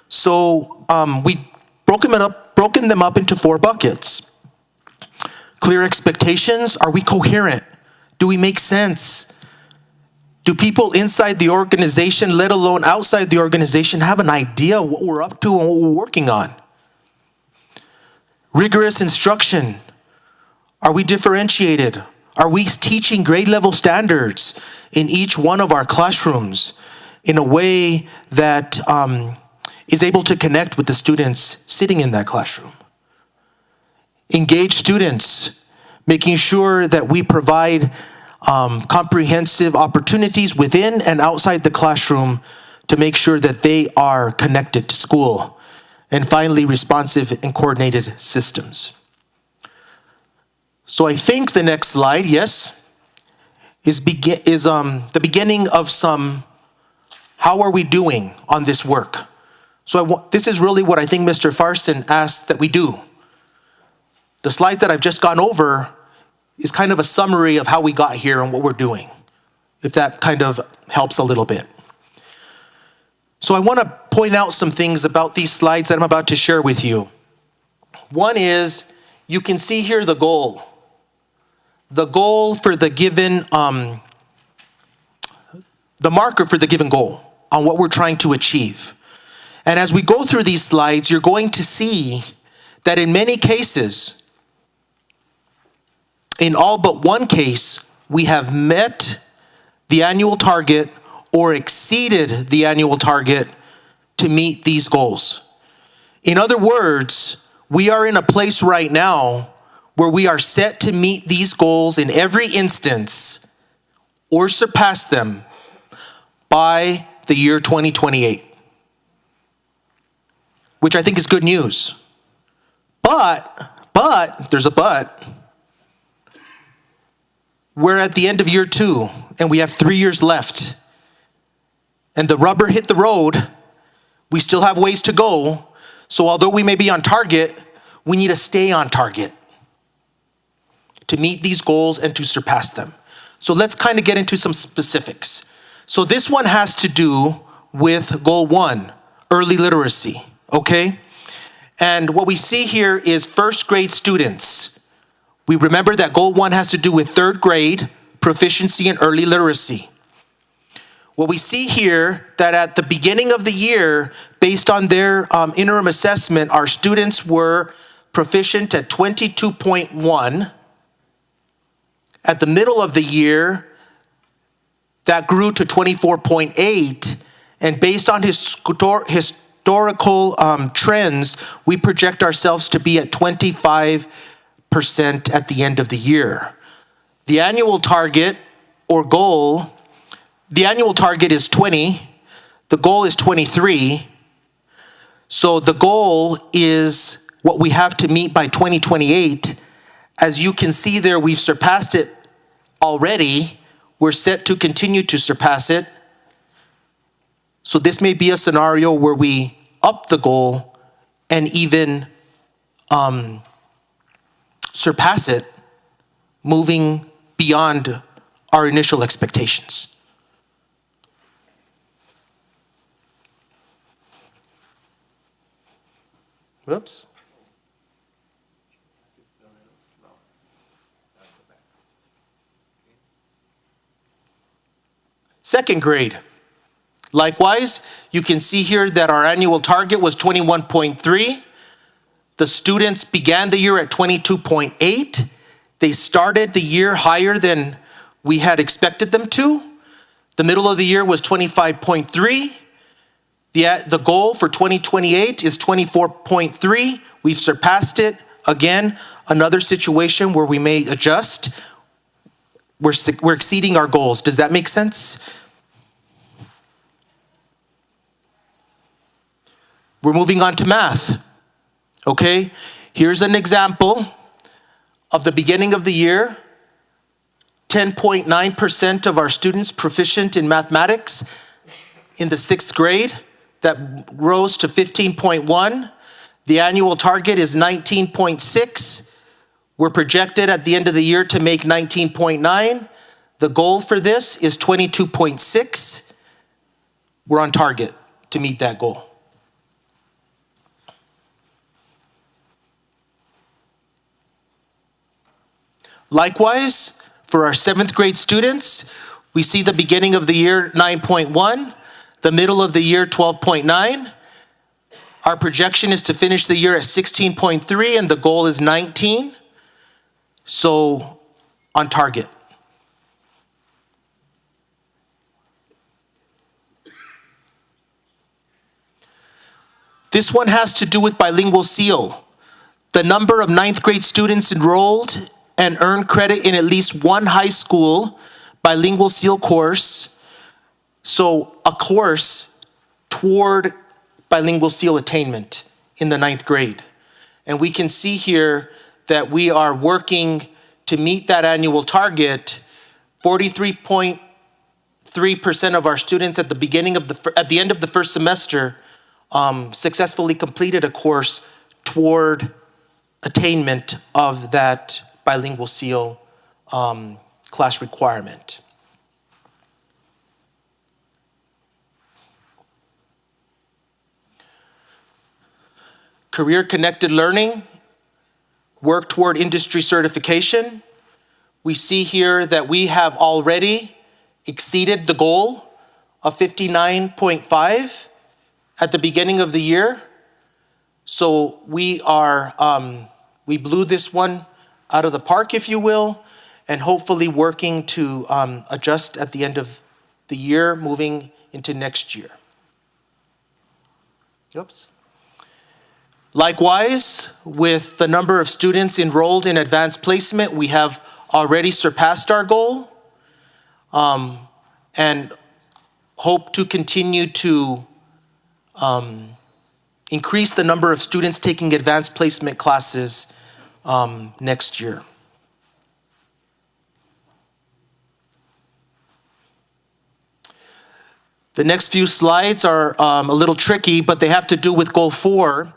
So we broken them up into 4 buckets. Clear expectations? Are we coherent? Do we make sense? Do people inside the organization, let alone outside the organization, have an idea of what we're up to and what we're working on? Rigorous instruction. Are we differentiated? Are we teaching grade level standards in each one of our classrooms in a way that is able to connect with the students sitting in that classroom? Engage students, making sure that we provide comprehensive opportunities within and outside the classroom to make sure that they are connected to school. And finally, responsive and coordinated systems. So I think the next slide, yes, is the beginning of some, how are we doing on this work? So this is really what I think Mr. Farson asked that we do. The slides that I've just gone over is kind of a summary of how we got here and what we're doing, if that kind of helps a little bit. So I want to point out some things about these slides that I'm about to share with you. One is, you can see here the goal. The goal for the given, the marker for the given goal on what we're trying to achieve. And as we go through these slides, you're going to see that in many cases, in all but one case, we have met the annual target or exceeded the annual target to meet these goals. In other words, we are in a place right now where we are set to meet these goals in every instance or surpass them by the year 2028, which I think is good news. But, there's a but, we're at the end of year 2 and we have 3 years left. And the rubber hit the road. We still have ways to go. So although we may be on target, we need to stay on target to meet these goals and to surpass them. So let's kind of get into some specifics. So this one has to do with goal 1, early literacy, okay? And what we see here is first grade students. We remember that goal 1 has to do with 3rd grade proficiency in early literacy. What we see here, that at the beginning of the year, based on their interim assessment, our students were proficient at 22.1. At the middle of the year, that grew to 24.8. And based on historical trends, we project ourselves to be at 25% at the end of the year. The annual target or goal, the annual target is 20, the goal is 23. So the goal is what we have to meet by 2028. As you can see there, we've surpassed it already. We're set to continue to surpass it. So this may be a scenario where we up the goal and even surpass it, moving beyond our initial expectations. Whoops. Second grade. Likewise, you can see here that our annual target was 21.3. The students began the year at 22.8. They started the year higher than we had expected them to. The middle of the year was 25.3. The goal for 2028 is 24.3. We've surpassed it. Again, another situation where we may adjust. We're exceeding our goals. Does that make sense? We're moving on to math. Okay, here's an example of the beginning of the year. 10.9% of our students proficient in mathematics in the 6th grade. That rose to 15.1. The annual target is 19.6. We're projected at the end of the year to make 19.9. The goal for this is 22.6. We're on target to meet that goal. Likewise, for our 7th grade students, we see the beginning of the year 9.1, the middle of the year 12.9. Our projection is to finish the year at 16.3, and the goal is 19. So, on target. This one has to do with bilingual seal. The number of 9th grade students enrolled and earned credit in at least one high school bilingual seal course. So a course toward bilingual seal attainment in the 9th grade. And we can see here that we are working to meet that annual target. 43.3% of our students at the end of the first semester successfully completed a course toward attainment of that bilingual seal class requirement. Career-connected learning, work toward industry certification. We see here that we have already exceeded the goal of 59.5 at the beginning of the year. So we blew this one out of the park, if you will, and hopefully working to adjust at the end of the year, moving into next year. Oops. Likewise, with the number of students enrolled in advanced placement, we have already surpassed our goal and hope to continue to increase the number of students taking advanced placement classes next year. The next few slides are a little tricky, but they have to do with goal 4,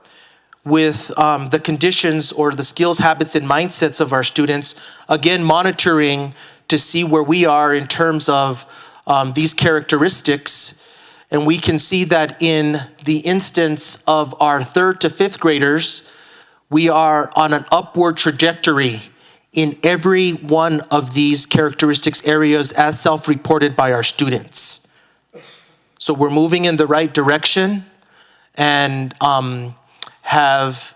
with the conditions or the skills, habits, and mindsets of our students. Again, monitoring to see where we are in terms of these characteristics. And we can see that in the instance of our 3rd to 5th graders, we are on an upward trajectory in every one of these characteristics areas as self-reported by our students. So we're moving in the right direction and have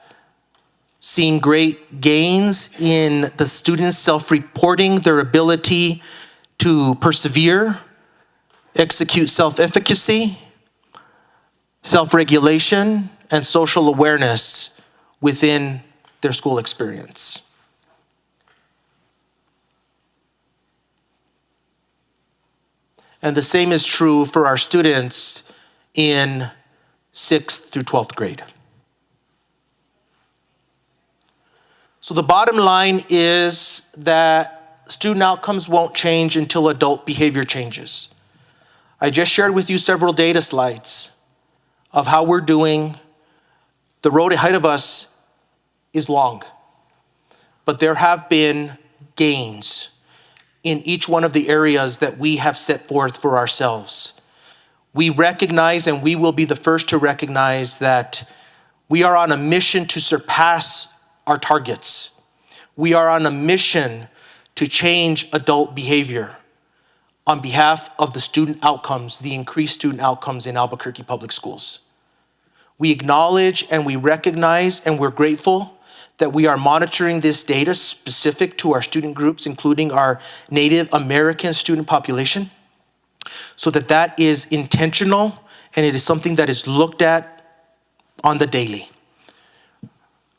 seen great gains in the students self-reporting their ability to persevere, execute self-efficacy, self-regulation, and social awareness within their school experience. And the same is true for our students in 6th through 12th grade. So the bottom line is that student outcomes won't change until adult behavior changes. I just shared with you several data slides of how we're doing. The road ahead of us is long, but there have been gains in each one of the areas that we have set forth for ourselves. We recognize, and we will be the first to recognize, that we are on a mission to surpass our targets. We are on a mission to change adult behavior on behalf of the student outcomes, the increased student outcomes in Albuquerque Public Schools. We acknowledge and we recognize and we're grateful that we are monitoring this data specific to our student groups, including our Native American student population, so that is intentional and it is something that is looked at on the daily.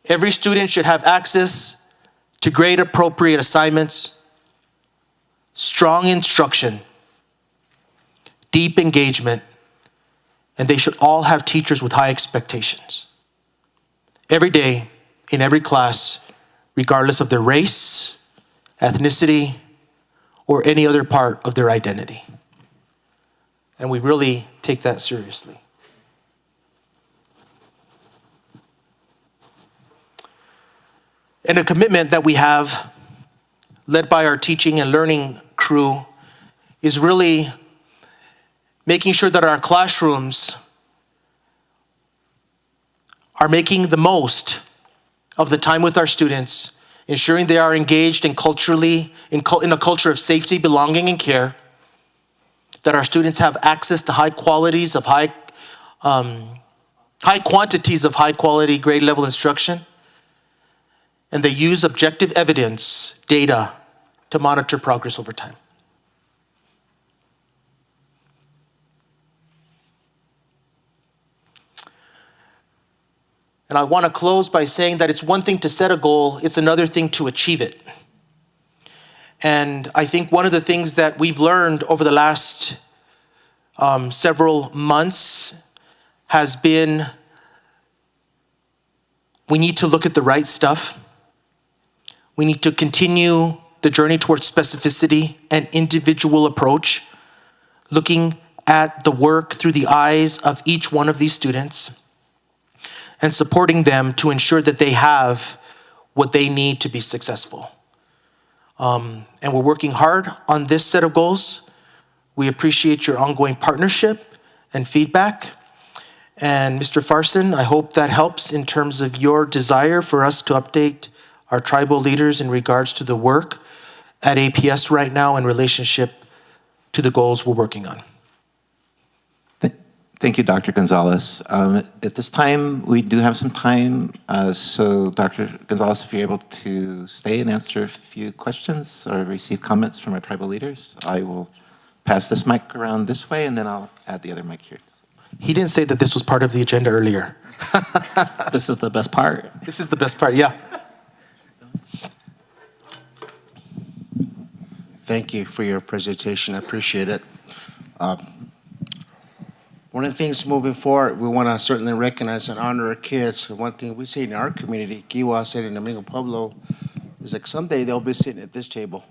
Every student should have access to grade-appropriate assignments, strong instruction, deep engagement, and they should all have teachers with high expectations. Every day, in every class, regardless of their race, ethnicity, or any other part of their identity. And we really take that seriously. And a commitment that we have, led by our teaching and learning crew, is really making sure that our classrooms are making the most of the time with our students ensuring they are engaged in a culture of safety, belonging, and care, that our students have access to high quantities of high quality grade level instruction, and they use objective evidence, data, to monitor progress over time. And I want to close by saying that it's one thing to set a goal, it's another thing to achieve it. And I think one of the things that we've learned over the last several months has been we need to look at the right stuff. We need to continue the journey towards specificity and individual approach, looking at the work through the eyes of each one of these students and supporting them to ensure that they have what they need to be successful. And we're working hard on this set of goals. We appreciate your ongoing partnership and feedback. And Mr. Farson, I hope that helps in terms of your desire for us to update our tribal leaders in regards to the work at APS right now in relationship to the goals we're working on. Thank you, Dr. Gonzalez. At this time, we do have some time. So Dr. Gonzalez, if you're able to stay and answer a few questions or receive comments from our tribal leaders, I will pass this mic around this way, and then I'll add the other mic here. He didn't say that this was part of the agenda earlier. This is the best part. This is the best part, yeah. Thank you for your presentation. I appreciate it. One of the things moving forward, we want to certainly recognize and honor our kids. One thing we say in our community, Kiwa said in Domingo Pueblo, is like someday they'll be sitting at this table,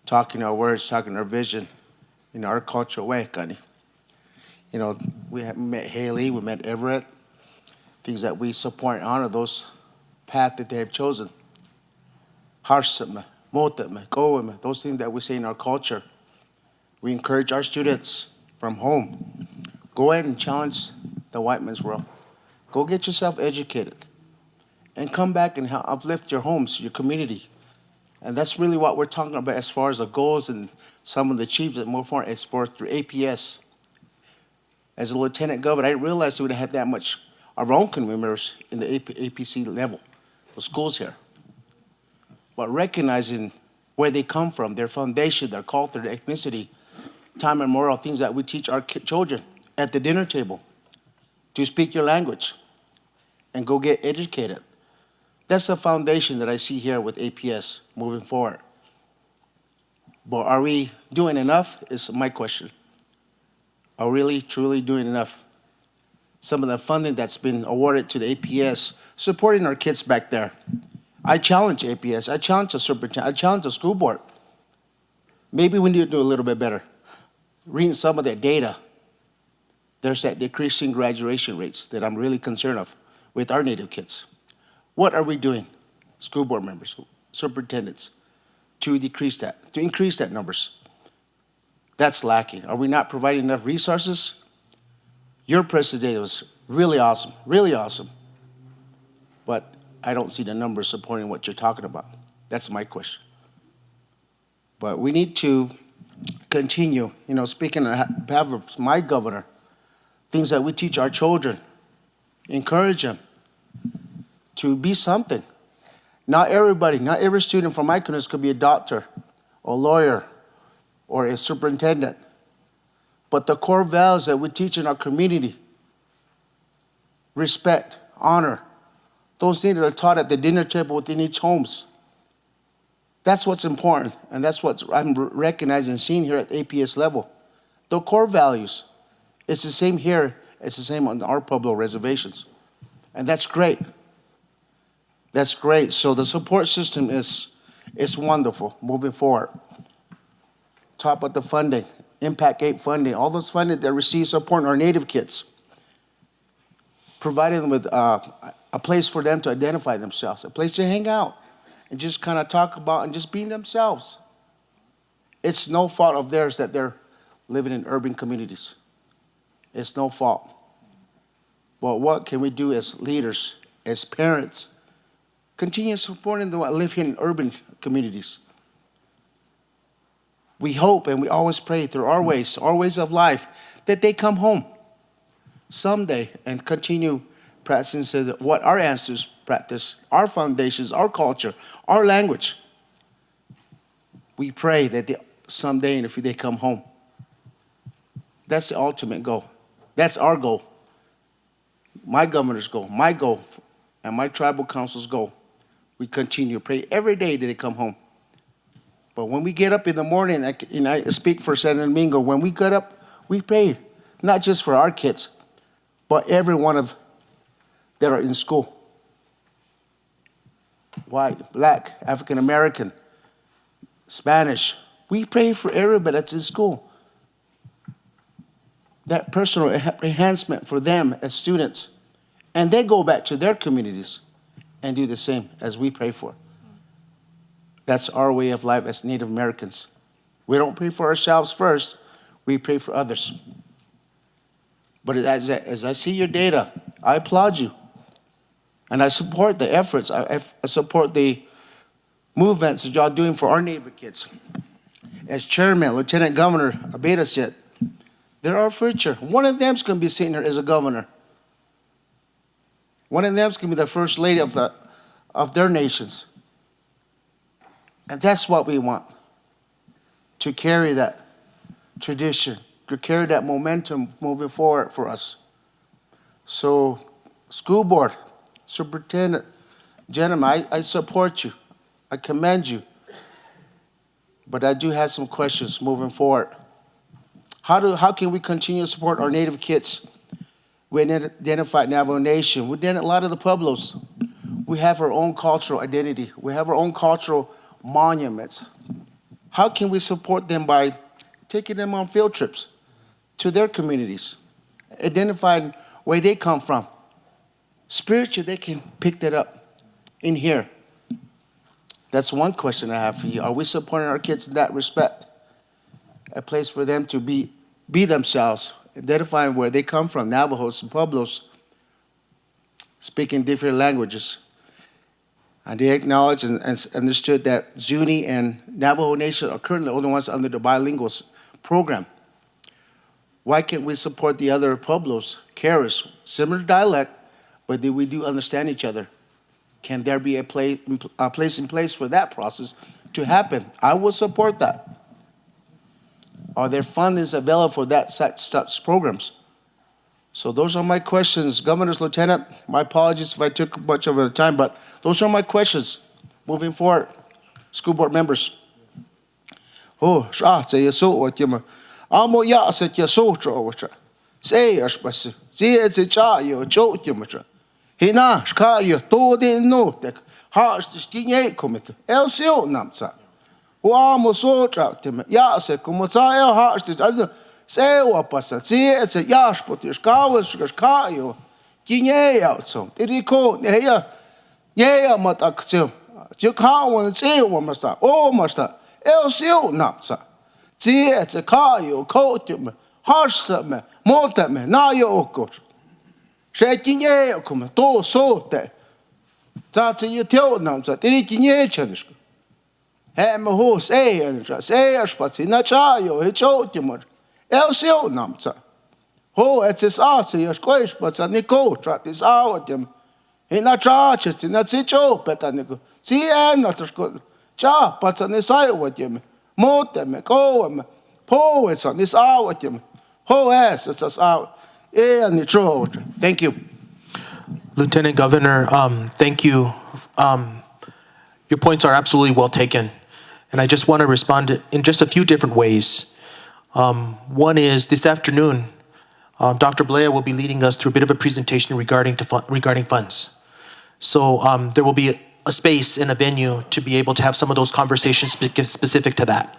talking our words, talking our vision, in our cultural way, Kani. You know, we met Haley, we met Everett, things that we support and honor those paths that they have chosen. Harshama, Motama, Goema, those things that we say in our culture. We encourage our students from home. Go ahead and challenge the white man's world. Go get yourself educated and come back and uplift your homes, your community. And that's really what we're talking about as far as the goals and some of the achievements more for as far through APS. As a lieutenant governor, I didn't realize we would have that much our own community members in the APC level, the schools here. But recognizing where they come from, their foundation, their culture, their ethnicity, time and moral things that we teach our children at the dinner table to speak your language and go get educated. That's the foundation that I see here with APS moving forward. But are we doing enough is my question. Are we really, truly doing enough? Some of the funding that's been awarded to the APS, supporting our kids back there. I challenge APS, I challenge the superintendent, I challenge the school board. Maybe we need to do a little bit better. Reading some of their data, there's that decreasing graduation rates that I'm really concerned of with our Native kids. What are we doing, school board members, superintendents, to decrease that, to increase that numbers? That's lacking. Are we not providing enough resources? Your president was really awesome, really awesome. But I don't see the numbers supporting what you're talking about. That's my question. But we need to continue, you know, speaking on behalf of my governor, things that we teach our children, encourage them to be something. Not everybody, not every student from my goodness could be a doctor, or lawyer, or a superintendent. But the core values that we teach in our community, respect, honor, those things that are taught at the dinner table within each homes. That's what's important, and that's what I'm recognizing and seeing here at APS level. The core values, it's the same here, it's the same on our Pueblo reservations. And that's great. That's great. So the support system is wonderful moving forward. Talk about the funding, Impact 8 funding, all those funding that receive support our Native kids. Providing them with a place for them to identify themselves, a place to hang out and just kind of talk about and just being themselves. It's no fault of theirs that they're living in urban communities. It's no fault. But what can we do as leaders, as parents, Continue supporting the live here in urban communities. We hope and we always pray through our ways of life, that they come home someday and continue practicing what our ancestors practice, our foundations, our culture, our language. We pray that someday if they come home. That's the ultimate goal. That's our goal. My governor's goal, my goal, and my tribal council's goal. We continue to pray every day that they come home. But when we get up in the morning, and I speak for San Domingo, when we get up, we pray, not just for our kids, but every one of that are in school. White, black, African American, Spanish. We pray for everybody that's in school. That personal enhancement for them as students. And they go back to their communities and do the same as we pray for. That's our way of life as Native Americans. We don't pray for ourselves first, we pray for others. But as I see your data, I applaud you. And I support the efforts, I support the movements that y'all doing for our neighbor kids. As chairman, Lieutenant Governor Abeda said, they're our future. One of them's going to be sitting here as a governor. One of them's going to be the first lady of their nations. And that's what we want, to carry that tradition, to carry that momentum moving forward for us. So, school board, superintendent, gentlemen, I support you. I commend you. But I do have some questions moving forward. How can we continue to support our Native kids? We identified Navajo Nation. We did a lot of the Pueblos. We have our own cultural identity. We have our own cultural monuments. How can we support them by taking them on field trips to their communities, identifying where they come from? Spiritually, they can pick that up in here. That's one question I have for you. Are we supporting our kids in that respect? A place for them to be themselves, identifying where they come from, Navajos and Pueblos, speaking different languages. And they acknowledged and understood that Zuni and Navajo Nation are currently the only ones under the bilingual program. Why can't we support the other Pueblos, Caras, similar dialect, but we do understand each other? Can there be a place in place for that process to happen? I will support that. Are there fundings available for that such programs? So those are my questions. Governor's Lieutenant, my apologies if I took much of the time, but those are my questions moving forward. School board members. Oh, say you so what you amo ya set you so trocha. Say as it's a cha you choke you much. Hina ska you to the no tek. Harsh the skinny commit. Elcio namsa. Amo so trout ya se como sa el harsh the say what pasa. See it's a yash put your scars ka you. Kinye out so. Did he call yeah matakcio. You can't want to say what must start. Oh must start. Elcio namsa. See it's a car you coat you harsh me monta me na you okor. Шекинея куме то соте. Цаца you tell namsa. Did he kinye chanish. Hem hos and say ashpatsi na chayo he chot you much. Elcio namsa. Ho it's his ass you squish but a nico trat is out him. He not charges in that sicho petanico. See and not a cha but an isai with him. Mote me go him. Po it's on this hour with him. Ho es it's us out. Thank you. Lieutenant Governor, thank you. Your points are absolutely well taken. And I just want to respond in just a few different ways. One is this afternoon, Dr. Blea will be leading us through a bit of a presentation regarding funds. So there will be a space and a venue to be able to have some of those conversations specific to that.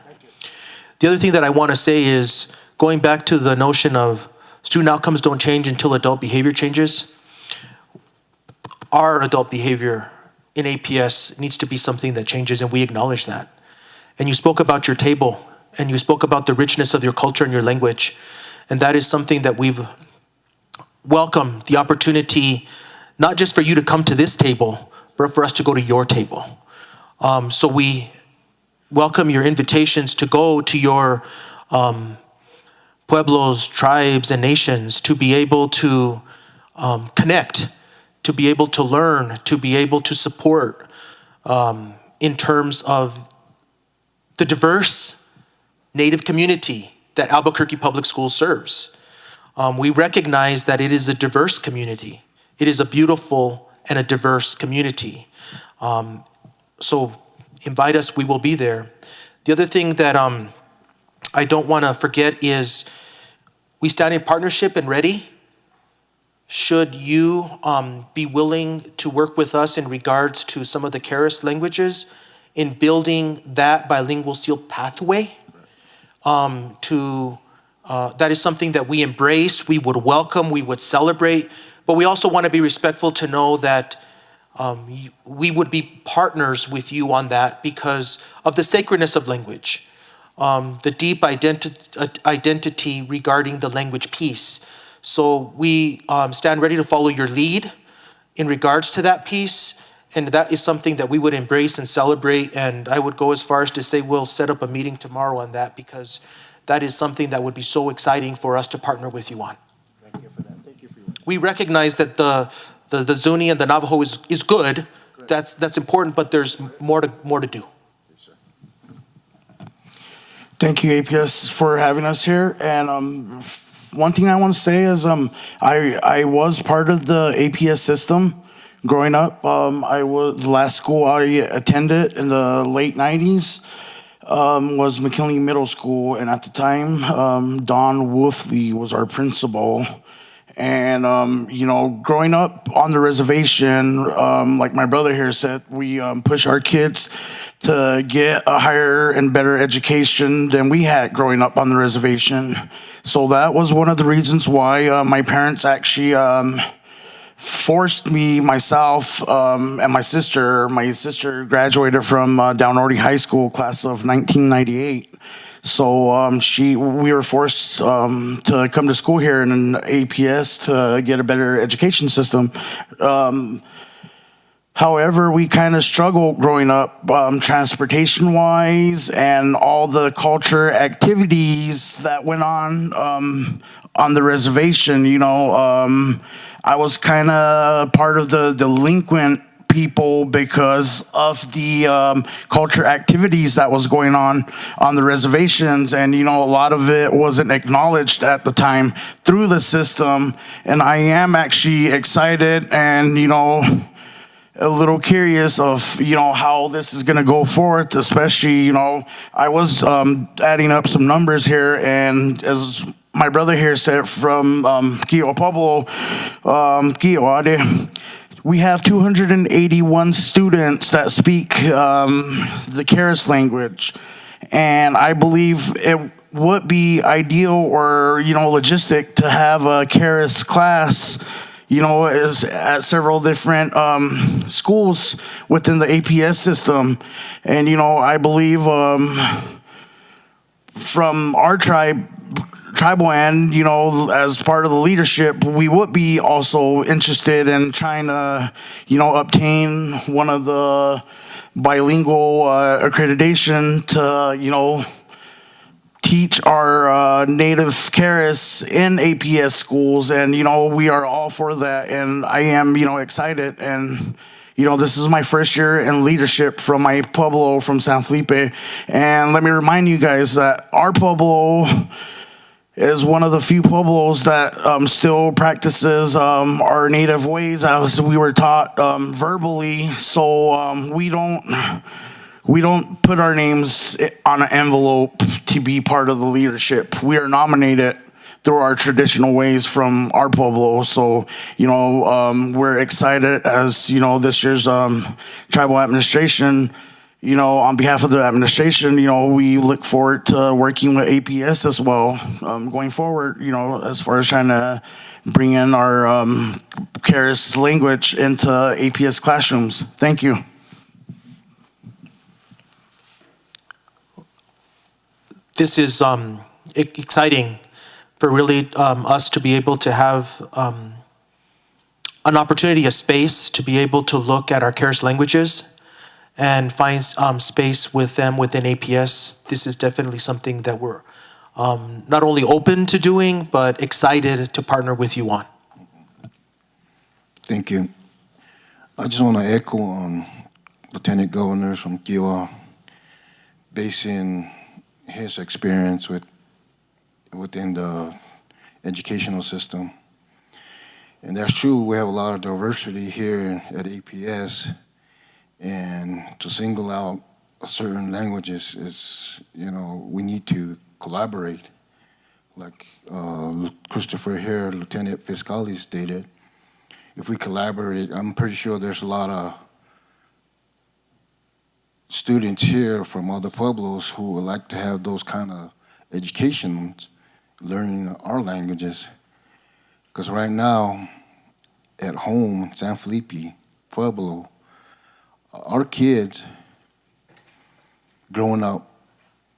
The other thing that I want to say is going back to the notion of student outcomes don't change until adult behavior changes. Our adult behavior in APS needs to be something that changes, and we acknowledge that. And you spoke about your table, and you spoke about the richness of your culture and your language, and that is something that we've welcomed the opportunity, not just for you to come to this table, but for us to go to your table. So we welcome your invitations to go to your pueblos, tribes, and nations to be able to connect, to be able to learn, to be able to support in terms of the diverse Native community that Albuquerque Public Schools serves. We recognize that it is a diverse community. It is a beautiful and a diverse community. So invite us, we will be there. The other thing that I don't want to forget is we stand in partnership and ready. Should you be willing to work with us in regards to some of the Keres languages in building that bilingual seal pathway? That is something that we embrace, we would welcome, we would celebrate, but we also want to be respectful to know that we would be partners with you on that because of the sacredness of language, the deep identity regarding the language piece. So we stand ready to follow your lead in regards to that piece, and that is something that we would embrace and celebrate, and I would go as far as to say we'll set up a meeting tomorrow on that because that is something that would be so exciting for us to partner with you on. Thank you for that. Thank you for your. We recognize that the Zuni and the Navajo is good. That's important, but there's more to do. Thank you, APS, for having us here. And one thing I want to say is I was part of the APS system growing up. The last school I attended in the late 90s was McKinley Middle School, and at the time, Don Wolfley was our principal. And, growing up on the reservation, like my brother here said, we push our kids to get a higher and better education than we had growing up on the reservation. So that was one of the reasons why my parents actually forced me, myself, and my sister. My sister graduated from Downorty High School, class of 1998. So we were forced to come to school here in an APS to get a better education system. However, we kind of struggled growing up transportation-wise and all the culture activities that went on the reservation. I was kind of part of the delinquent people because of the culture activities that was going on the reservations, and a lot of it wasn't acknowledged at the time through the system. And I am actually excited and a little curious of how this is going to go forth, especially I was adding up some numbers here, and as my brother here said from Kio Pueblo, Kioade, we have 281 students that speak the Keres language, and I believe it would be ideal or logistic to have a Keres class is at several different schools within the APS system. And I believe from our tribal end, as part of the leadership, we would be also interested in trying to, obtain one of the bilingual accreditation to, teach our native Keres in APS schools. And, we are all for that. And I am, excited. And, this is my first year in leadership from my pueblo from San Felipe. And let me remind you guys that our pueblo is one of the few pueblos that still practices our native ways as we were taught verbally. So we don't put our names on an envelope to be part of the leadership. We are nominated through our traditional ways from our pueblo. So, we're excited as, this year's tribal administration, on behalf of the administration, we look forward to working with APS as well, going forward, as far as trying to bring in our Keres language into APS classrooms. Thank you. This is exciting for really us to be able to have an opportunity, a space to be able to look at our Keres languages and find space with them within APS, this is definitely something that we're not only open to doing, but excited to partner with you on. Thank you. I just want to echo on Lieutenant Governor from Kiowa, basing his experience within the educational system. And that's true, we have a lot of diversity here at APS, and to single out certain languages is, we need to collaborate. Like Christopher here, Lieutenant Fiscali stated, if we collaborate, I'm pretty sure there's a lot of students here from other pueblos who would like to have those kind of educations, learning our languages. Because right now, at home in San Felipe, Pueblo, our kids growing up,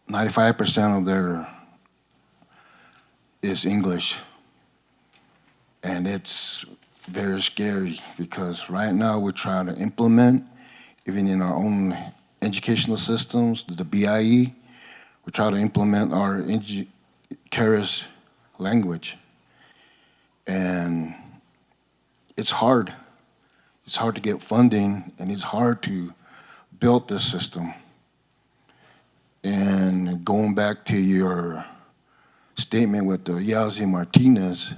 95% of their is English. And it's very scary because right now we're trying to implement, even in our own educational systems, the BIE, we're trying to implement our Keres language. And it's hard. It's hard to get funding, and it's hard to build this system. And going back to your statement with the Yazzie Martinez,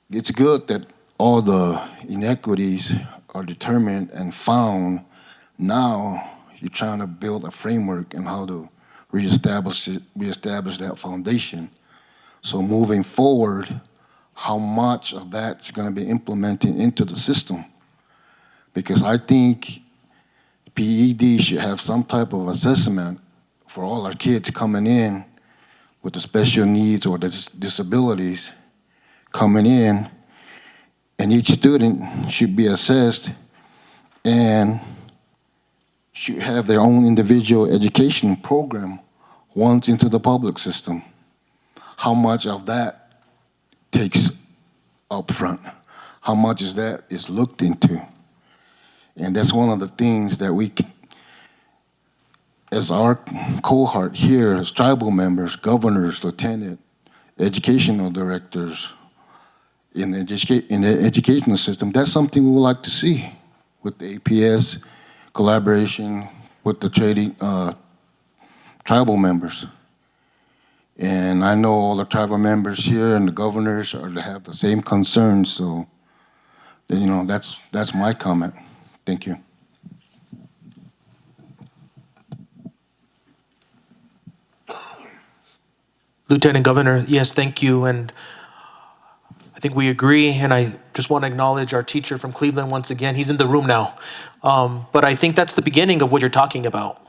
it's good that all the inequities are determined and found. Now you're trying to build a framework and how to reestablish that foundation. So moving forward, how much of that's going to be implemented into the system? Because I think PED should have some type of assessment for all our kids coming in with the special needs or the disabilities coming in, and each student should be assessed and should have their own individual education program once into the public system. How much of that takes up front? How much is that is looked into? And that's one of the things that we, as our cohort here, as tribal members, governors, lieutenant, educational directors in the educational system, that's something we would like to see with the APS collaboration with the tribal members. And I know all the tribal members here and the governors are to have the same concerns, so that's my comment. Thank you. Lieutenant Governor, yes, thank you. And I think we agree, and I just want to acknowledge our teacher from Cleveland once again. He's in the room now. But I think that's the beginning of what you're talking about,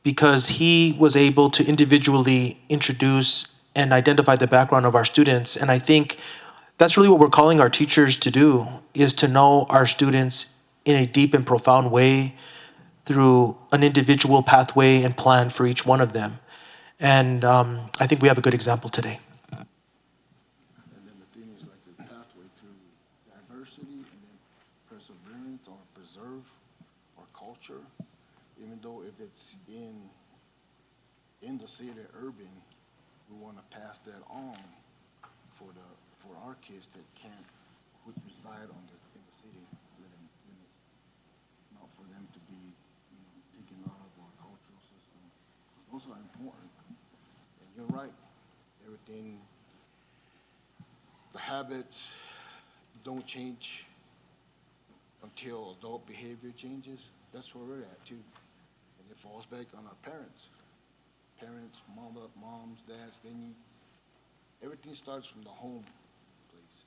because he was able to individually introduce and identify the background of our students. And I think that's really what we're calling our teachers to do, is to know our students in a deep and profound way through an individual pathway and plan for each one of them. And I think we have a good example today. And then the thing is like the pathway through diversity and then perseverance or preserve our culture, even though if it's in the city urban, we want to pass that on for our kids that can't reside in the city limits, not for them to be taken out of our cultural system. Those are important. And you're right, everything, the habits don't change until adult behavior changes. That's where we're at too. And it falls back on our parents. Parents, moms, dads, everything starts from the home place.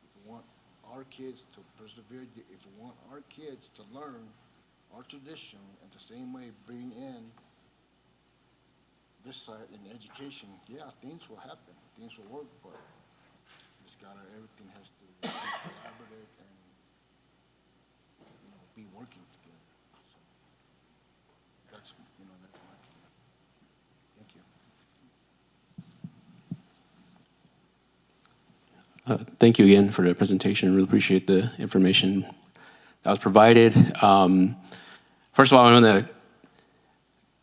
If we want our kids to persevere, if we want our kids to learn our tradition and the same way bring in this side in education, yeah, things will happen, things will work, but everything has to be collaborative and be working together. So that's my opinion. Thank you. Thank you again for the presentation. Really appreciate the information that was provided. First of all, I want to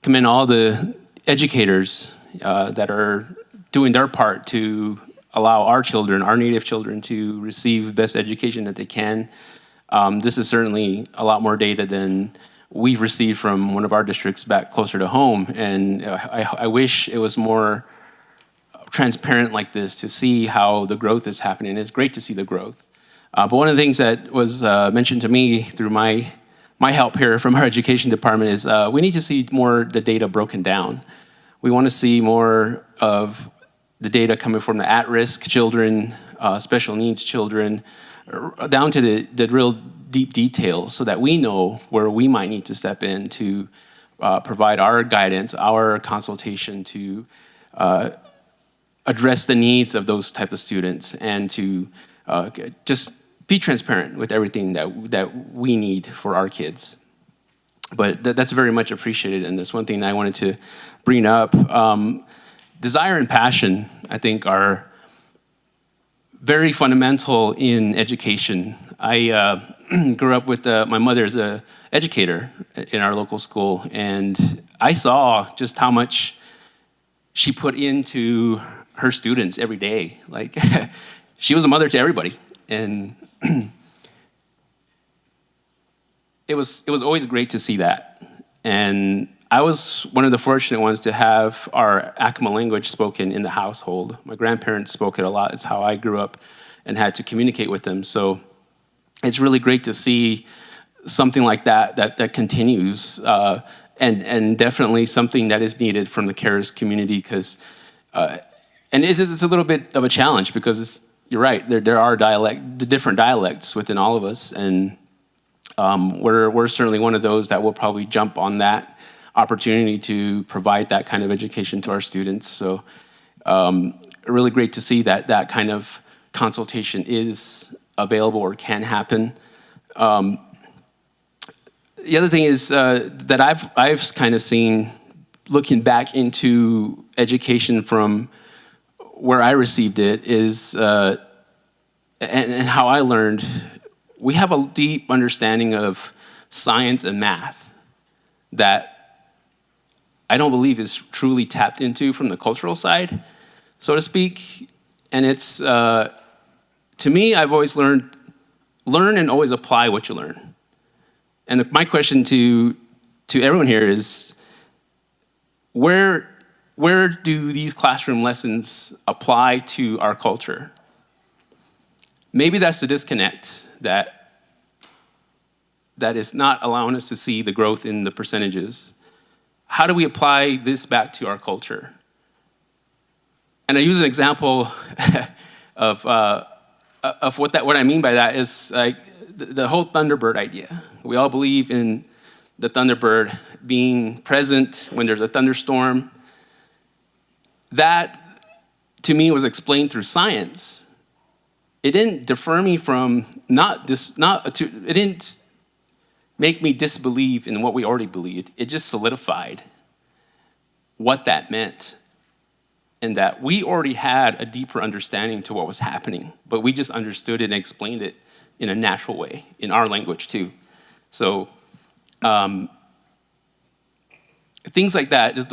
commend all the educators that are doing their part to allow our children, our Native children, to receive the best education that they can. This is certainly a lot more data than we've received from one of our districts back closer to home. And I wish it was more transparent like this to see how the growth is happening. It's great to see the growth. But one of the things that was mentioned to me through my help here from our education department is we need to see more the data broken down. We want to see more of the data coming from the at-risk children, special needs children, down to the real deep details so that we know where we might need to step in to provide our guidance, our consultation to address the needs of those type of students and to just be transparent with everything that we need for our kids. But that's very much appreciated, and that's one thing that I wanted to bring up. Desire and passion, I think, are very fundamental in education. I grew up with my mother as an educator in our local school, and I saw just how much she put into her students every day. Like, she was a mother to everybody, and it was always great to see that. And I was one of the fortunate ones to have our Acoma language spoken in the household. My grandparents spoke it a lot. It's how I grew up and had to communicate with them. So it's really great to see something like that continues, and definitely something that is needed from the CARES community, because and it's a little bit of a challenge because you're right, there are different dialects within all of us, and we're certainly one of those that will probably jump on that opportunity to provide that kind of education to our students. So really great to see that kind of consultation is available or can happen. The other thing is that I've kind of seen, looking back into education from where I received it, is and how I learned, we have a deep understanding of science and math that I don't believe is truly tapped into from the cultural side, so to speak. And it's, to me, I've always learn and always apply what you learn. And my question to everyone here is, where do these classroom lessons apply to our culture? Maybe that's the disconnect that is not allowing us to see the growth in the percentages. How do we apply this back to our culture? And I use an example of what I mean by that is like the whole Thunderbird idea. We all believe in the Thunderbird being present when there's a thunderstorm. That, to me, was explained through science. It didn't defer me from it didn't make me disbelieve in what we already believed. It just solidified what that meant, and that we already had a deeper understanding to what was happening, but we just understood it and explained it in a natural way, in our language too. So things like that, just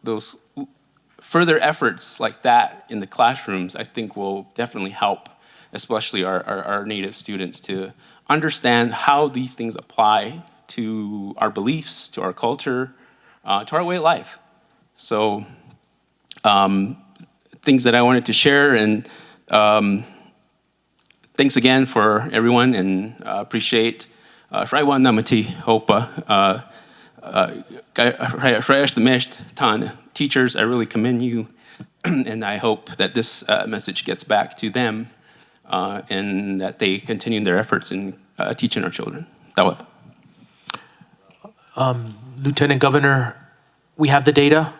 those further efforts like that in the classrooms, I think will definitely help, especially our Native students, to understand how these things apply to our beliefs, to our culture, to our way of life. So things that I wanted to share, and thanks again for everyone, and appreciate Fraiwan Namati Hopa. Teachers, I really commend you, and I hope that this message gets back to them, and that they continue their efforts in teaching our children. Tawa. Lieutenant Governor, we have the data.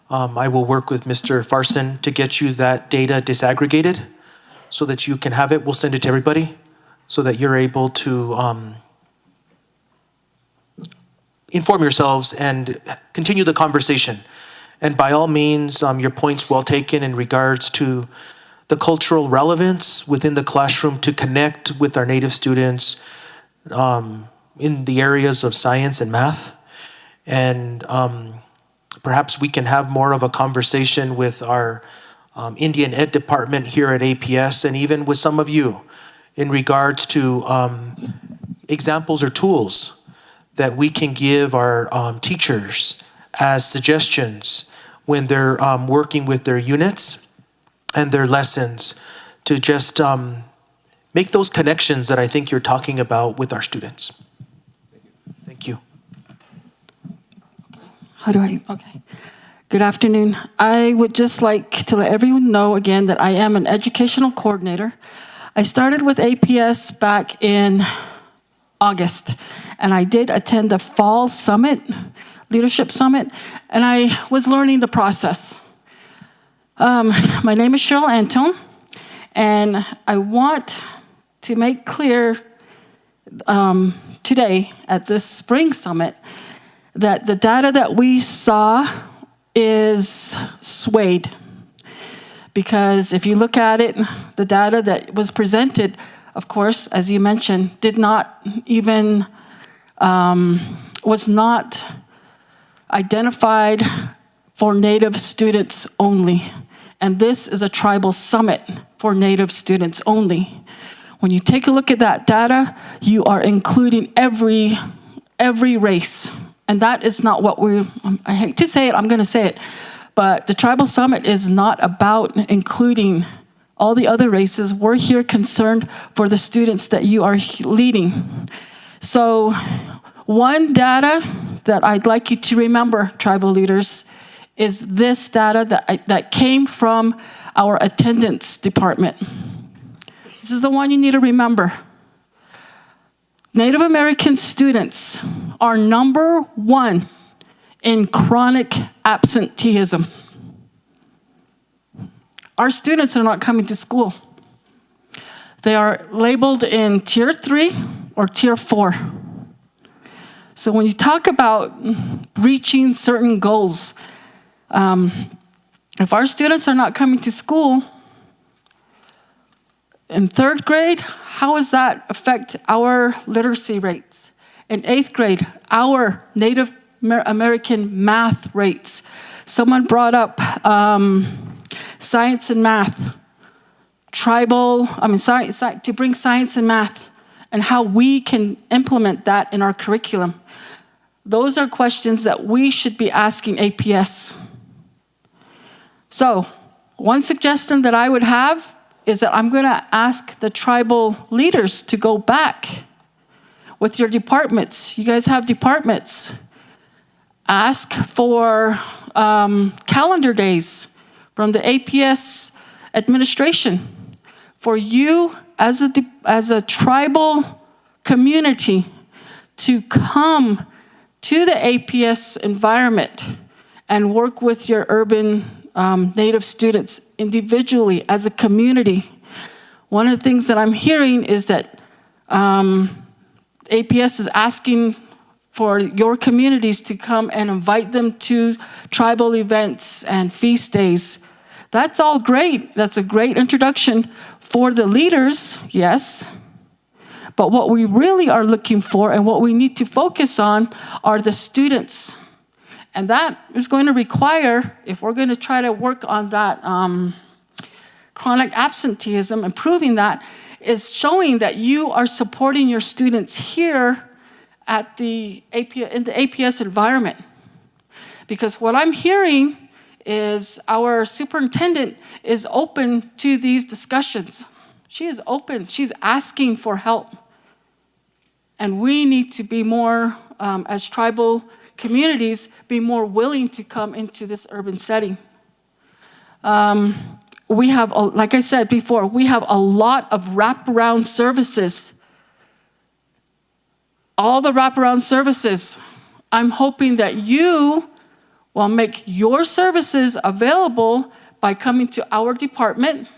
I will work with Mr. Farson to get you that data disaggregated so that you can have it. We'll send it to everybody so that you're able to inform yourselves and continue the conversation. And by all means, your point's well taken in regards to the cultural relevance within the classroom to connect with our Native students in the areas of science and math. And perhaps we can have more of a conversation with our Indian Ed department here at APS, and even with some of you in regards to examples or tools that we can give our teachers as suggestions when they're working with their units and their lessons, to just make those connections that I think you're talking about with our students. Thank you. Okay. Good afternoon. I would just like to let everyone know again that I am an educational coordinator. I started with APS back in August, and I did attend the fall summit, leadership summit, and I was learning the process. My name is Cheryl Antone, and I want to make clear today at this spring summit that the data that we saw is swayed. Because if you look at it, the data that was presented, of course, as you mentioned, did not even, was not identified for Native students only. And this is a tribal summit for Native students only. When you take a look at that data, you are including every race. And that is not what I hate to say it, I'm gonna say it, but the Tribal Summit is not about including all the other races. We're here concerned for the students that you are leading. So one data that I'd like you to remember, tribal leaders, is this data that came from our attendance department. This is the one you need to remember. Native American students are #1 in chronic absenteeism. Our students are not coming to school. They are labeled in Tier 3 or Tier 4. So when you talk about reaching certain goals, if our students are not coming to school in 3rd grade, how does that affect our literacy rates? In 8th grade, our Native American math rates. Someone brought up science and math, to bring science and math and how we can implement that in our curriculum. Those are questions that we should be asking APS. So, one suggestion that I would have is that I'm going to ask the tribal leaders to go back with your departments. You guys have departments. Ask for calendar days from the APS administration for you as a tribal community to come to the APS environment and work with your urban Native students individually as a community. One of the things that I'm hearing is that APS is asking for your communities to come and invite them to tribal events and feast days. That's all great. That's a great introduction for the leaders, yes. But what we really are looking for and what we need to focus on are the students. And that is going to require, if we're going to try to work on that chronic absenteeism, improving that, is showing that you are supporting your students here at in the APS environment. Because what I'm hearing is our superintendent is open to these discussions. She is open, she's asking for help. And we need to be more, as tribal communities, be more willing to come into this urban setting. We have, like I said before, we have a lot of wraparound services. All the wraparound services. I'm hoping that you will make your services available by coming to our department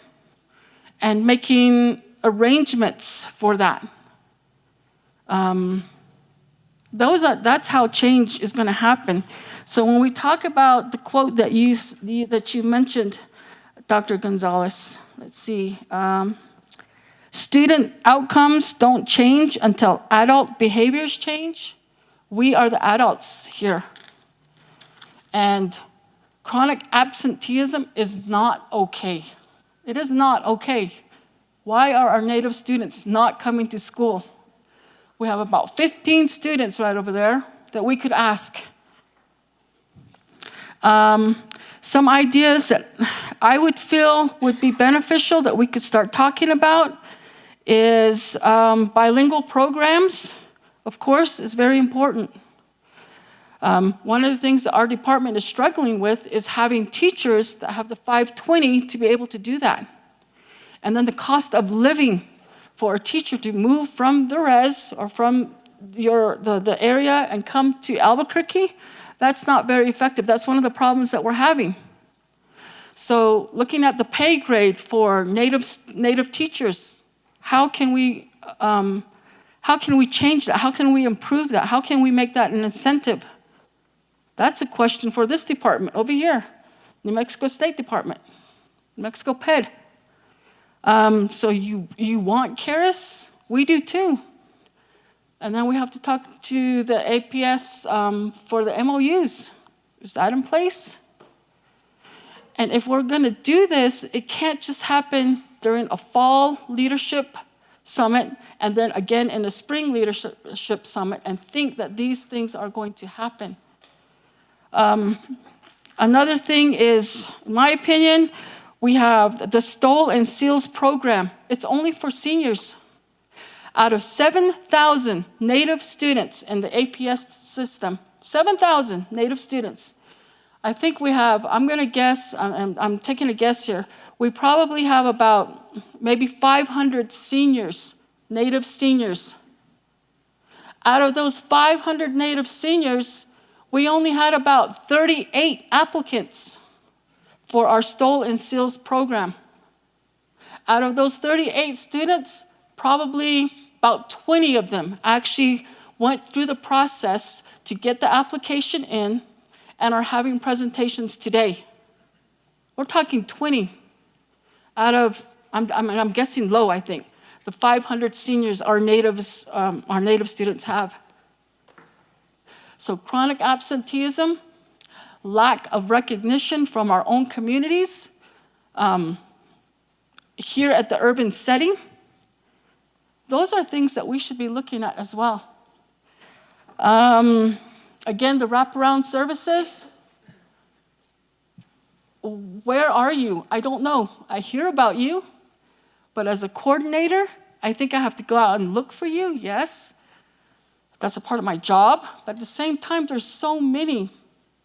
and making arrangements for that. That's how change is going to happen. So when we talk about the quote that you mentioned, Dr. Gonzalez, let's see. Student outcomes don't change until adult behaviors change. We are the adults here. And chronic absenteeism is not okay. It is not okay. Why are our Native students not coming to school? We have about 15 students right over there that we could ask. Some ideas that I would feel would be beneficial that we could start talking about is bilingual programs, of course, is very important. One of the things that our department is struggling with is having teachers that have the 520 to be able to do that. And then the cost of living for a teacher to move from the res or from the area and come to Albuquerque, that's not very effective. That's one of the problems that we're having. So looking at the pay grade for native teachers, how can we change that? How can we improve that? How can we make that an incentive? That's a question for this department over here, New Mexico State Department, New Mexico PED. So you want CARES? We do too. And then we have to talk to the APS for the MOUs. Is that in place? And if we're going to do this, it can't just happen during a fall leadership summit and then again in a spring leadership summit and think that these things are going to happen. Another thing is, in my opinion, we have the Stoll and Seals program. It's only for seniors. Out of 7,000 Native students in the APS system, 7,000 Native students, I think we have, I'm going to guess, I'm taking a guess here, we probably have about maybe 500 seniors, Native seniors. Out of those 500 Native seniors, we only had about 38 applicants for our Stoll and Seals program. Out of those 38 students, probably about 20 of them actually went through the process to get the application in and are having presentations today. We're talking 20 out of, I'm guessing low, I think, the 500 seniors our native students have. So chronic absenteeism, lack of recognition from our own communities, here at the urban setting, those are things that we should be looking at as well. Again, the wraparound services, where are you? I don't know. I hear about you, but as a coordinator, I think I have to go out and look for you, yes. That's a part of my job, but at the same time, there's so many.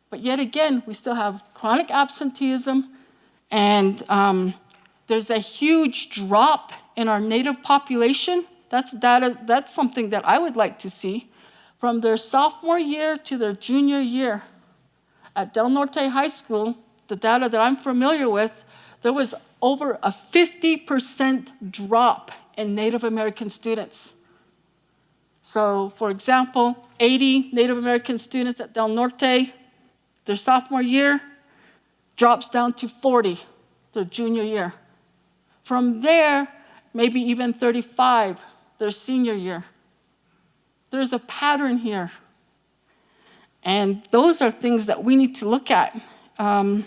But yet again, we still have chronic absenteeism, and there's a huge drop in our Native population. That's data, that's something that I would like to see. From their sophomore year to their junior year at Del Norte High School, the data that I'm familiar with, there was over a 50% drop in Native American students. So, for example, 80 Native American students at Del Norte, their sophomore year drops down to 40 their junior year. From there, maybe even 35 their senior year. There's a pattern here. And those are things that we need to look at. I'm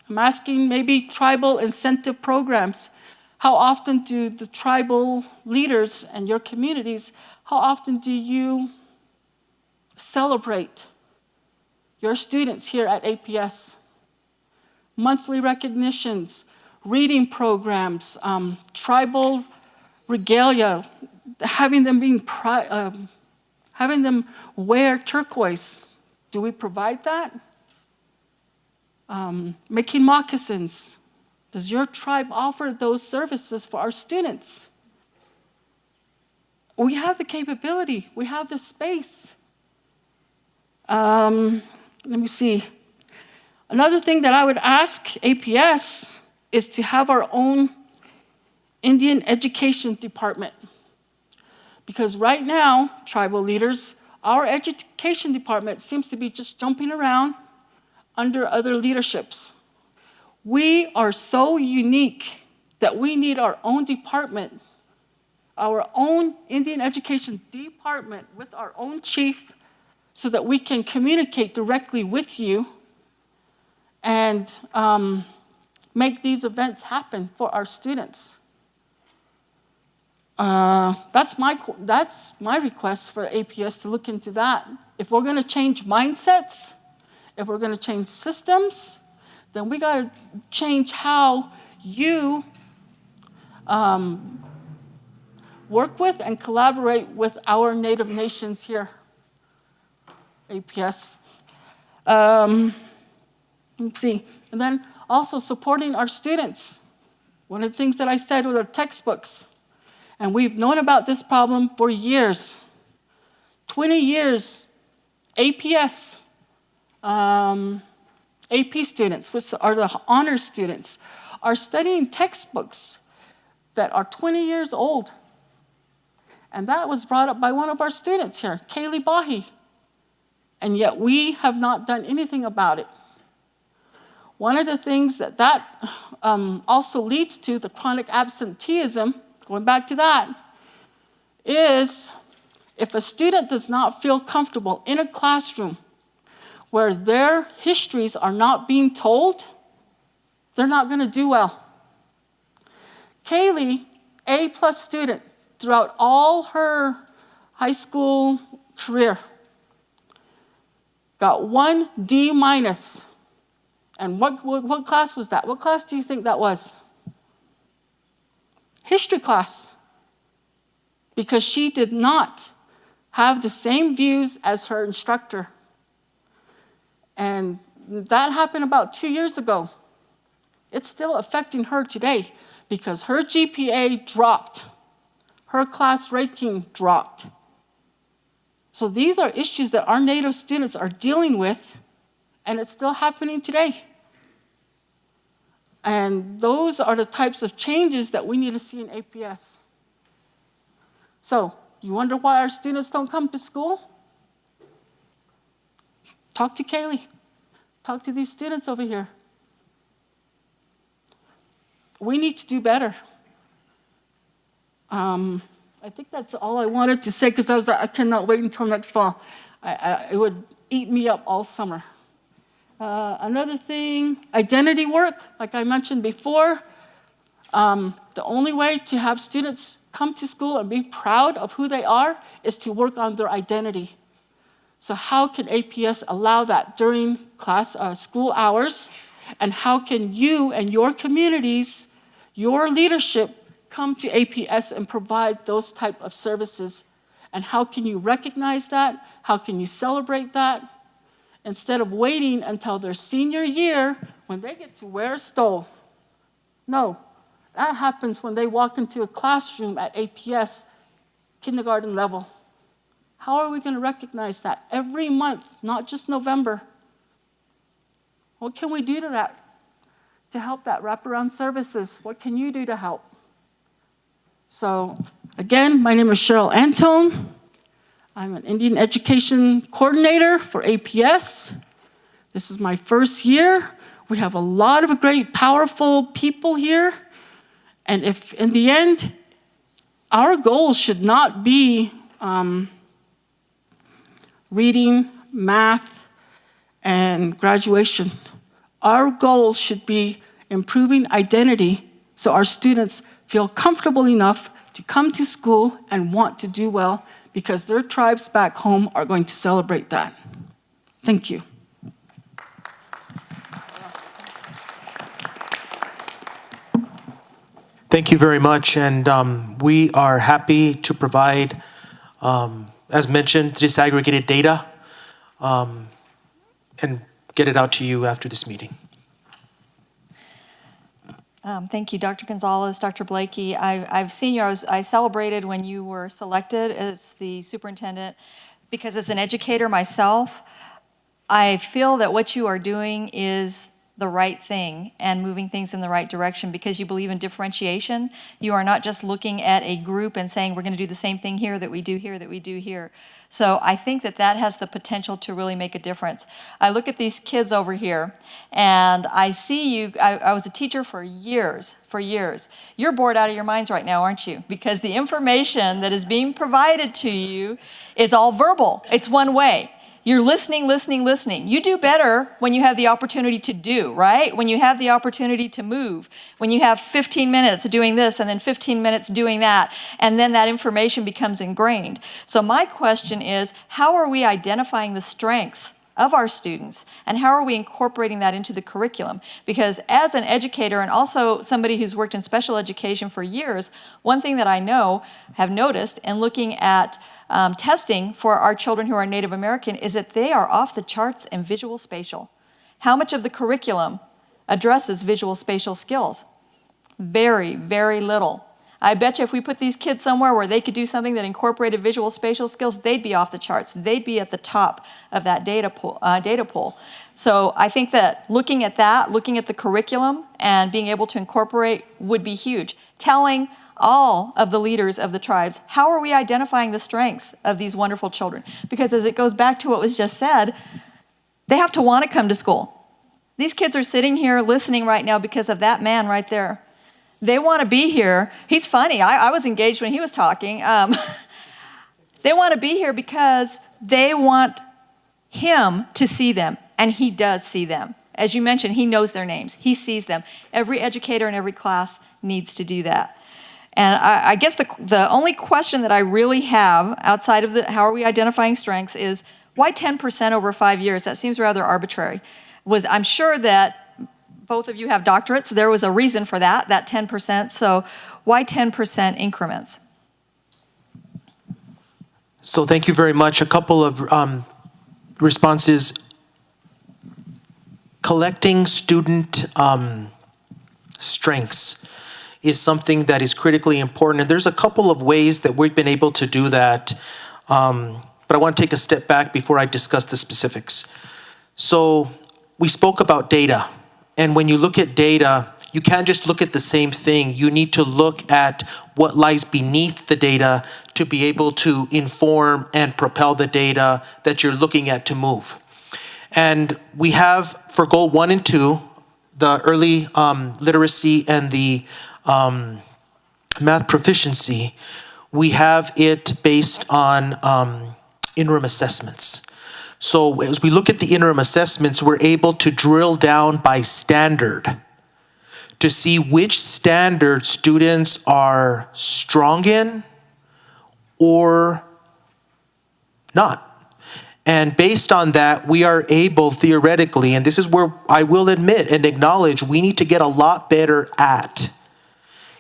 asking maybe tribal incentive programs. How often do the tribal leaders and your communities, how often do you celebrate your students here at APS? Monthly recognitions, reading programs, tribal regalia, having them wear turquoise. Do we provide that? Making moccasins. Does your tribe offer those services for our students? We have the capability. We have the space. Let me see. Another thing that I would ask APS is to have our own Indian education department. Because right now, tribal leaders, our education department seems to be just jumping around under other leaderships. We are so unique that we need our own department, our own Indian education department with our own chief, so that we can communicate directly with you and make these events happen for our students. That's my request for APS to look into that. If we're going to change mindsets, if we're going to change systems, then we got to change how you work with and collaborate with our Native nations here, APS. Let's see. And then also supporting our students. One of the things that I said with our textbooks, and we've known about this problem for years. 20 years, APS, AP students, which are the honors students, are studying textbooks that are 20 years old. And that was brought up by one of our students here, Kaylee Bahi. And yet we have not done anything about it. One of the things that also leads to the chronic absenteeism, going back to that, is if a student does not feel comfortable in a classroom where their histories are not being told, they're not going to do well. Kaylee, A+ student throughout all her high school career, got 1 D-. And what class was that? What class do you think that was? History class. Because she did not have the same views as her instructor. And that happened about 2 years ago. It's still affecting her today because her GPA dropped. Her class ranking dropped. So these are issues that our Native students are dealing with, and it's still happening today. And those are the types of changes that we need to see in APS. So, you wonder why our students don't come to school? Talk to Kaylee. Talk to these students over here. We need to do better. I think that's all I wanted to say because I cannot wait until next fall. It would eat me up all summer. Another thing, identity work, like I mentioned before. The only way to have students come to school and be proud of who they are is to work on their identity. So how can APS allow that during school hours? And how can you and your communities, your leadership, come to APS and provide those type of services? And how can you recognize that? How can you celebrate that? Instead of waiting until their senior year when they get to wear a stole. No, that happens when they walk into a classroom at APS kindergarten level. How are we going to recognize that? Every month, not just November. What can we do to that? To help that wraparound services? What can you do to help? So, again, my name is Cheryl Antone. I'm an Indian Education Coordinator for APS. This is my first year. We have a lot of great, powerful people here. And if, in the end, our goal should not be reading, math, and graduation. Our goal should be improving identity so our students feel comfortable enough to come to school and want to do well because their tribes back home are going to celebrate that. Thank you. Thank you very much, and we are happy to provide, as mentioned, disaggregated data and get it out to you after this meeting. Thank you, Dr. Gonzalez, Dr. Blakey. I've seen you. I celebrated when you were selected as the superintendent because as an educator myself, I feel that what you are doing is the right thing and moving things in the right direction because you believe in differentiation. You are not just looking at a group and saying we're going to do the same thing here that we do here that we do here. So I think that that has the potential to really make a difference. I look at these kids over here and I see you, I was a teacher for years. You're bored out of your minds right now, aren't you? Because the information that is being provided to you is all verbal. It's one way. You're listening. You do better when you have the opportunity to do, right? When you have the opportunity to move, when you have 15 minutes doing this and then 15 minutes doing that, and then that information becomes ingrained. So my question is, how are we identifying the strengths of our students, and how are we incorporating that into the curriculum? Because as an educator and also somebody who's worked in special education for years, one thing that I have noticed in looking at testing for our children who are Native American is that they are off the charts in visual spatial. How much of the curriculum addresses visual spatial skills? Very, very little. I bet you if we put these kids somewhere where they could do something that incorporated visual spatial skills, they'd be off the charts. They'd be at the top of that data pool. So I think that looking at the curriculum and being able to incorporate would be huge. Telling all of the leaders of the tribes, how are we identifying the strengths of these wonderful children? Because as it goes back to what was just said, they have to want to come to school. These kids are sitting here listening right now because of that man right there. They want to be here. He's funny. I was engaged when he was talking. They want to be here because they want him to see them, and he does see them. As you mentioned, he knows their names. He sees them. Every educator in every class needs to do that. And I guess the only question that I really have outside of how are we identifying strengths is why 10% over 5 years? That seems rather arbitrary. I'm sure that both of you have doctorates. There was a reason for that 10%. So why 10% increments? So thank you very much. A couple of responses. Collecting student strengths is something that is critically important. And there's a couple of ways that we've been able to do that. But I want to take a step back before I discuss the specifics. So we spoke about data. And when you look at data, you can't just look at the same thing. You need to look at what lies beneath the data to be able to inform and propel the data that you're looking at to move. And we have, for goal 1 and 2, the early literacy and the math proficiency, we have it based on interim assessments. So as we look at the interim assessments, we're able to drill down by standard to see which standard students are strong in or not. And based on that, we are able theoretically, and this is where I will admit and acknowledge we need to get a lot better at,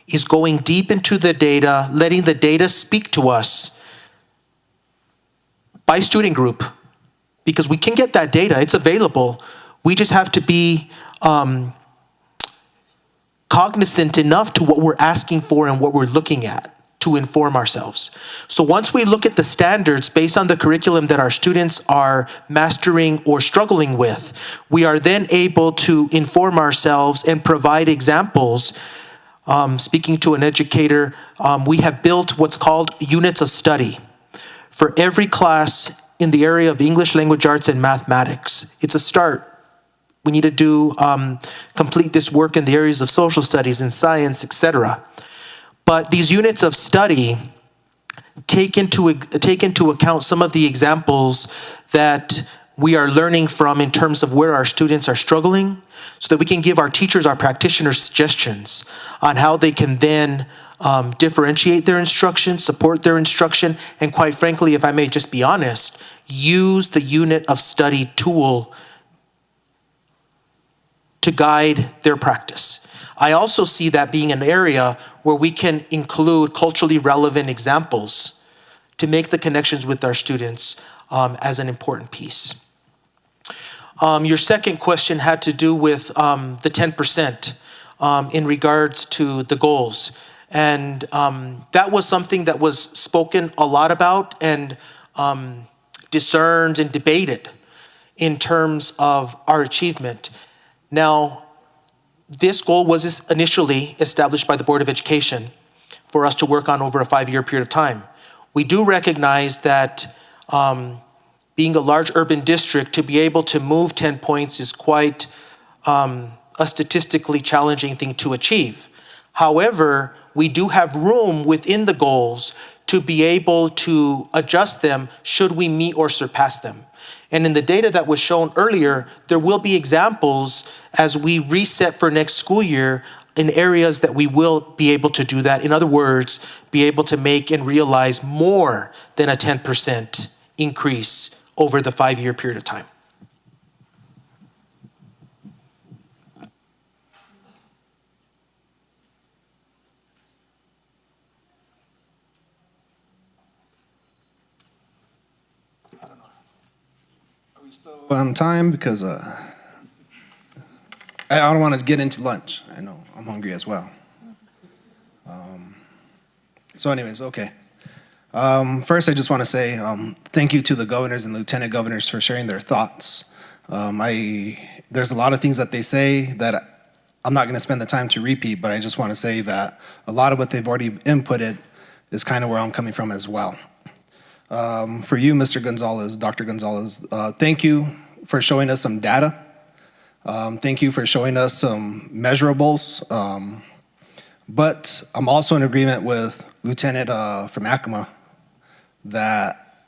is going deep into the data, letting the data speak to us by student group. Because we can get that data, it's available. We just have to be cognizant enough to what we're asking for and what we're looking at to inform ourselves. So once we look at the standards based on the curriculum that our students are mastering or struggling with, we are then able to inform ourselves and provide examples. Speaking to an educator, we have built what's called units of study for every class in the area of English, language arts, and mathematics. It's a start. We need to do complete this work in the areas of social studies and science, etc. But these units of study take into account some of the examples that we are learning from in terms of where our students are struggling, so that we can give our teachers, our practitioners, suggestions on how they can then differentiate their instruction, support their instruction, and quite frankly, if I may just be honest, use the unit of study tool to guide their practice. I also see that being an area where we can include culturally relevant examples to make the connections with our students as an important piece. Your second question had to do with the 10% in regards to the goals. And that was something that was spoken a lot about and discerned and debated in terms of our achievement. Now, this goal was initially established by the Board of Education for us to work on over a 5-year period of time. We do recognize that being a large urban district, to be able to move 10 points is quite a statistically challenging thing to achieve. However, we do have room within the goals to be able to adjust them should we meet or surpass them. And in the data that was shown earlier, there will be examples as we reset for next school year in areas that we will be able to do that. In other words, be able to make and realize more than a 10% increase over the 5-year period of time. On time because I don't want to get into lunch. I know I'm hungry as well. So anyways, okay. First, I just want to say thank you to the governors and lieutenant governors for sharing their thoughts. There's a lot of things that they say that I'm not going to spend the time to repeat, but I just want to say that a lot of what they've already inputted is kind of where I'm coming from as well. For you, Mr. Gonzalez, Dr. Gonzalez, thank you for showing us some data. Thank you for showing us some measurables. But I'm also in agreement with Lieutenant from ACMA that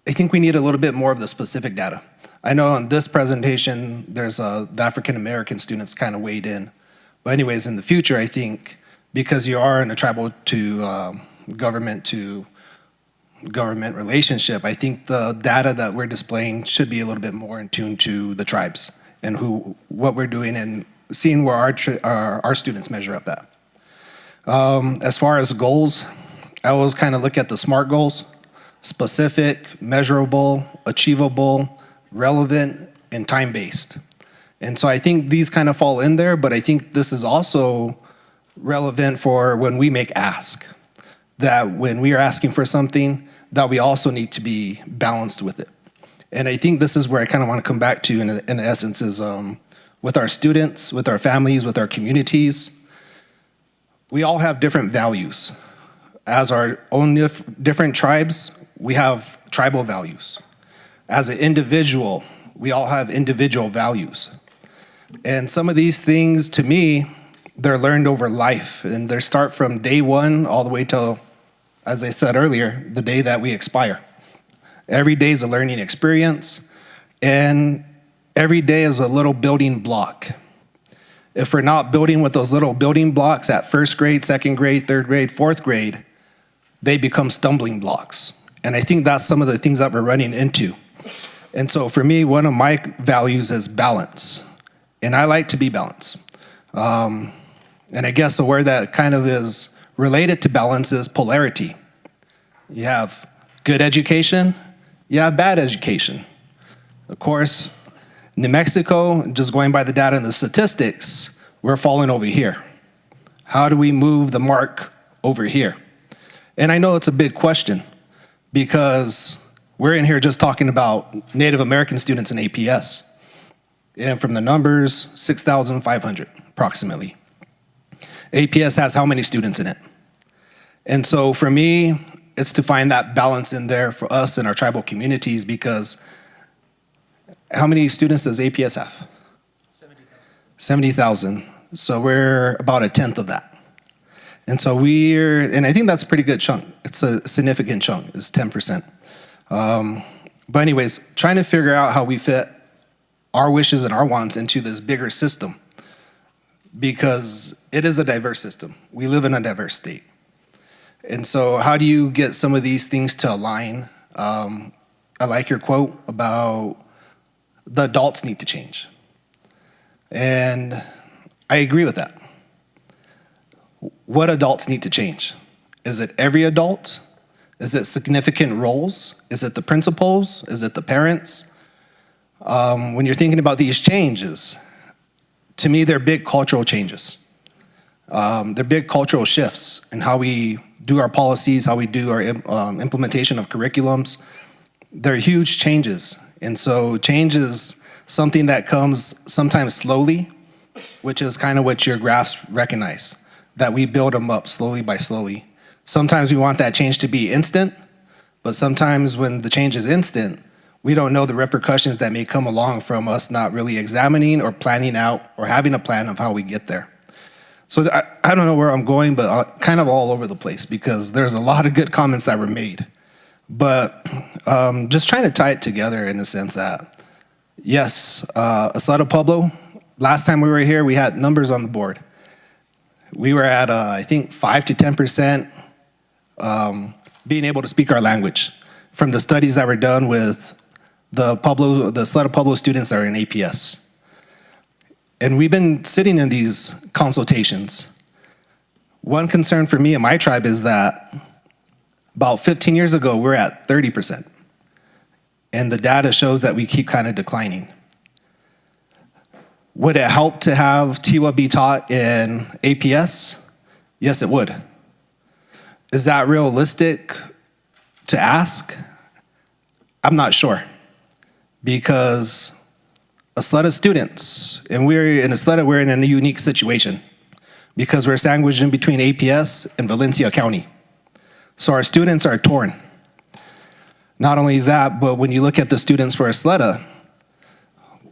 I think we need a little bit more of the specific data. I know in this presentation, there's the African American students kind of weighed in. But anyways, in the future, I think because you are in a tribal to government relationship, I think the data that we're displaying should be a little bit more in tune to the tribes and what we're doing and seeing where our students measure up at. As far as goals, I always kind of look at the SMART goals: specific, measurable, achievable, relevant, and time-based. And so I think these kind of fall in there, but I think this is also relevant for when we make ask. That when we are asking for something, that we also need to be balanced with it. And I think this is where I kind of want to come back to in essence is with our students, with our families, with our communities, we all have different values. As our own different tribes, we have tribal values. As an individual, we all have individual values. And some of these things, to me, they're learned over life, and they start from day one all the way till, as I said earlier, the day that we expire. Every day is a learning experience, and every day is a little building block. If we're not building with those little building blocks at first grade, second grade, third grade, fourth grade, they become stumbling blocks. And I think that's some of the things that we're running into. And so for me, one of my values is balance. And I like to be balanced. And I guess where that kind of is related to balance is polarity. You have good education, you have bad education. Of course, New Mexico, just going by the data and the statistics, we're falling over here. How do we move the mark over here? And I know it's a big question because we're in here just talking about Native American students in APS. And from the numbers, 6,500 approximately. APS has how many students in it? And so for me, it's to find that balance in there for us and our tribal communities because how many students does APS have? 70,000. So we're about a tenth of that. And so and I think that's a pretty good chunk. It's a significant chunk, it's 10%. But anyways, trying to figure out how we fit our wishes and our wants into this bigger system because it is a diverse system. We live in a diverse state. And so how do you get some of these things to align? I like your quote about the adults need to change. And I agree with that. What adults need to change? Is it every adult? Is it significant roles? Is it the principals? Is it the parents? When you're thinking about these changes, to me, they're big cultural changes. They're big cultural shifts in how we do our policies, how we do our implementation of curriculums. They're huge changes. And so changes something that comes sometimes slowly, which is kind of what your graphs recognize, that we build them up slowly by slowly. Sometimes we want that change to be instant, but sometimes when the change is instant, we don't know the repercussions that may come along from us not really examining or planning out or having a plan of how we get there. So I don't know where I'm going, but kind of all over the place because there's a lot of good comments that were made. But just trying to tie it together in the sense that, yes, Asleta Pueblo, last time we were here, we had numbers on the board. We were at, I think, 5 to 10% being able to speak our language from the studies that were done with the Asleta Pueblo students that are in APS. And we've been sitting in these consultations. One concern for me and my tribe is that about 15 years ago, we're at 30%. And the data shows that we keep kind of declining. Would it help to have Tiwa be taught in APS? Yes, it would. Is that realistic to ask? I'm not sure. Because Asleta students, and we're in Asleta, we're in a unique situation because we're sandwiched in between APS and Valencia County. So our students are torn. Not only that, but when you look at the students for Asleta,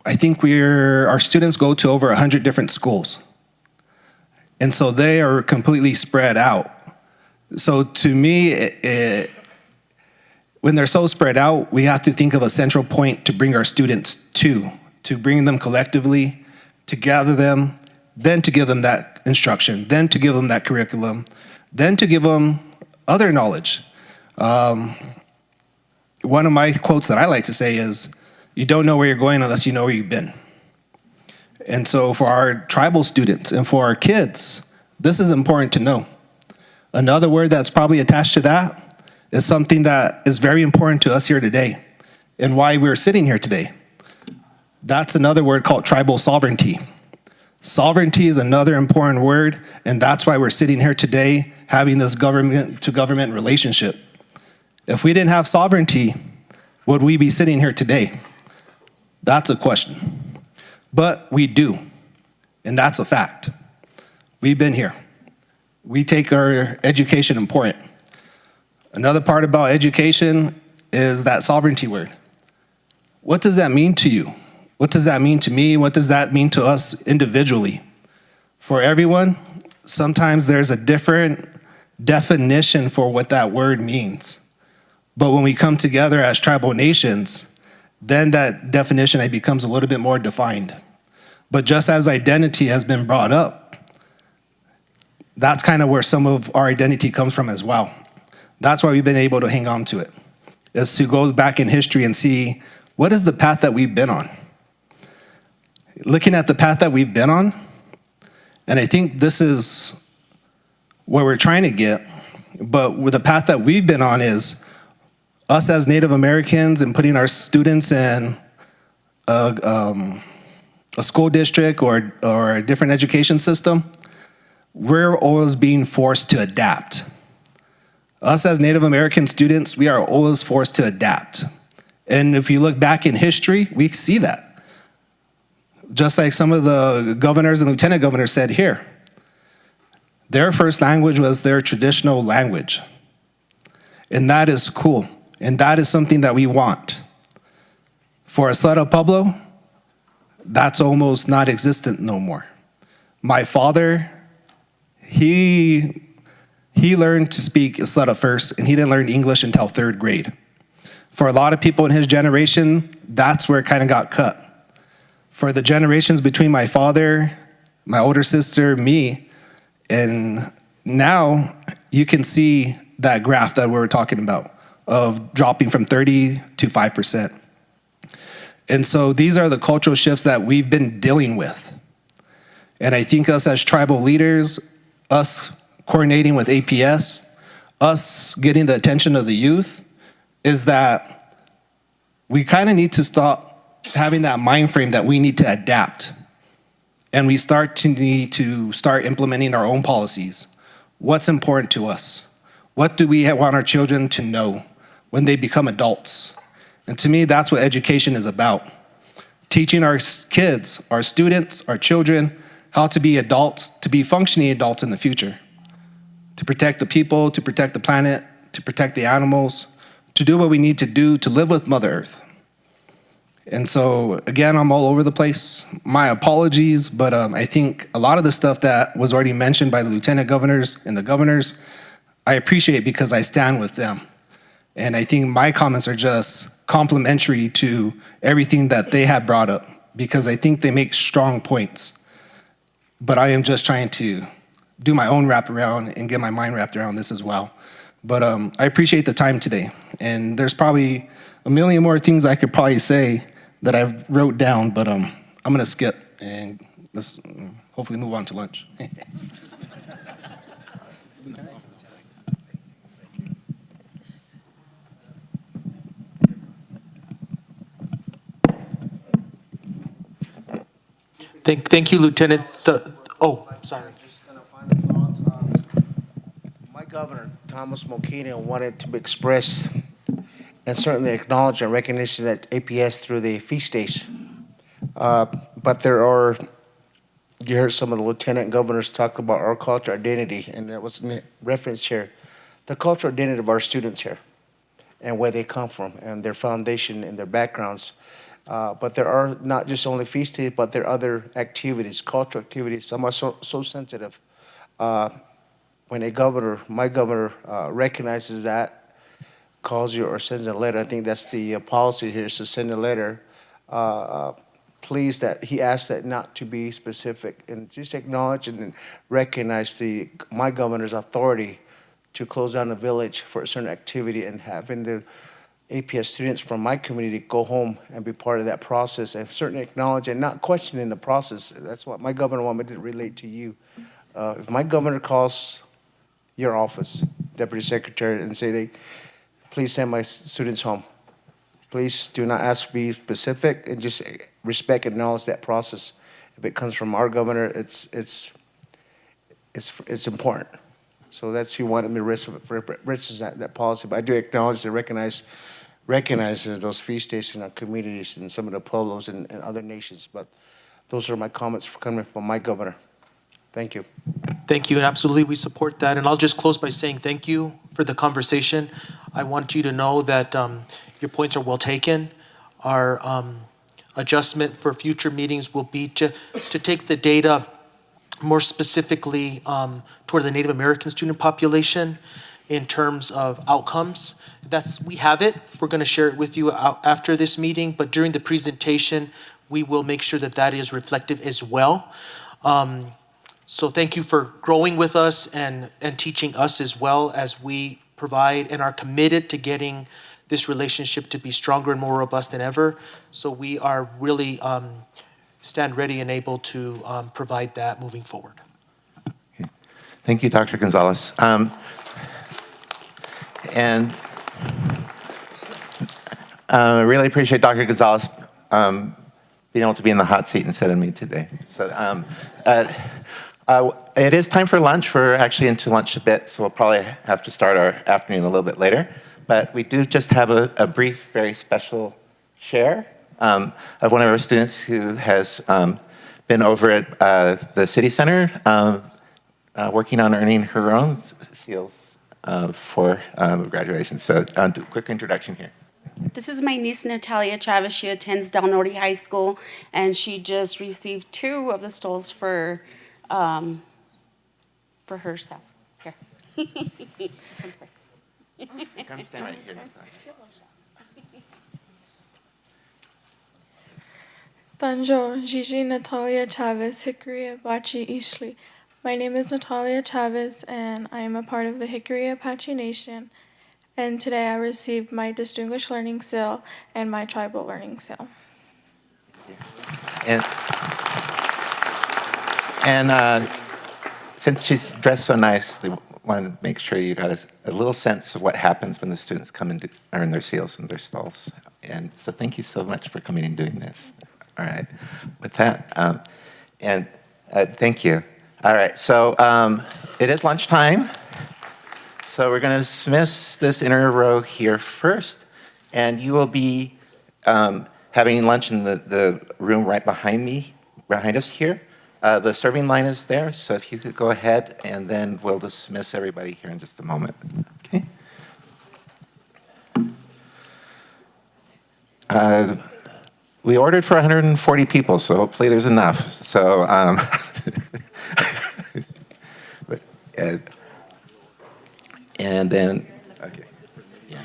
I think our students go to over 100 different schools. And so they are completely spread out. So to me, when they're so spread out, we have to think of a central point to bring our students to bring them collectively, to gather them, then to give them that instruction, then to give them that curriculum, then to give them other knowledge. One of my quotes that I like to say is, you don't know where you're going unless you know where you've been. And so for our tribal students and for our kids, this is important to know. Another word that's probably attached to that is something that is very important to us here today and why we're sitting here today. That's another word called tribal sovereignty. Sovereignty is another important word, and that's why we're sitting here today having this government-to-government relationship. If we didn't have sovereignty, would we be sitting here today? That's a question. But we do, and that's a fact. We've been here. We take our education important. Another part about education is that sovereignty word. What does that mean to you? What does that mean to me? What does that mean to us individually? For everyone, sometimes there's a different definition for what that word means. But when we come together as tribal nations, then that definition becomes a little bit more defined. But just as identity has been brought up, that's kind of where some of our identity comes from as well. That's why we've been able to hang on to it, is to go back in history and see what is the path that we've been on. Looking at the path that we've been on, and I think this is where we're trying to get, but with the path that we've been on is us as Native Americans and putting our students in a school district or a different education system, we're always being forced to adapt. Us as Native American students, we are always forced to adapt. And if you look back in history, we see that. Just like some of the governors and lieutenant governors said here, their first language was their traditional language. And that is cool. And that is something that we want. For Asleta Pueblo, that's almost not existent no more. My father, he learned to speak Asleta first, and he didn't learn English until 3rd grade. For a lot of people in his generation, that's where it kind of got cut. For the generations between my father, my older sister, me, and now you can see that graph that we were talking about of dropping from 30 to 5%. And so these are the cultural shifts that we've been dealing with. And I think us as tribal leaders, us coordinating with APS, us getting the attention of the youth, is that we kind of need to stop having that mind frame that we need to adapt. And we need to start implementing our own policies. What's important to us? What do we want our children to know when they become adults? And to me, that's what education is about. teaching our kids, our students, our children, how to be adults, to be functioning adults in the future, to protect the people, to protect the planet, to protect the animals, to do what we need to do to live with Mother Earth. And so, again, I'm all over the place. My apologies, but I think a lot of the stuff that was already mentioned by the lieutenant governors and the governors, I appreciate because I stand with them. And I think my comments are just complementary to everything that they had brought up, because I think they make strong points. But I am just trying to do my own wraparound and get my mind wrapped around this as well. But I appreciate the time today. And there's probably a million more things I could probably say that I've wrote down, but I'm gonna skip and let's hopefully move on to lunch. Thank you, Lieutenant. I'm sorry. My governor, Thomas Mulcahy, wanted to express and certainly acknowledge and recognition that APS through the feast days. But there are, you heard some of the lieutenant governors talk about our cultural identity, and that was referenced here. The cultural identity of our students here and where they come from and their foundation and their backgrounds. But there are not just only feast days, but there are other activities, cultural activities. Some are so sensitive. When a governor, my governor, recognizes that, calls you or sends a letter, I think that's the policy here, is to send a letter. Please, that he asks that not to be specific and just acknowledge and recognize my governor's authority to close down a village for a certain activity, and having the APS students from my community go home and be part of that process, and certainly acknowledge and not questioning the process. That's what my governor wanted me to relate to you. If my governor calls your office, Deputy Secretary, and say, please send my students home, please do not ask to be specific, and just respect and acknowledge that process. If it comes from our governor, it's important. So that's who wanted me to risk that policy. But I do acknowledge and recognize those feast days in our communities and some of the pueblos and other nations. But those are my comments coming from my governor. Thank you. Thank you, and absolutely we support that. And I'll just close by saying thank you for the conversation. I want you to know that your points are well taken. Our adjustment for future meetings will be to take the data more specifically toward the Native American student population in terms of outcomes. We have it. We're going to share it with you after this meeting, but during the presentation, we will make sure that that is reflective as well. So thank you for growing with us and teaching us as well as we provide and are committed to getting this relationship to be stronger and more robust than ever. So we are really stand ready and able to provide that moving forward. Okay. Thank you, Dr. Gonzalez. And I really appreciate Dr. Gonzalez being able to be in the hot seat instead of me today. So it is time for lunch. We're actually into lunch a bit, so we'll probably have to start our afternoon a little bit later. But we do just have a brief, very special share of one of our students who has been over at the City Center working on earning her own seals for graduation. So do a quick introduction here. This is my niece, Natalia Chavez. She attends Del Norte High School, and she just received 2 of the stoles for herself. Here. Come stand right here. Tanjo, Gigi Natalia Chavez, Hickory Apache Ishli. My name is Natalia Chavez, and I am a part of the Hickory Apache Nation. And today I received my Distinguished Learning Seal and my Tribal Learning Seal. And since she's dressed so nicely, wanted to make sure you got a little sense of what happens when the students come and earn their seals and their stalls. And so thank you so much for coming and doing this. All right. With that, thank you. All right, so it is lunchtime. So we're going to dismiss this inner row here first, and you will be having lunch in the room right behind us here. The serving line is there, so if you could go ahead, and then we'll dismiss everybody here in just a moment. Okay. We ordered for 140 people, so hopefully there's enough. So, and then, okay. Yeah.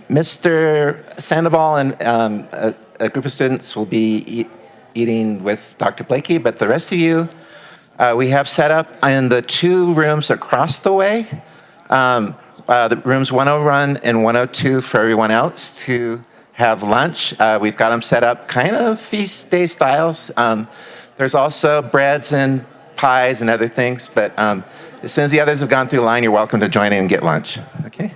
Mr. Sandoval and a group of students will be eating with Dr. Blakey, but the rest of you, we have set up in the 2 rooms across the way, the rooms 101 and 102 for everyone else to have lunch. We've got them set up kind of feast day styles. There's also breads and pies and other things, but as soon as the others have gone through line, you're welcome to join in and get lunch. Okay?